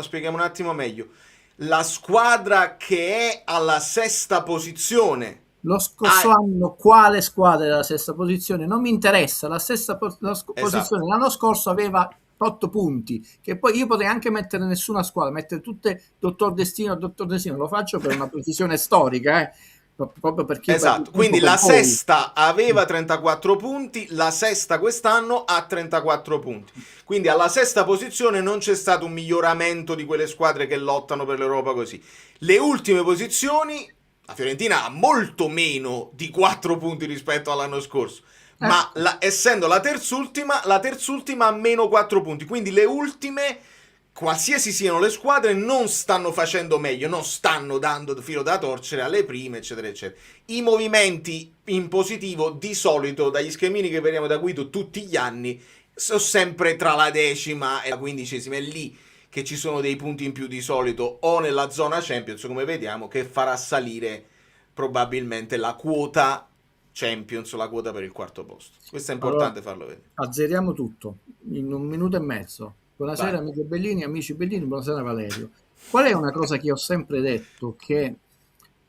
spieghiamo un attimo meglio. La squadra che è alla sesta posizione. Lo scorso anno quale squadra era alla sesta posizione? Non mi interessa, la stessa posizione l'anno scorso aveva 8 punti, che poi io potrei anche mettere nessuna squadra, mettere tutte dottor Destino, lo faccio per una precisione storica, proprio perché esatto, quindi la sesta aveva 34 punti, la sesta quest'anno ha 34 punti, quindi alla sesta posizione non c'è stato un miglioramento di quelle squadre che lottano per l'Europa così. Le ultime posizioni, la Fiorentina ha molto meno di 4 punti rispetto all'anno scorso, ma essendo la terzultima ha meno 4 punti, quindi le ultime, qualsiasi siano le squadre, non stanno facendo meglio, non stanno dando filo da torcere alle prime, eccetera eccetera. I movimenti in positivo di solito, dagli schemini che vediamo da Guido tutti gli anni, sono sempre tra la 10ª e la 15ª, è lì che ci sono dei punti in più di solito, o nella zona Champions, come vediamo, che farà salire probabilmente la quota Champions, la quota per il quarto posto. Questo è importante farlo vedere. Azzeriamo tutto in 1 minuto e mezzo. Buonasera amici bellini, amici bellini, buonasera Valerio. Qual è una cosa che io ho sempre detto, che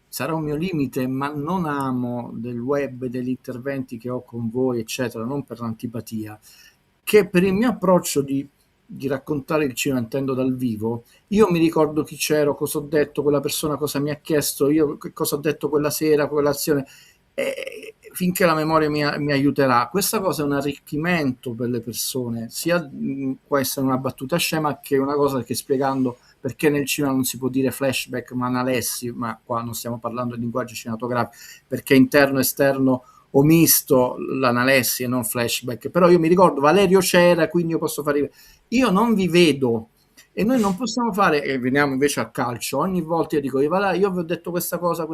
sarà un mio limite, ma non amo del web, degli interventi che ho con voi, eccetera, non per l'antipatia, che per il mio approccio di raccontare il cinema, intendo dal vivo, io mi ricordo chi c'ero, cosa ho detto, quella persona cosa mi ha chiesto, io cosa ho detto quella sera, quell'azione, finché la memoria mi aiuterà. Questa cosa è un arricchimento per le persone, sia può essere una battuta scema che una cosa che, spiegando perché nel cinema non si può dire flashback ma analessi, ma qua non stiamo parlando di linguaggio cinematografico, perché interno, esterno o misto l'analessi e non flashback. Però io mi ricordo Valerio c'era, quindi io posso fare, io non vi vedo e noi non possiamo fare, e veniamo invece al calcio, ogni volta io dico io vi ho detto questa cosa,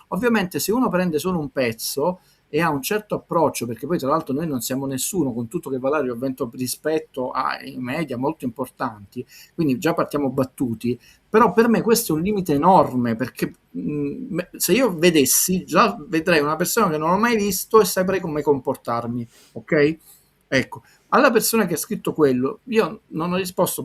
ovviamente se uno prende solo un pezzo e ha un certo approccio, perché poi tra l'altro noi non siamo nessuno, con tutto che Valerio avvento rispetto ai media molto importanti, quindi già partiamo battuti, però per me questo è un limite enorme, perché se io vedessi, già vedrei una persona che non ho mai visto e saprei come comportarmi, ok? Ecco, alla persona che ha scritto quello, io non ho risposto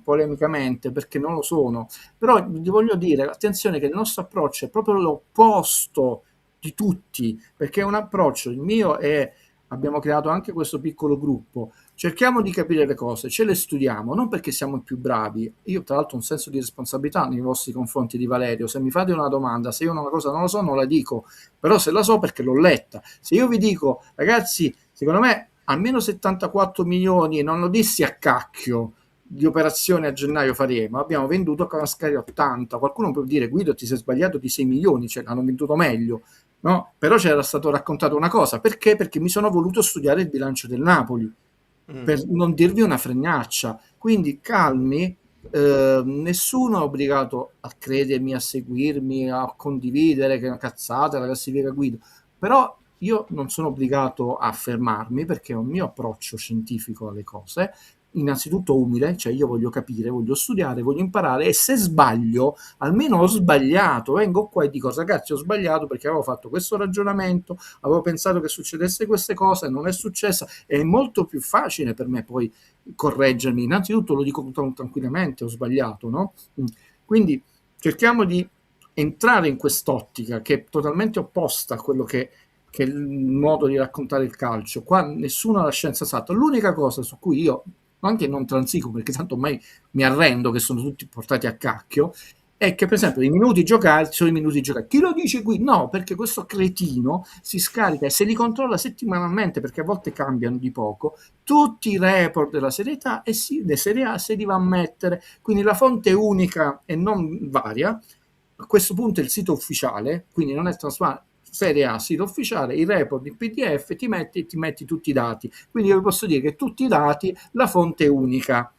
polemicamente perché non lo sono, però gli voglio dire, attenzione, che il nostro approccio è proprio l'opposto di tutti, perché è un approccio, il mio è, abbiamo creato anche questo piccolo gruppo, cerchiamo di capire le cose, ce le studiamo, non perché siamo i più bravi, io tra l'altro ho un senso di responsabilità nei vostri confronti di Valerio, se mi fate una domanda, se io una cosa non lo so non la dico, però se la so perché l'ho letta, se io vi dico ragazzi, secondo me almeno 74 milioni, non lo dissi a cacchio, di operazioni a gennaio faremo, abbiamo venduto a Cavascari 80, qualcuno può dire Guido ti sei sbagliato di 6 milioni, cioè l'hanno venduto meglio, no? Però c'era stato raccontato una cosa, perché? Perché mi sono voluto studiare il bilancio del Napoli, per non dirvi una fregnaccia, quindi calmi, nessuno è obbligato a credermi, a seguirmi, a condividere che è una cazzata la classifica Guido, però io non sono obbligato a fermarmi perché ho un mio approccio scientifico alle cose, innanzitutto umile, cioè io voglio capire, voglio studiare, voglio imparare e se sbaglio, almeno ho sbagliato, vengo qua e dico ragazzi ho sbagliato perché avevo fatto questo ragionamento, avevo pensato che succedesse queste cose, non è successa, è molto più facile per me poi correggermi, innanzitutto lo dico tranquillamente, ho sbagliato, no? Quindi cerchiamo di entrare in quest'ottica che è totalmente opposta a quello che è il modo di raccontare il calcio. Qua nessuno ha la scienza esatta. L'unica cosa su cui io anche non transigo, perché tanto ormai mi arrendo che sono tutti portati a cacchio, è che per esempio i minuti giocati sono i minuti giocati. Chi lo dice qui? No, perché questo cretino si scarica e se li controlla settimanalmente, perché a volte cambiano di poco, tutti i report della Serie A e le Serie A se li va a mettere. Quindi la fonte è unica e non varia. A questo punto è il sito ufficiale, quindi non è trasparente. Serie A, sito ufficiale, i report in PDF, ti metti tutti i dati. Quindi io vi posso dire che tutti i dati, la fonte è unica,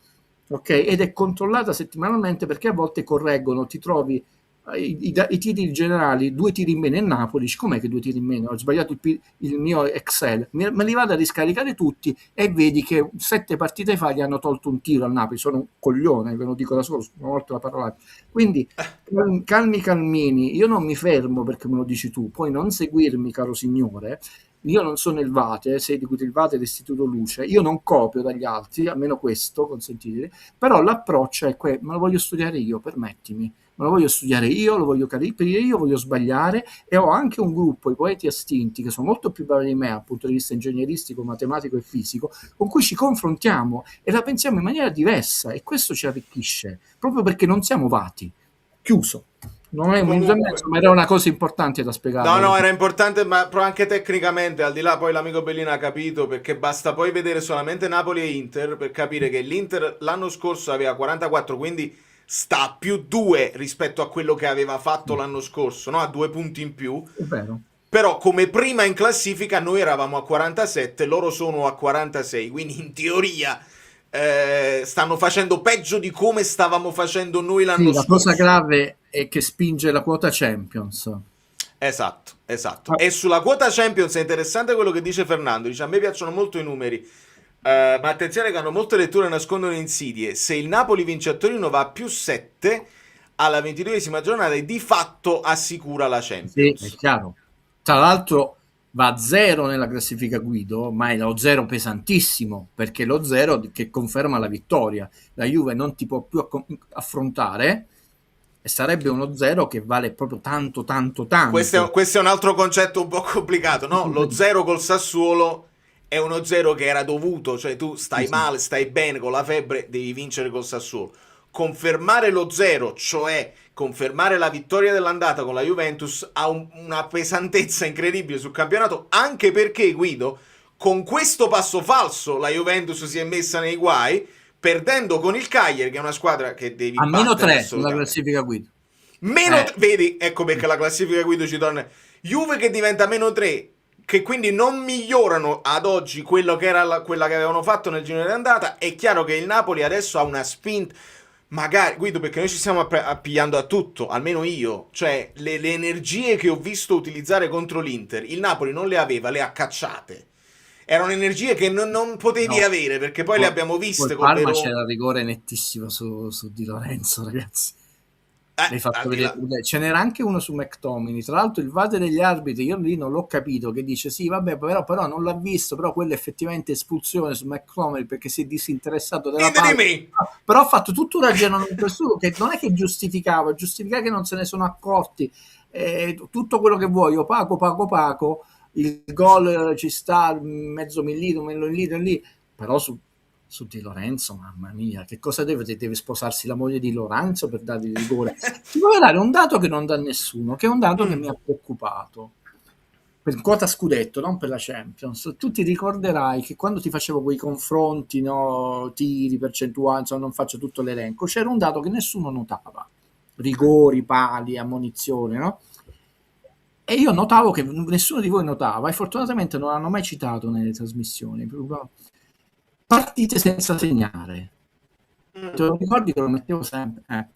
ok? Ed è controllata settimanalmente perché a volte correggono, ti trovi i tiri generali, 2 tiri in meno in Napoli, com'è che 2 tiri in meno? Ho sbagliato il mio Excel, me li vado a riscaricare tutti e vedi che 7 partite fa gli hanno tolto un tiro al Napoli, sono un coglione, ve lo dico da solo, una volta la parola. Quindi calmini, io non mi fermo perché me lo dici tu, puoi non seguirmi caro signore, io non sono il Vate, sei di cui il Vate è l'Istituto Luce, io non copio dagli altri, almeno questo, consentite, però l'approccio è me lo voglio studiare io, permettimi, me lo voglio studiare io, lo voglio capire io, voglio sbagliare e ho anche un gruppo, i poeti estinti, che sono molto più bravi di me dal punto di vista ingegneristico, matematico e fisico, con cui ci confrontiamo e la pensiamo in maniera diversa e questo ci arricchisce, proprio perché non siamo vati. Chiuso. Non è un minuto e mezzo, ma era una cosa importante da spiegare. No, era importante, ma però anche tecnicamente, al di là poi l'amico Bellino ha capito, perché basta poi vedere solamente Napoli e Inter per capire che l'Inter l'anno scorso aveva 44, quindi sta a più 2 rispetto a quello che aveva fatto l'anno scorso, no? A 2 punti in più. È vero. Però come prima in classifica noi eravamo a 47, loro sono a 46, quindi in teoria stanno facendo peggio di come stavamo facendo noi l'anno scorso. La cosa grave è che spinge la quota Champions. Esatto. E sulla quota Champions è interessante quello che dice Fernando, dice a me piacciono molto i numeri, ma attenzione che hanno molte letture, nascondono insidie. Se il Napoli vince a Torino va a più 7 alla 22esima giornata e di fatto assicura la Champions. Sì, è chiaro. Tra l'altro va a 0 nella classifica Guido, ma è lo 0 pesantissimo, perché lo 0 che conferma la vittoria. La Juve non ti può più affrontare e sarebbe uno 0 che vale proprio tanto. Questo è un altro concetto un po' complicato, no? Lo 0 col Sassuolo è uno 0 che era dovuto, cioè tu stai male, stai bene con la febbre, devi vincere col Sassuolo. Confermare lo 0, cioè confermare la vittoria dell'andata con la Juventus, ha una pesantezza incredibile sul campionato, anche perché Guido, con questo passo falso la Juventus si è messa nei guai, perdendo con il Cagliari, che è una squadra che devi a battere. A -3 sulla classifica Guido. Vedi, ecco perché la classifica Guido ci torna. Juve che diventa -3, che quindi non migliorano ad oggi quello che era quella che avevano fatto nel girone d'andata. È chiaro che il Napoli adesso ha una spinta. Magari, Guido, perché noi ci stiamo appigliando a tutto, almeno io, cioè le energie che ho visto utilizzare contro l'Inter, il Napoli non le aveva, le ha cacciate. Erano energie che non potevi avere, perché poi le abbiamo viste con Parma c'era rigore nettissimo su Di Lorenzo, ragazzi. Fatto vedere. Ce n'era anche uno su McTominay, tra l'altro il VAR degli arbitri, io lì non l'ho capito, che dice sì vabbè però non l'ha visto, però quello è effettivamente espulsione su McTominay perché si è disinteressato della palla, però ha fatto tutto un ragionamento su che non è che giustifica che non se ne sono accorti, tutto quello che vuoi, io pago, il gol ci sta mezzo millilitro lì, però su Di Lorenzo, mamma mia, che cosa deve sposarsi la moglie di Lorenzo per dargli il rigore? Ti voglio dare un dato che non dà nessuno, che è un dato che mi ha preoccupato per quota scudetto, non per la Champions. Tu ti ricorderai che quando ti facevo quei confronti, no, tiri, percentuali, insomma, non faccio tutto l'elenco, c'era un dato che nessuno notava: rigori, pali, ammonizione, no? E io notavo che nessuno di voi notava, e fortunatamente non l'hanno mai citato nelle trasmissioni. Partite senza segnare, te lo ricordi che lo mettevo sempre?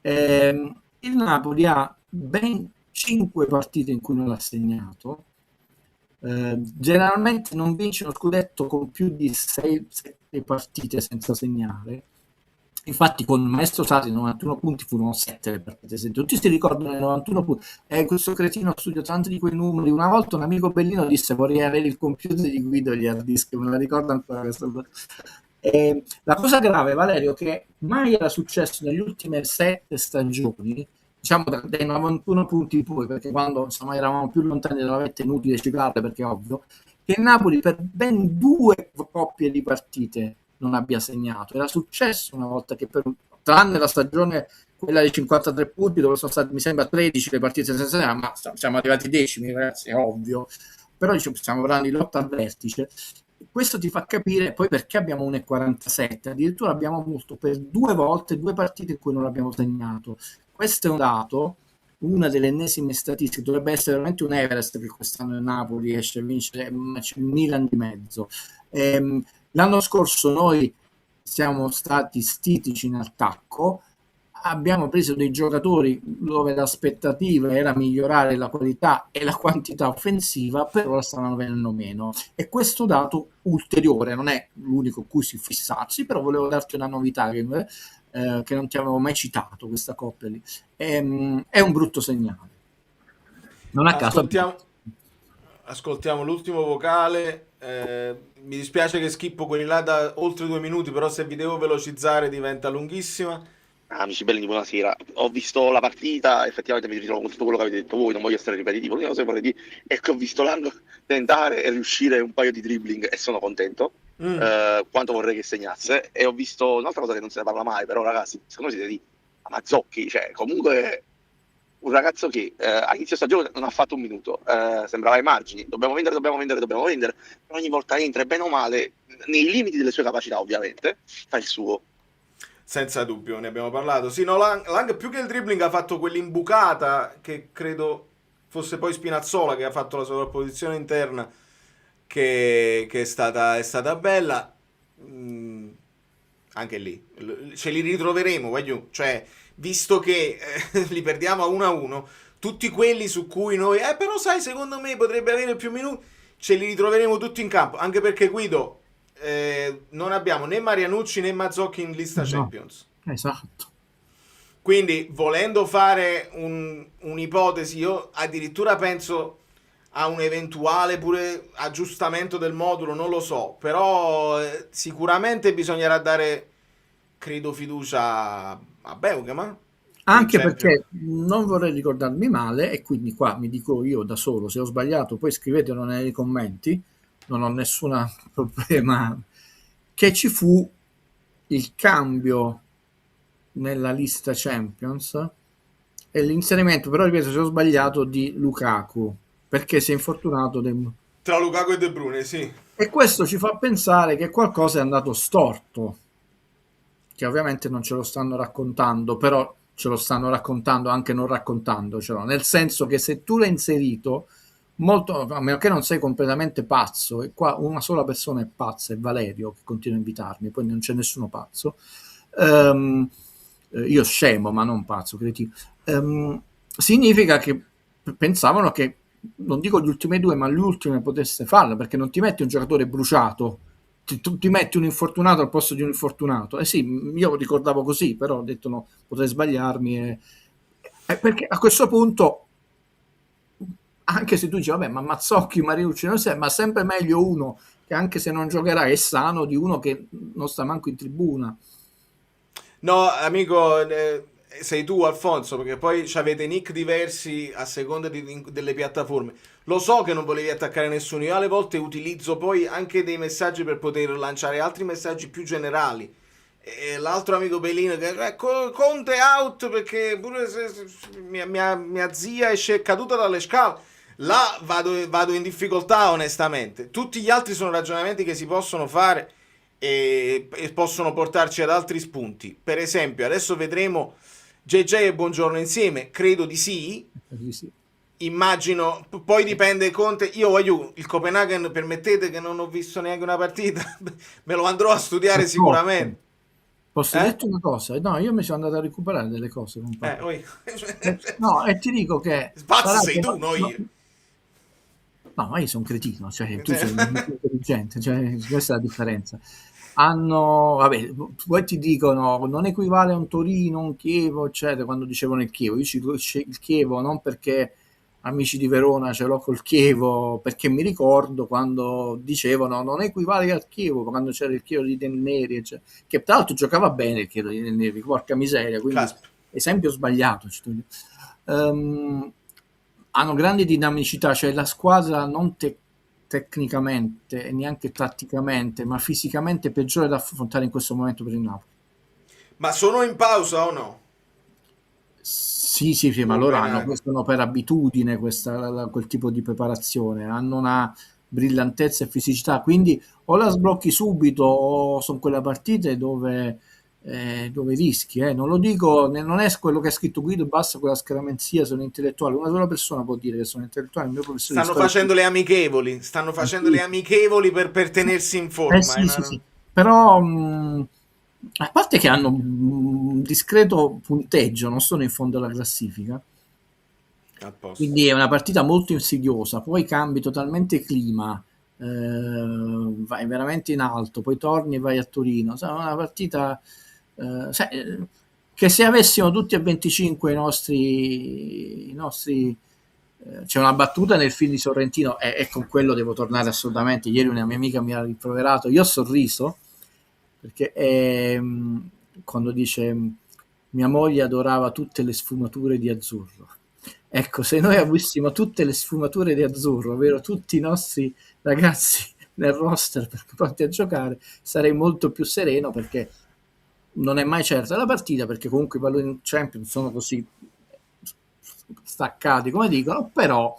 Il Napoli ha ben 5 partite in cui non l'ha segnato, generalmente non vince uno scudetto con più di 6-7 partite senza segnare. Infatti con Maestro Sarri 91 punti furono 7 le partite. Tutti si ricordano i 91 punti. Questo cretino studia tanti di quei numeri. Una volta un amico bellino disse: vorrei avere il computer di Guido e gli hard disk. Me la ricordo ancora questa cosa. La cosa grave, Valerio, che mai era successo nelle ultime 7 stagioni, diciamo dai 91 punti in poi, perché quando insomma eravamo più lontani dalla vetta è inutile ciclarle perché è ovvio, che il Napoli per ben 2 coppie di partite non abbia segnato. Era successo una volta che tranne la stagione quella dei 53 punti dove sono stati mi sembra 13 le partite senza segnare, ma siamo arrivati decimi, ragazzi, è ovvio, però stiamo parlando di lotta al vertice. Questo ti fa capire poi perché abbiamo 1,47, addirittura abbiamo avuto per 2 volte 2 partite in cui non abbiamo segnato. Questo è un dato, una delle ennesime statistiche, dovrebbe essere veramente un Everest per quest'anno il Napoli esce a vincere, ma c'è il Milan di mezzo. L'anno scorso noi siamo stati stitici in attacco, abbiamo preso dei giocatori dove l'aspettativa era migliorare la qualità e la quantità offensiva, per ora stanno venendo meno, e questo dato ulteriore non è l'unico cui si fissarsi, però volevo darti una novità che non ti avevo mai citato, questa coppia lì è un brutto segnale. Non a caso ascoltiamo l'ultimo vocale. Mi dispiace che schippo quelli là da oltre 2 minuti, però se vi devo velocizzare diventa lunghissima. Amici belli, buonasera. Ho visto la partita, effettivamente mi ritrovo con tutto quello che avete detto voi, non voglio essere ripetitivo. L'unica cosa che vorrei dire è che ho visto Lang tentare e riuscire un paio di dribbling e sono contento. Quanto vorrei che segnasse. E ho visto un'altra cosa che non se ne parla mai, però ragazzi, secondo me siete di Mazzocchi, cioè comunque un ragazzo che a inizio stagione non ha fatto un minuto, sembrava ai margini, dobbiamo vendere, però ogni volta entra, bene o male, nei limiti delle sue capacità ovviamente, fa il suo. Senza dubbio, ne abbiamo parlato. Sì, no, Lang più che il dribbling ha fatto quell'imbucata che credo fosse poi Spinazzola che ha fatto la sovrapposizione interna che è stata bella. Anche lì ce li ritroveremo, cioè visto che li perdiamo a 1-1, tutti quelli su cui noi però sai, secondo me potrebbe avere più minuti, ce li ritroveremo tutti in campo, anche perché Guido non abbiamo né Marianucci né Mazzocchi in lista Champions. Esatto. Quindi volendo fare un'ipotesi, io addirittura penso a un eventuale pure aggiustamento del modulo, non lo so, però sicuramente bisognerà dare, credo, fiducia a Beugama. Anche perché non vorrei ricordarmi male, e quindi qua mi dico io da solo, se ho sbagliato poi scrivetelo nei commenti, non ho nessun problema, che ci fu il cambio nella lista Champions e l'inserimento, però ripeto se ho sbagliato, di Lukaku, perché si è infortunato tra Lukaku e De Bruyne, sì. E questo ci fa pensare che qualcosa è andato storto, che ovviamente non ce lo stanno raccontando, però ce lo stanno raccontando anche non raccontandocelo, nel senso che se tu l'hai inserito, molto, a meno che non sei completamente pazzo, e qua una sola persona è pazza, è Valerio, che continua a invitarmi, poi non c'è nessuno pazzo, io scemo, ma non pazzo, cretino, significa che pensavano che, non dico gli ultimi due, ma gli ultimi potesse farlo, perché non ti metti un giocatore bruciato, ti metti un infortunato al posto di un infortunato. Sì, io ricordavo così, però ho detto no, potrei sbagliarmi, perché a questo punto, anche se tu dici vabbè, ma Mazzocchi, Mariucci, non sei, ma sempre meglio uno che anche se non giocherà è sano di uno che non sta manco in tribuna. No, amico, sei tu Alfonso, perché poi avete nick diversi a seconda delle piattaforme. Lo so che non volevi attaccare nessuno, io alle volte utilizzo poi anche dei messaggi per poter lanciare altri messaggi più generali. E l'altro amico Pelino che Conte out perché pure mia zia è caduta dalle scale. Là vado in difficoltà onestamente. Tutti gli altri sono ragionamenti che si possono fare e possono portarci ad altri spunti. Per esempio, adesso vedremo JJ e Buongiorno insieme, credo di sì. Immagino, poi dipende Conte. Io voglio il Copenaghen, permettete che non ho visto neanche una partita, me lo andrò a studiare sicuramente. Posso dirti una cosa? No, io mi sono andato a recuperare delle cose. No, e ti dico che... Spazio sei tu, no io. No, ma io sono cretino, cioè tu sei molto intelligente, cioè, questa è la differenza. Vabbè, poi ti dicono non equivale a un Torino, un Chievo, eccetera, quando dicevano il Chievo. Io cito il Chievo non perché amici di Verona ce l'ho col Chievo, perché mi ricordo quando dicevano non equivale al Chievo, quando c'era il Chievo di Del Neri, eccetera, che tra l'altro giocava bene il Chievo di Del Neri, porca miseria, quindi esempio sbagliato. Hanno grande dinamicità, cioè la squadra non tecnicamente e neanche tatticamente, ma fisicamente peggiore da affrontare in questo momento per il Napoli. Ma sono in pausa o no? Sì, ma loro sono per abitudine quel tipo di preparazione, hanno una brillantezza e fisicità, quindi o la sblocchi subito o sono quelle partite dove rischi, non lo dico, non è quello che ha scritto Guido, basta quella scaramanzia, sono intellettuale, una sola persona può dire che sono intellettuale, il mio professore stanno facendo le amichevoli, le amichevoli per tenersi in forma. Sì. Però a parte che hanno un discreto punteggio, non sono in fondo alla classifica, quindi è una partita molto insidiosa, poi cambi totalmente clima, vai veramente in alto, poi torni e vai a Torino, è una partita che se avessimo tutti a 25 i nostri c'è una battuta nel film di Sorrentino e con quello devo tornare assolutamente. Ieri una mia amica mi ha rimproverato, io ho sorriso perché quando dice mia moglie adorava tutte le sfumature di azzurro. Ecco, se noi avessimo tutte le sfumature di azzurro, ovvero tutti i nostri ragazzi nel roster pronti a giocare, sarei molto più sereno, perché non è mai certa la partita, perché comunque i palloni Champions sono così staccati come dicono, però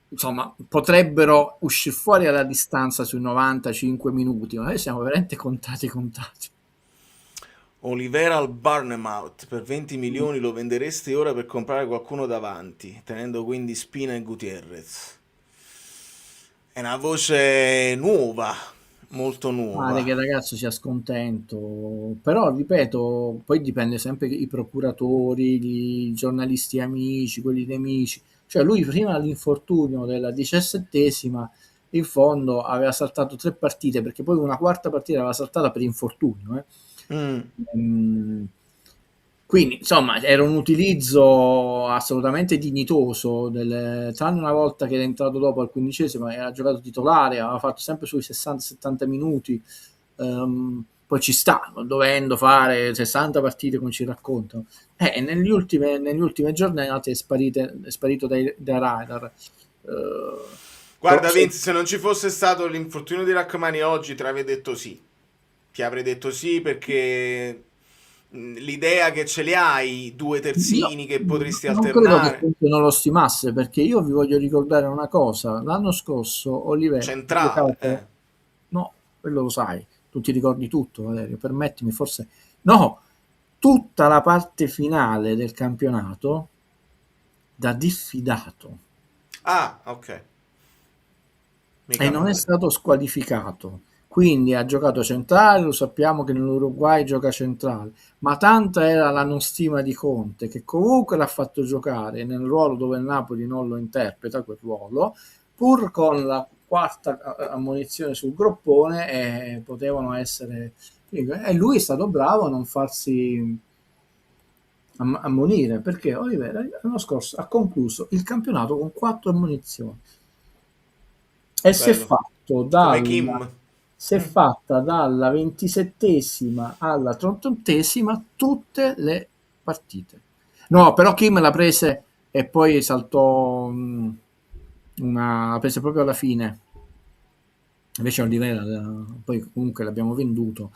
insomma potrebbero uscire fuori alla distanza sui 95 minuti, ma noi siamo veramente contati. Olivera al Bournemouth per 20 milioni lo venderesti ora per comprare qualcuno davanti, tenendo quindi Spina e Gutierrez? È una voce nuova, molto nuova. Pare che il ragazzo sia scontento, però ripeto, poi dipende sempre i procuratori, i giornalisti amici, quelli nemici. Cioè lui prima dell'infortunio della 17ª in fondo aveva saltato 3 partite, perché poi una quarta partita aveva saltata per infortunio. Quindi insomma era un utilizzo assolutamente dignitoso, tranne una volta che era entrato dopo al 15esimo, era giocato titolare, aveva fatto sempre sui 60-70 minuti, poi ci sta, dovendo fare 60 partite come ci raccontano, e nelle ultime giornate è sparito dai radar. Guarda Vince, se non ci fosse stato l'infortunio di Rachmani oggi ti avrei detto sì, perché l'idea che ce li hai, 2 terzini che potresti alternare. Non credo che non lo stimasse, perché io vi voglio ricordare una cosa: l'anno scorso Oliver centrale, no, quello lo sai, tu ti ricordi tutto, Valerio, permettimi, forse no, tutta la parte finale del campionato da diffidato. Ok. E non è stato squalificato, quindi ha giocato centrale, lo sappiamo che nell'Uruguay gioca centrale, ma tanta era la non stima di Conte che comunque l'ha fatto giocare nel ruolo dove il Napoli non lo interpreta quel ruolo, pur con la quarta ammonizione sul groppone, potevano essere, e lui è stato bravo a non farsi ammonire, perché Olivera l'anno scorso ha concluso il campionato con 4 ammonizioni e si è fatto si è fatta dalla 27esima alla 38esima tutte le partite. No, però Kim l'ha prese e poi saltò l'ha prese proprio alla fine. Invece Olivera poi comunque l'abbiamo venduto.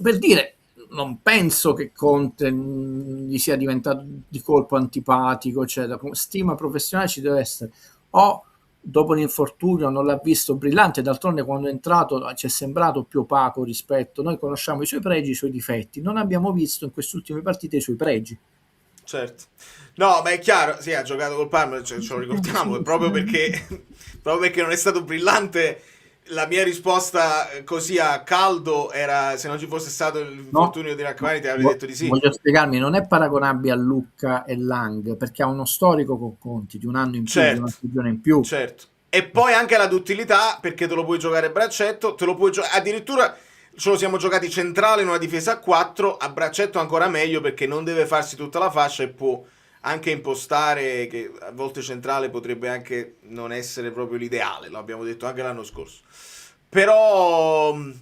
Per dire, non penso che Conte gli sia diventato di colpo antipatico, cioè la stima professionale ci deve essere. O dopo l'infortunio non l'ha visto brillante, d'altronde quando è entrato ci è sembrato più opaco rispetto, noi conosciamo i suoi pregi, i suoi difetti, non abbiamo visto in queste ultime partite i suoi pregi. Certo, no, ma è chiaro, sì, ha giocato col Parma, ce lo ricordiamo, proprio perché non è stato brillante. La mia risposta così a caldo era: se non ci fosse stato l'infortunio di Rachmani ti avrei detto di sì. Voglio spiegarmi, non è paragonabile a Lucca e Lang, perché ha uno storico con Conti di un anno in più, di una stagione in più. Certo, e poi anche la duttilità, perché te lo puoi giocare a braccetto, te lo puoi addirittura ce lo siamo giocati centrale in una difesa a 4, a braccetto ancora meglio, perché non deve farsi tutta la fascia e può anche impostare, che a volte centrale potrebbe anche non essere proprio l'ideale, lo abbiamo detto anche l'anno scorso. Però non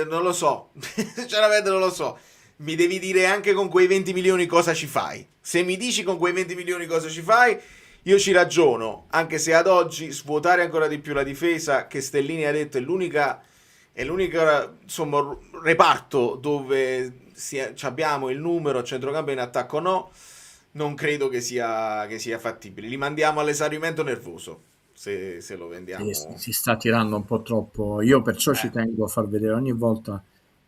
lo so, sinceramente non lo so. Mi devi dire anche con quei 20 milioni cosa ci fai. Se mi dici con quei 20 milioni cosa ci fai, io ci ragiono, anche se ad oggi svuotare ancora di più la difesa, che Stellini ha detto è l'unica insomma reparto dove abbiamo il numero a centrocampo e in attacco non credo che sia fattibile. Li mandiamo all'esaurimento nervoso se lo vendiamo. Si sta tirando un po' troppo, io perciò ci tengo a far vedere ogni volta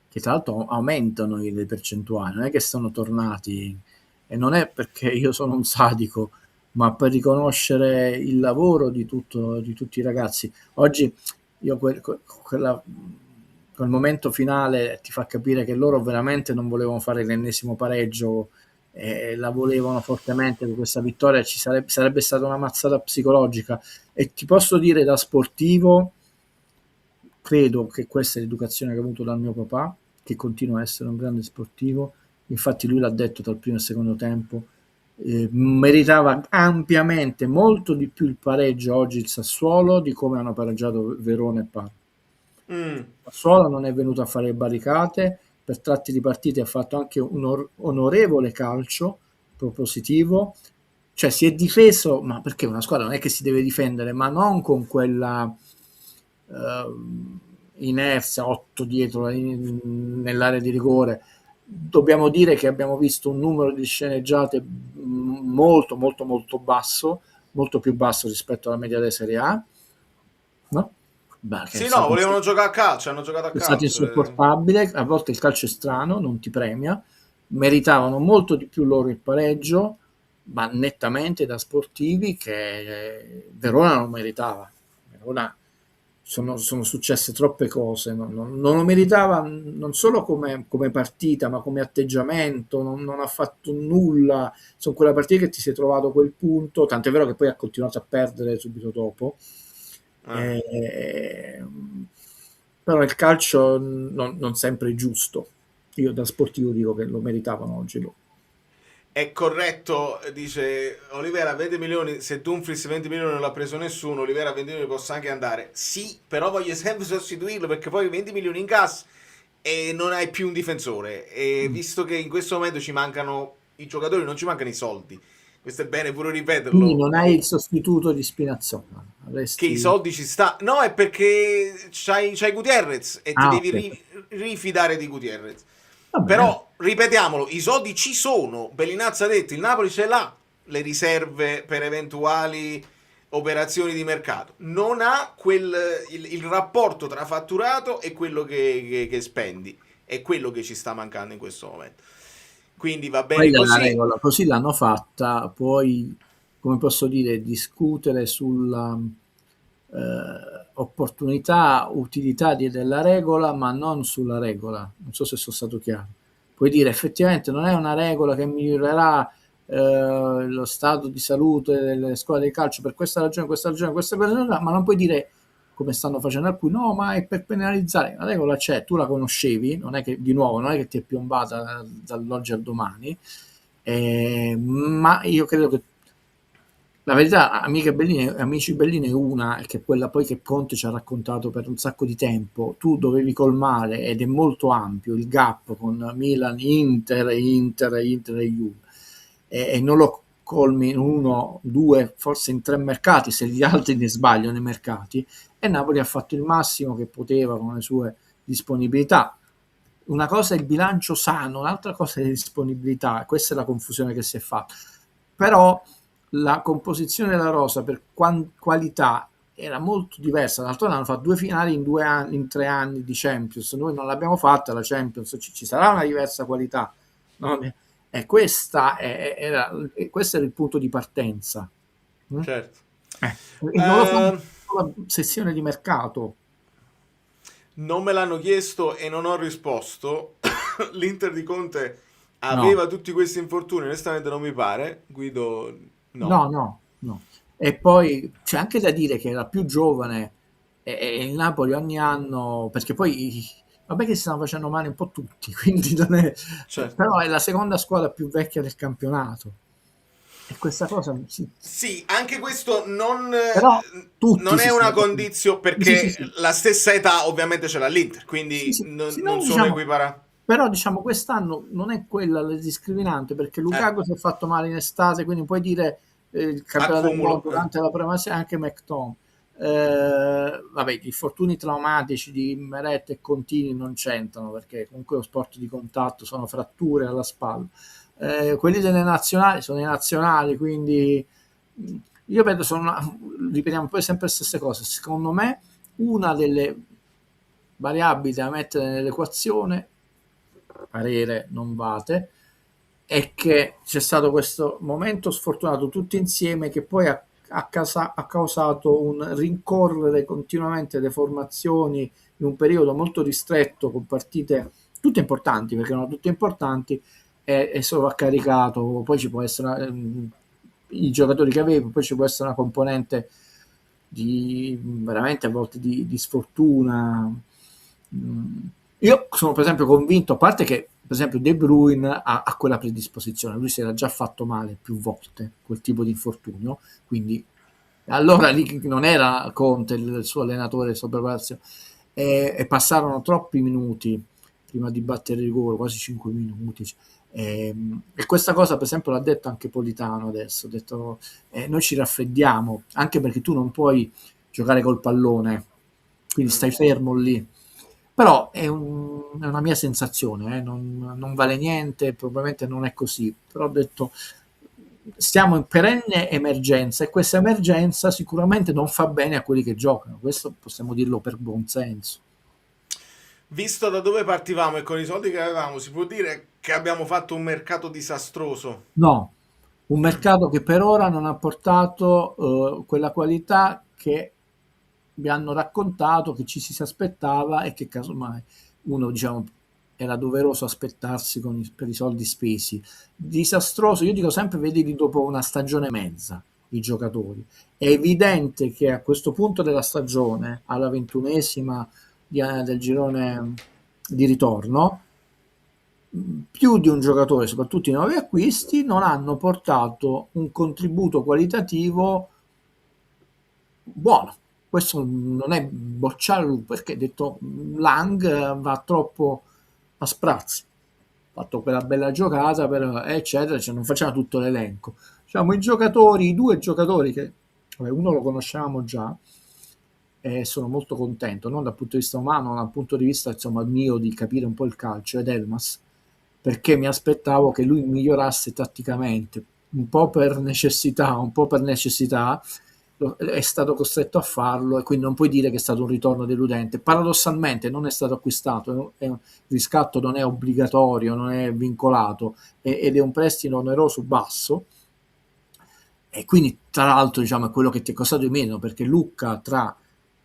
che tra l'altro aumentano le percentuali, non è che sono tornati, e non è perché io sono un sadico, ma per riconoscere il lavoro di tutti i ragazzi. Oggi io quel momento finale ti fa capire che loro veramente non volevano fare l'ennesimo pareggio e la volevano fortemente per questa vittoria. Ci sarebbe stata una mazzata psicologica, e ti posso dire, da sportivo credo che questa è l'educazione che ho avuto dal mio papà, che continua a essere un grande sportivo. Infatti lui l'ha detto dal primo e secondo tempo, meritava ampiamente molto di più il pareggio oggi il Sassuolo di come hanno pareggiato Verona e Parma. Sassuolo non è venuto a fare barricate, per tratti di partite ha fatto anche un onorevole calcio propositivo, cioè si è difeso, ma perché una squadra non è che si deve difendere, ma non con quella inerzia 8 dietro nell'area di rigore. Dobbiamo dire che abbiamo visto un numero di sceneggiate molto molto molto basso, molto più basso rispetto alla media della Serie A, no? Sì, no, volevano giocare a calcio, hanno giocato a calcio. È stato insopportabile, a volte il calcio è strano, non ti premia, meritavano molto di più loro il pareggio, ma nettamente da sportivi che Verona non meritava. Verona sono successe troppe cose, non lo meritava non solo come partita, ma come atteggiamento, non ha fatto nulla. Sono quella partita che ti sei trovato quel punto, tant'è vero che poi ha continuato a perdere subito dopo. Però il calcio non sempre è giusto. Io da sportivo dico che lo meritavano oggi loro. È corretto, dice Olivera, 20 milioni, se Dumfries 20 milioni non l'ha preso nessuno, Olivera 20 milioni possa anche andare. Sì, però voglio sempre sostituirlo, perché poi 20 milioni in cassa e non hai più un difensore. E visto che in questo momento ci mancano i giocatori, non ci mancano i soldi. Questo è bene pure ripeterlo. Quindi non hai il sostituto di Spinazzola. Che i soldi ci sta. No, è perché c'hai Gutierrez e ti devi rifidare di Gutierrez. Però ripetiamolo, i soldi ci sono. Bellinazzi ha detto, il Napoli ce l'ha le riserve per eventuali operazioni di mercato. Non ha il rapporto tra fatturato e quello che spendi. È quello che ci sta mancando in questo momento. Quindi va bene così. La regola, così l'hanno fatta. Poi, come posso dire, discutere sulla opportunità, utilità della regola, ma non sulla regola. Non so se sono stato chiaro. Puoi dire effettivamente non è una regola che migliorerà lo stato di salute delle squadre di calcio per questa ragione, ma non puoi dire, come stanno facendo alcuni, no, ma è per penalizzare. La regola c'è, tu la conoscevi, non è che di nuovo non è che ti è piombata dall'oggi al domani, ma io credo che la verità, Amici Bellini è una, che quella poi che Conte ci ha raccontato per un sacco di tempo. Tu dovevi colmare, ed è molto ampio, il gap con Milan, Inter e Juve, e non lo colmi in 1, 2, forse in 3 mercati, se gli altri ne sbagliano i mercati, e Napoli ha fatto il massimo che poteva con le sue disponibilità. Una cosa è il bilancio sano, un'altra cosa è la disponibilità, questa è la confusione che si è fatta. Però la composizione della rosa per qualità era molto diversa. L'altro anno hanno fatto 2 finali in 3 anni di Champions, noi non l'abbiamo fatta la Champions, ci sarà una diversa qualità, no? E questo era il punto di partenza. Certo. Non lo fanno la sessione di mercato. Non me l'hanno chiesto e non ho risposto. L'Inter di Conte aveva tutti questi infortuni, onestamente non mi pare. Guido, no. E poi c'è anche da dire che era più giovane e il Napoli ogni anno, perché poi vabbè che si stanno facendo male un po' tutti, quindi non è, certo. Però è la seconda squadra più vecchia del campionato. E questa cosa sì, anche questo non è una condizione, perché sì. la stessa età ovviamente ce l'ha l'Inter, quindi non sono equiparati. Però diciamo quest'anno non è quella la discriminante, perché Lukaku si è fatto male in estate, quindi puoi dire il campionato del mondo durante la prima serie, anche McTominay. Vabbè, gli infortuni traumatici di Meret e Contini non c'entrano, perché comunque lo sport di contatto, sono fratture alla spalla. Quelli delle nazionali sono i nazionali, quindi io vedo, ripetiamo poi sempre le stesse cose. Secondo me una delle variabili da mettere nell'equazione, parere non vate, è che c'è stato questo momento sfortunato tutti insieme che poi ha causato un rincorrere continuamente le formazioni in un periodo molto ristretto, con partite tutte importanti, perché erano tutte importanti, e sovraccaricato. Poi ci può essere i giocatori che avevo, poi ci può essere una componente di veramente a volte di sfortuna. Io sono per esempio convinto, a parte che per esempio De Bruyne ha quella predisposizione, lui si era già fatto male più volte quel tipo di infortunio, quindi allora lì non era Conte il suo allenatore, la sua preparazione, e passarono troppi minuti prima di battere il rigore, quasi 5 minuti, e questa cosa per esempio l'ha detto anche Politano adesso, ha detto noi ci raffreddiamo, anche perché tu non puoi giocare col pallone, quindi stai fermo lì. Però è una mia sensazione, non vale niente, probabilmente non è così, però ho detto stiamo in perenne emergenza e questa emergenza sicuramente non fa bene a quelli che giocano, questo possiamo dirlo per buon senso. Visto da dove partivamo e con i soldi che avevamo, si può dire che abbiamo fatto un mercato disastroso? No, un mercato che per ora non ha portato quella qualità che vi hanno raccontato, che ci si aspettava e che casomai uno, diciamo, era doveroso aspettarsi per i soldi spesi. Disastroso, io dico sempre, vedili dopo una stagione e mezza i giocatori. È evidente che a questo punto della stagione, alla 21esima del girone di ritorno, più di un giocatore, soprattutto i nuovi acquisti, non hanno portato un contributo qualitativo buono. Questo non è bocciarlo, perché detto Lang va troppo a sprazzi, ha fatto quella bella giocata eccetera, cioè non facciamo tutto l'elenco, diciamo i due giocatori che uno lo conosciamo già e sono molto contento, non dal punto di vista umano, ma dal punto di vista insomma mio di capire un po' il calcio, ed Elmas, perché mi aspettavo che lui migliorasse tatticamente, un po' per necessità, è stato costretto a farlo, e quindi non puoi dire che è stato un ritorno deludente. Paradossalmente non è stato acquistato, il riscatto non è obbligatorio, non è vincolato, ed è un prestito oneroso basso, e quindi tra l'altro diciamo è quello che ti è costato di meno, perché Lucca tra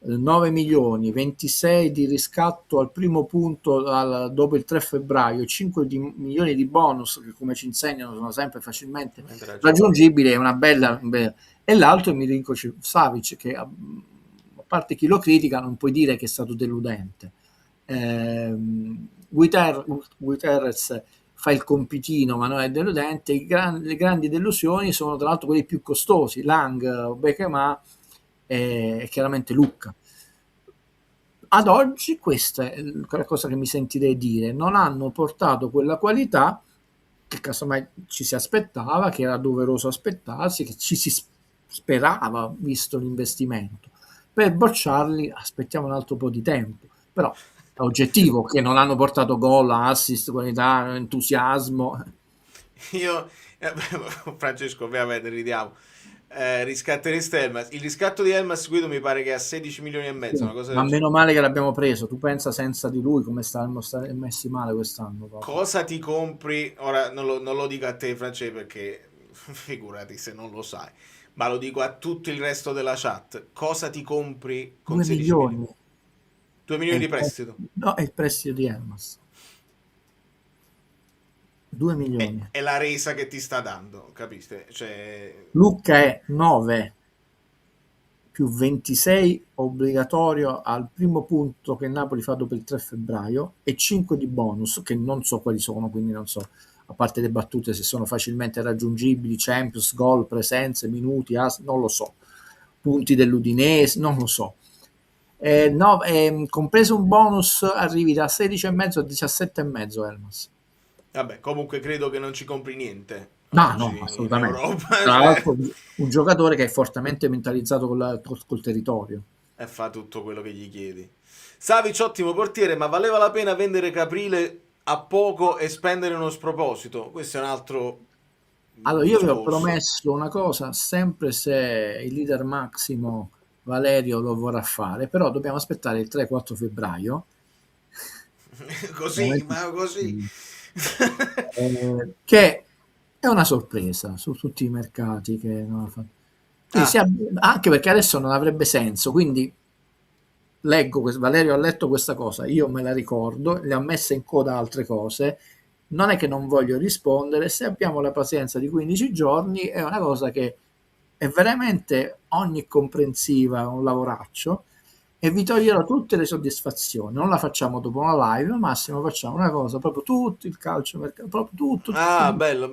9 milioni, 26 di riscatto al primo punto dopo il 3 febbraio, 5 milioni di bonus che, come ci insegnano, sono sempre facilmente raggiungibili, è una bella. E l'altro è Milinkovic-Savic, che a parte chi lo critica non puoi dire che è stato deludente. Guterres fa il compitino ma non è deludente. Le grandi delusioni sono tra l'altro quelli più costosi, Lang, Bekema e chiaramente Lucca. Ad oggi questa è la cosa che mi sentirei dire: non hanno portato quella qualità che casomai ci si aspettava, che era doveroso aspettarsi, che ci si sperava visto l'investimento. Per bocciarli aspettiamo un altro po' di tempo, però è oggettivo che non hanno portato gol, assist, qualità, entusiasmo. Io Francesco, ovviamente ridiamo. Riscattereste Elmas. Il riscatto di Elmas Guido mi pare che a 16 milioni e mezzo, una cosa ma meno male che l'abbiamo preso. Tu pensa senza di lui come stanno messi male quest'anno proprio. Cosa ti compri? Ora non lo dico a te, Francesco, perché figurati se non lo sai, ma lo dico a tutto il resto della chat. Cosa ti compri con 2 16 milioni? 2 milioni di prestito? No, è il prestito di Elmas. 2 milioni. È la resa che ti sta dando, capiste? Cioè... Lucca è 9 più 26 obbligatorio al primo punto che Napoli fa dopo il 3 febbraio e 5 di bonus che non so quali sono, quindi non so, a parte le battute, se sono facilmente raggiungibili, Champions, gol, presenze, minuti, non lo so, punti dell'Udinese, non lo so. Compreso un bonus arrivi da 16,5 a 17,5 Elmas. Vabbè, comunque credo che non ci compri niente. No, assolutamente. Tra l'altro un giocatore che è fortemente mentalizzato col territorio. E fa tutto quello che gli chiedi. Savic, ottimo portiere, ma valeva la pena vendere Caprile a poco e spendere uno sproposito? Questo è un altro... Allora, io vi ho promesso una cosa, sempre se il leader Massimo Valerio lo vorrà fare, però dobbiamo aspettare il 3-4 febbraio. Così, ma così... che è una sorpresa su tutti i mercati che non ha fatto. Anche perché adesso non avrebbe senso, quindi leggo Valerio ha letto questa cosa, io me la ricordo, le ha messe in coda altre cose, non è che non voglio rispondere, se abbiamo la pazienza di 15 giorni è una cosa che è veramente onnicomprensiva, un lavoraccio, e vi toglierò tutte le soddisfazioni. Non la facciamo dopo una live, al massimo facciamo una cosa, proprio tutto il calcio, proprio tutto. Bello.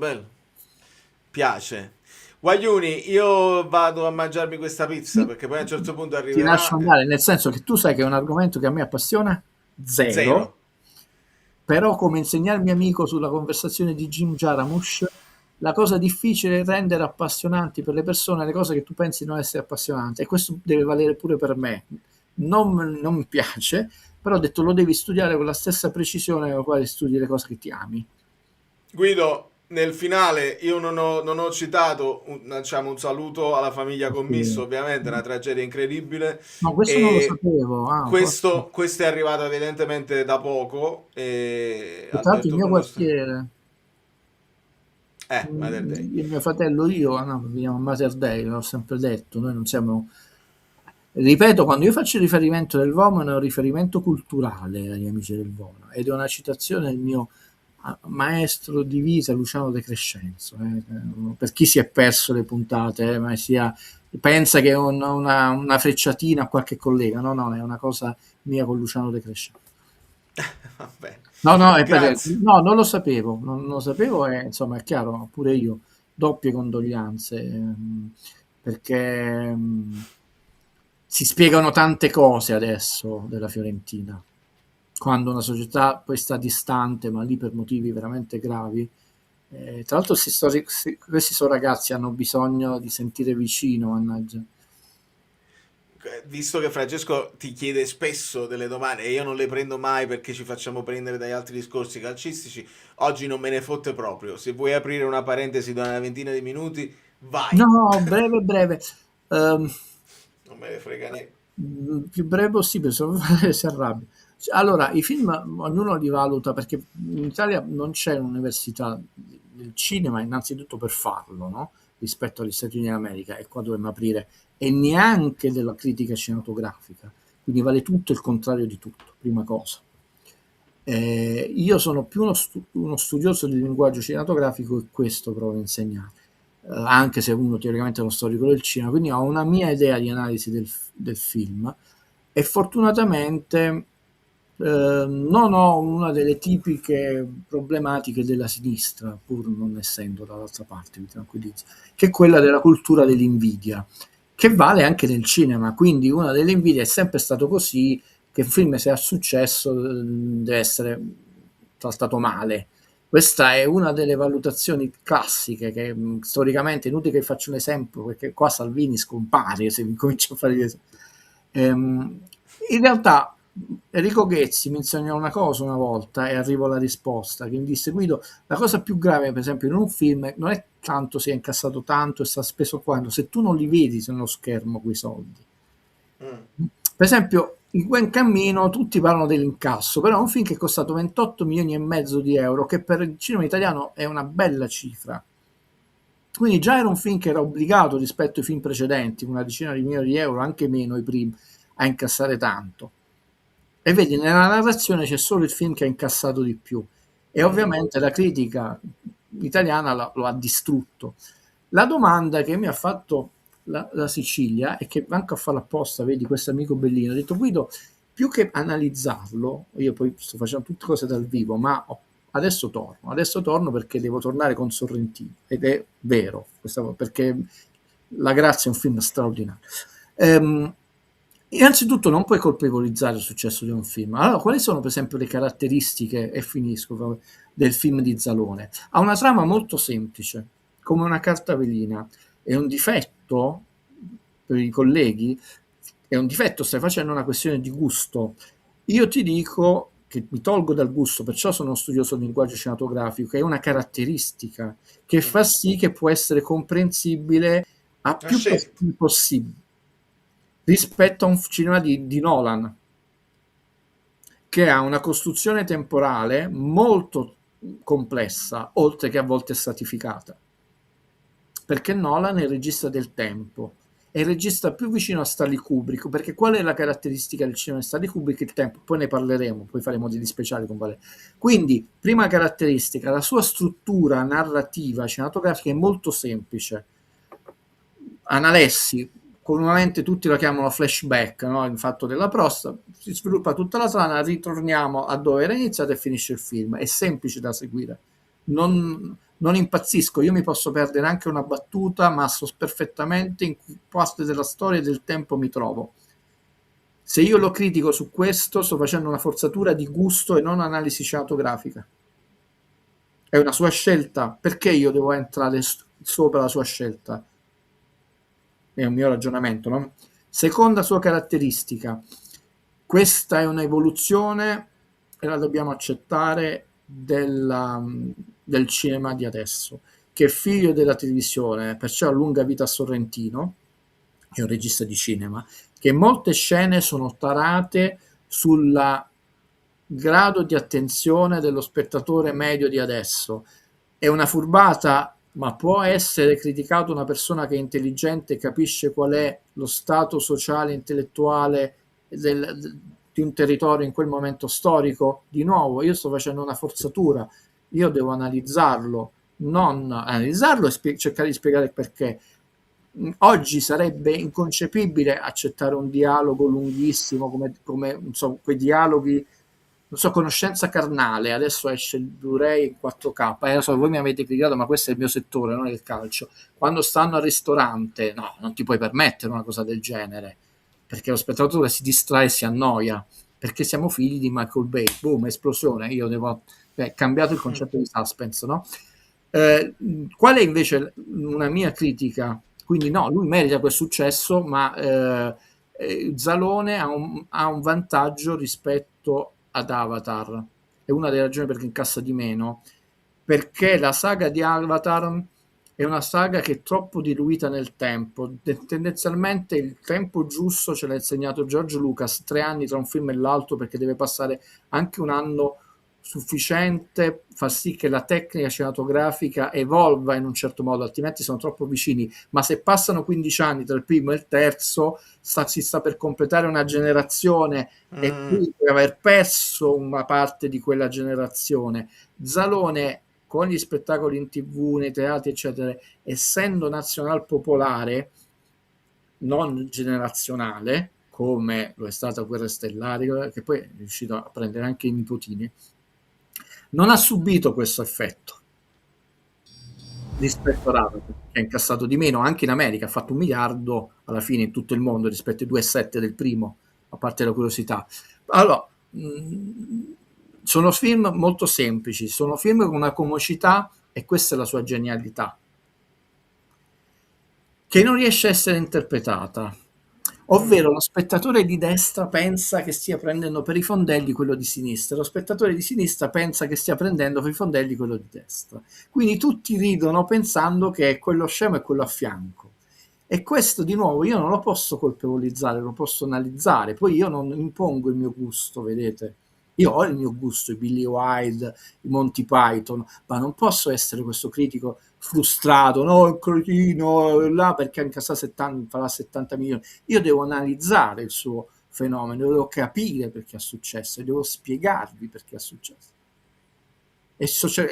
Piace. Guagliuni, io vado a mangiarmi questa pizza, perché poi a un certo punto arriverà... Ti lascio andare, nel senso che tu sai che è un argomento che a me appassiona zero. Però, come insegna il mio amico sulla conversazione di Jim Jarmusch, la cosa difficile è rendere appassionanti per le persone le cose che tu pensi non essere appassionanti, e questo deve valere pure per me. Non mi piace, però ho detto lo devi studiare con la stessa precisione con la quale studi le cose che ti ami. Guido, nel finale io non ho citato un saluto alla famiglia Commisso, ovviamente una tragedia incredibile. No, questo non lo sapevo. Questo è arrivato evidentemente da poco. Tra l'altro il mio quartiere, il mio fratello viviamo a Mater Dei, l'ho sempre detto, noi non siamo... Ripeto, quando io faccio il riferimento del Vomano è un riferimento culturale agli amici del Vomano ed è una citazione del mio maestro di vita Luciano De Crescenzo, per chi si è perso le puntate, ma pensa che è una frecciatina a qualche collega, no, è una cosa mia con Luciano De Crescenzo. Vabbè. No, non lo sapevo, e insomma è chiaro, pure io doppie condoglianze, perché si spiegano tante cose adesso della Fiorentina, quando una società poi sta distante, ma lì per motivi veramente gravi. Tra l'altro questi sono ragazzi, hanno bisogno di sentire vicino, mannaggia. Visto che Francesco ti chiede spesso delle domande e io non le prendo mai perché ci facciamo prendere dagli altri discorsi calcistici, oggi non me ne fotte proprio. Se vuoi aprire una parentesi da una ventina di minuti, vai. No, breve. Non me ne frega niente. Più breve possibile, se si arrabbia. Allora, i film ognuno li valuta, perché in Italia non c'è un'università del cinema innanzitutto per farlo, no? Rispetto agli Stati Uniti d'America, e qua dovremmo aprire e neanche della critica cinematografica, quindi vale tutto il contrario di tutto, prima cosa. Io sono più uno studioso del linguaggio cinematografico, e questo provo a insegnare, anche se uno teoricamente è uno storico del cinema, quindi ho una mia idea di analisi del film, e fortunatamente non ho una delle tipiche problematiche della sinistra, pur non essendo dall'altra parte, vi tranquillizzo, che è quella della cultura dell'invidia, che vale anche nel cinema. Quindi una delle invidie è sempre stato così, che un film, se ha successo, deve essere trattato male. Questa è una delle valutazioni classiche che storicamente, inutile che faccio un esempio, perché qua Salvini scompare se mi comincio a fare gli esempi. In realtà Enrico Ghezzi mi insegnò una cosa una volta, e arrivo alla risposta, che mi disse: Guido, la cosa più grave, per esempio, in un film non è tanto se è incassato tanto e sta speso quanto, se tu non li vedi sullo schermo quei soldi. Per esempio, in Buen Cammino tutti parlano dell'incasso, però è un film che è costato 28 milioni e mezzo di euro, che per il cinema italiano è una bella cifra. Quindi già era un film che era obbligato, rispetto ai film precedenti, una decina di milioni di euro, anche meno i primi, a incassare tanto. E vedi, nella narrazione c'è solo il film che ha incassato di più, e ovviamente la critica italiana lo ha distrutto. La domanda che mi ha fatto la Sicilia, e che manco a farla apposta, vedi, questo amico Bellino, ha detto: Guido, più che analizzarlo, io poi sto facendo tutte cose dal vivo, ma adesso torno perché devo tornare con Sorrentino, ed è vero, perché La Grazia è un film straordinario. Innanzitutto non puoi colpevolizzare il successo di un film. Allora, quali sono per esempio le caratteristiche, e finisco, del film di Zalone? Ha una trama molto semplice, come una carta velina. È un difetto per i colleghi? È un difetto, stai facendo una questione di gusto. Io ti dico che mi tolgo dal gusto, perciò sono uno studioso del linguaggio cinematografico, è una caratteristica che fa sì che può essere comprensibile a più possibile rispetto a un cinema di Nolan, che ha una costruzione temporale molto complessa, oltre che a volte stratificata, perché Nolan è il regista del tempo, è il regista più vicino a Stanley Kubrick, perché qual è la caratteristica del cinema di Stanley Kubrick? Il tempo, poi ne parleremo, poi faremo degli speciali con Valerio. Quindi, prima caratteristica, la sua struttura narrativa cinematografica è molto semplice. Analessi, comunemente tutti lo chiamano flashback, no? Il fatto della prostata, si sviluppa tutta la trama, ritorniamo a dove era iniziato e finisce il film. È semplice da seguire, non impazzisco, io mi posso perdere anche una battuta, ma so perfettamente in che parte della storia e del tempo mi trovo. Se io lo critico su questo, sto facendo una forzatura di gusto e non analisi cinematografica. È una sua scelta, perché io devo entrare sopra la sua scelta? È un mio ragionamento, no? Seconda sua caratteristica: questa è un'evoluzione, e la dobbiamo accettare, del cinema di adesso, che è figlio della televisione, perciò lunga vita a Sorrentino, che è un regista di cinema, che molte scene sono tarate sul grado di attenzione dello spettatore medio di adesso. È una furbata, ma può essere criticato una persona che è intelligente e capisce qual è lo stato sociale e intellettuale di un territorio in quel momento storico. Di nuovo, io sto facendo una forzatura, io devo analizzarlo, non analizzarlo e cercare di spiegare perché. Oggi sarebbe inconcepibile accettare un dialogo lunghissimo come non so, quei dialoghi, non so, Conoscenza carnale, adesso esce il Blu-ray in 4K, so, voi mi avete criticato, ma questo è il mio settore, non è il calcio. Quando stanno al ristorante, no, non ti puoi permettere una cosa del genere, perché lo spettatore si distrae e si annoia, perché siamo figli di Michael Bay, boom, esplosione, io devo cambiato il concetto di suspense, no? Qual è invece una mia critica? Quindi no, lui merita quel successo, ma Zalone ha un vantaggio rispetto ad Avatar. È una delle ragioni perché incassa di meno, perché la saga di Avatar è una saga che è troppo diluita nel tempo. Tendenzialmente il tempo giusto ce l'ha insegnato George Lucas, 3 anni tra un film e l'altro, perché deve passare anche un anno sufficiente fa sì che la tecnica cinematografica evolva in un certo modo, altrimenti sono troppo vicini. Ma se passano 15 anni tra il primo e il terzo, si sta per completare una generazione e tu puoi aver perso una parte di quella generazione. Zalone, con gli spettacoli in TV, nei teatri, eccetera, essendo nazional popolare, non generazionale, come lo è stata Guerre Stellari, che poi è riuscito a prendere anche i nipotini, non ha subito questo effetto rispetto a Avatar, che ha incassato di meno. Anche in America ha fatto 1 miliardo alla fine in tutto il mondo rispetto ai 2,7 del primo, a parte la curiosità. Allora, sono film molto semplici, sono film con una comicità, e questa è la sua genialità, che non riesce a essere interpretata. Ovvero lo spettatore di destra pensa che stia prendendo per i fondelli quello di sinistra, lo spettatore di sinistra pensa che stia prendendo per i fondelli quello di destra. Quindi tutti ridono pensando che quello scemo è quello a fianco. E questo, di nuovo, io non lo posso colpevolizzare, lo posso analizzare. Poi io non impongo il mio gusto, vedete. Io ho il mio gusto, i Billy Wilde, i Monty Python, ma non posso essere questo critico frustrato, no, il cretino, là, perché anche farà 70 milioni. Io devo analizzare il suo fenomeno, devo capire perché è successo, devo spiegarvi perché è successo. E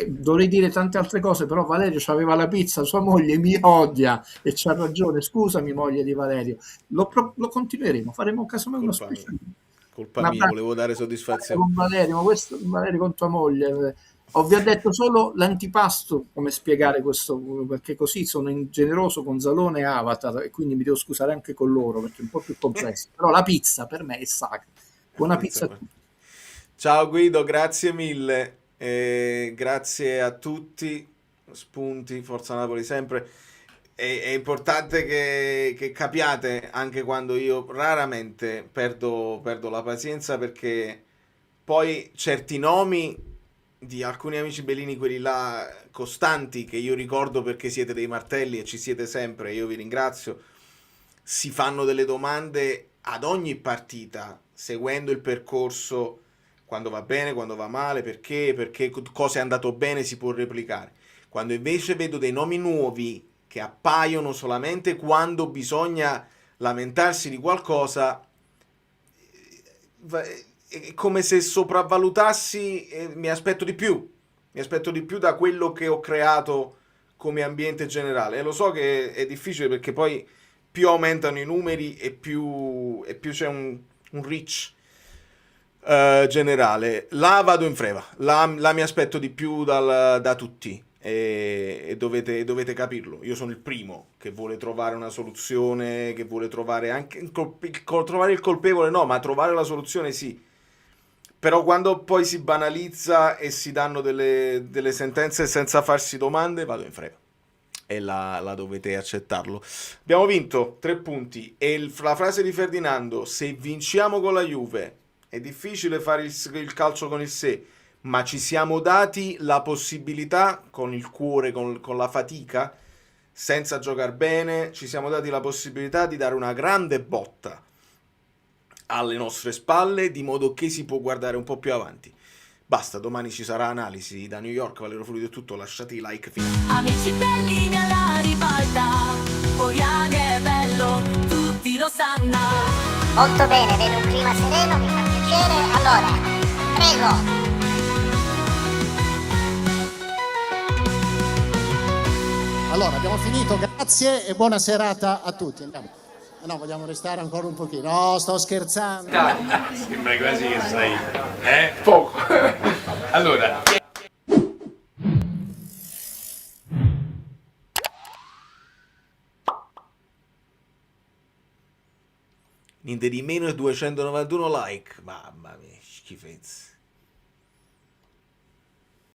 dovrei dire tante altre cose, però Valerio aveva la pizza, sua moglie mi odia e c'ha ragione. Scusami, moglie di Valerio, lo continueremo, faremo casomai uno speciale. Colpa mia, volevo dare soddisfazione. Con Valerio, ma questo Valerio con tua moglie. Vi ho detto solo l'antipasto, come spiegare questo, perché così sono generoso con Zalone e Avatar e quindi mi devo scusare anche con loro perché è un po' più complesso. Però la pizza per me è sacra. Buona pizza a tutti. Ciao Guido, grazie mille. Grazie a tutti. Spunti, Forza Napoli sempre. È importante che capiate, anche quando io raramente perdo la pazienza, perché poi certi nomi di alcuni amici bellini, quelli là costanti, che io ricordo perché siete dei martelli e ci siete sempre, io vi ringrazio, si fanno delle domande ad ogni partita, seguendo il percorso, quando va bene, quando va male, perché cosa è andato bene, si può replicare. Quando invece vedo dei nomi nuovi che appaiono solamente quando bisogna lamentarsi di qualcosa, è come se sopravvalutassi, mi aspetto di più da quello che ho creato come ambiente generale. E lo so che è difficile, perché poi più aumentano i numeri e più c'è un reach generale. La vado in freva, la mi aspetto di più da tutti. E dovete capirlo. Io sono il primo che vuole trovare una soluzione, che vuole trovare anche trovare il colpevole, no, ma trovare la soluzione sì. Però quando poi si banalizza e si danno delle sentenze senza farsi domande, vado in frega. E la dovete accettarlo. Abbiamo vinto 3 punti. E la frase di Ferdinando: se vinciamo con la Juve è difficile fare il calcio con il sé, ma ci siamo dati la possibilità, con il cuore, con la fatica, senza giocare bene, ci siamo dati la possibilità di dare una grande botta alle nostre spalle, di modo che si può guardare un po' più avanti. Basta, domani ci sarà analisi da New York. Valerio Fluido è tutto, lasciate i like fino. Amici bellini alla ribalta, Poiani è bello, tutti lo sanno. Molto bene, vedo un clima sereno, mi fa piacere. Allora, prego. Allora, abbiamo finito, grazie e buona serata a tutti. Andiamo. No, vogliamo restare ancora un pochino. No, sto scherzando. Sembra quasi che sai, poco. Allora. Niente di meno e 291 like. Mamma mia, schifezza.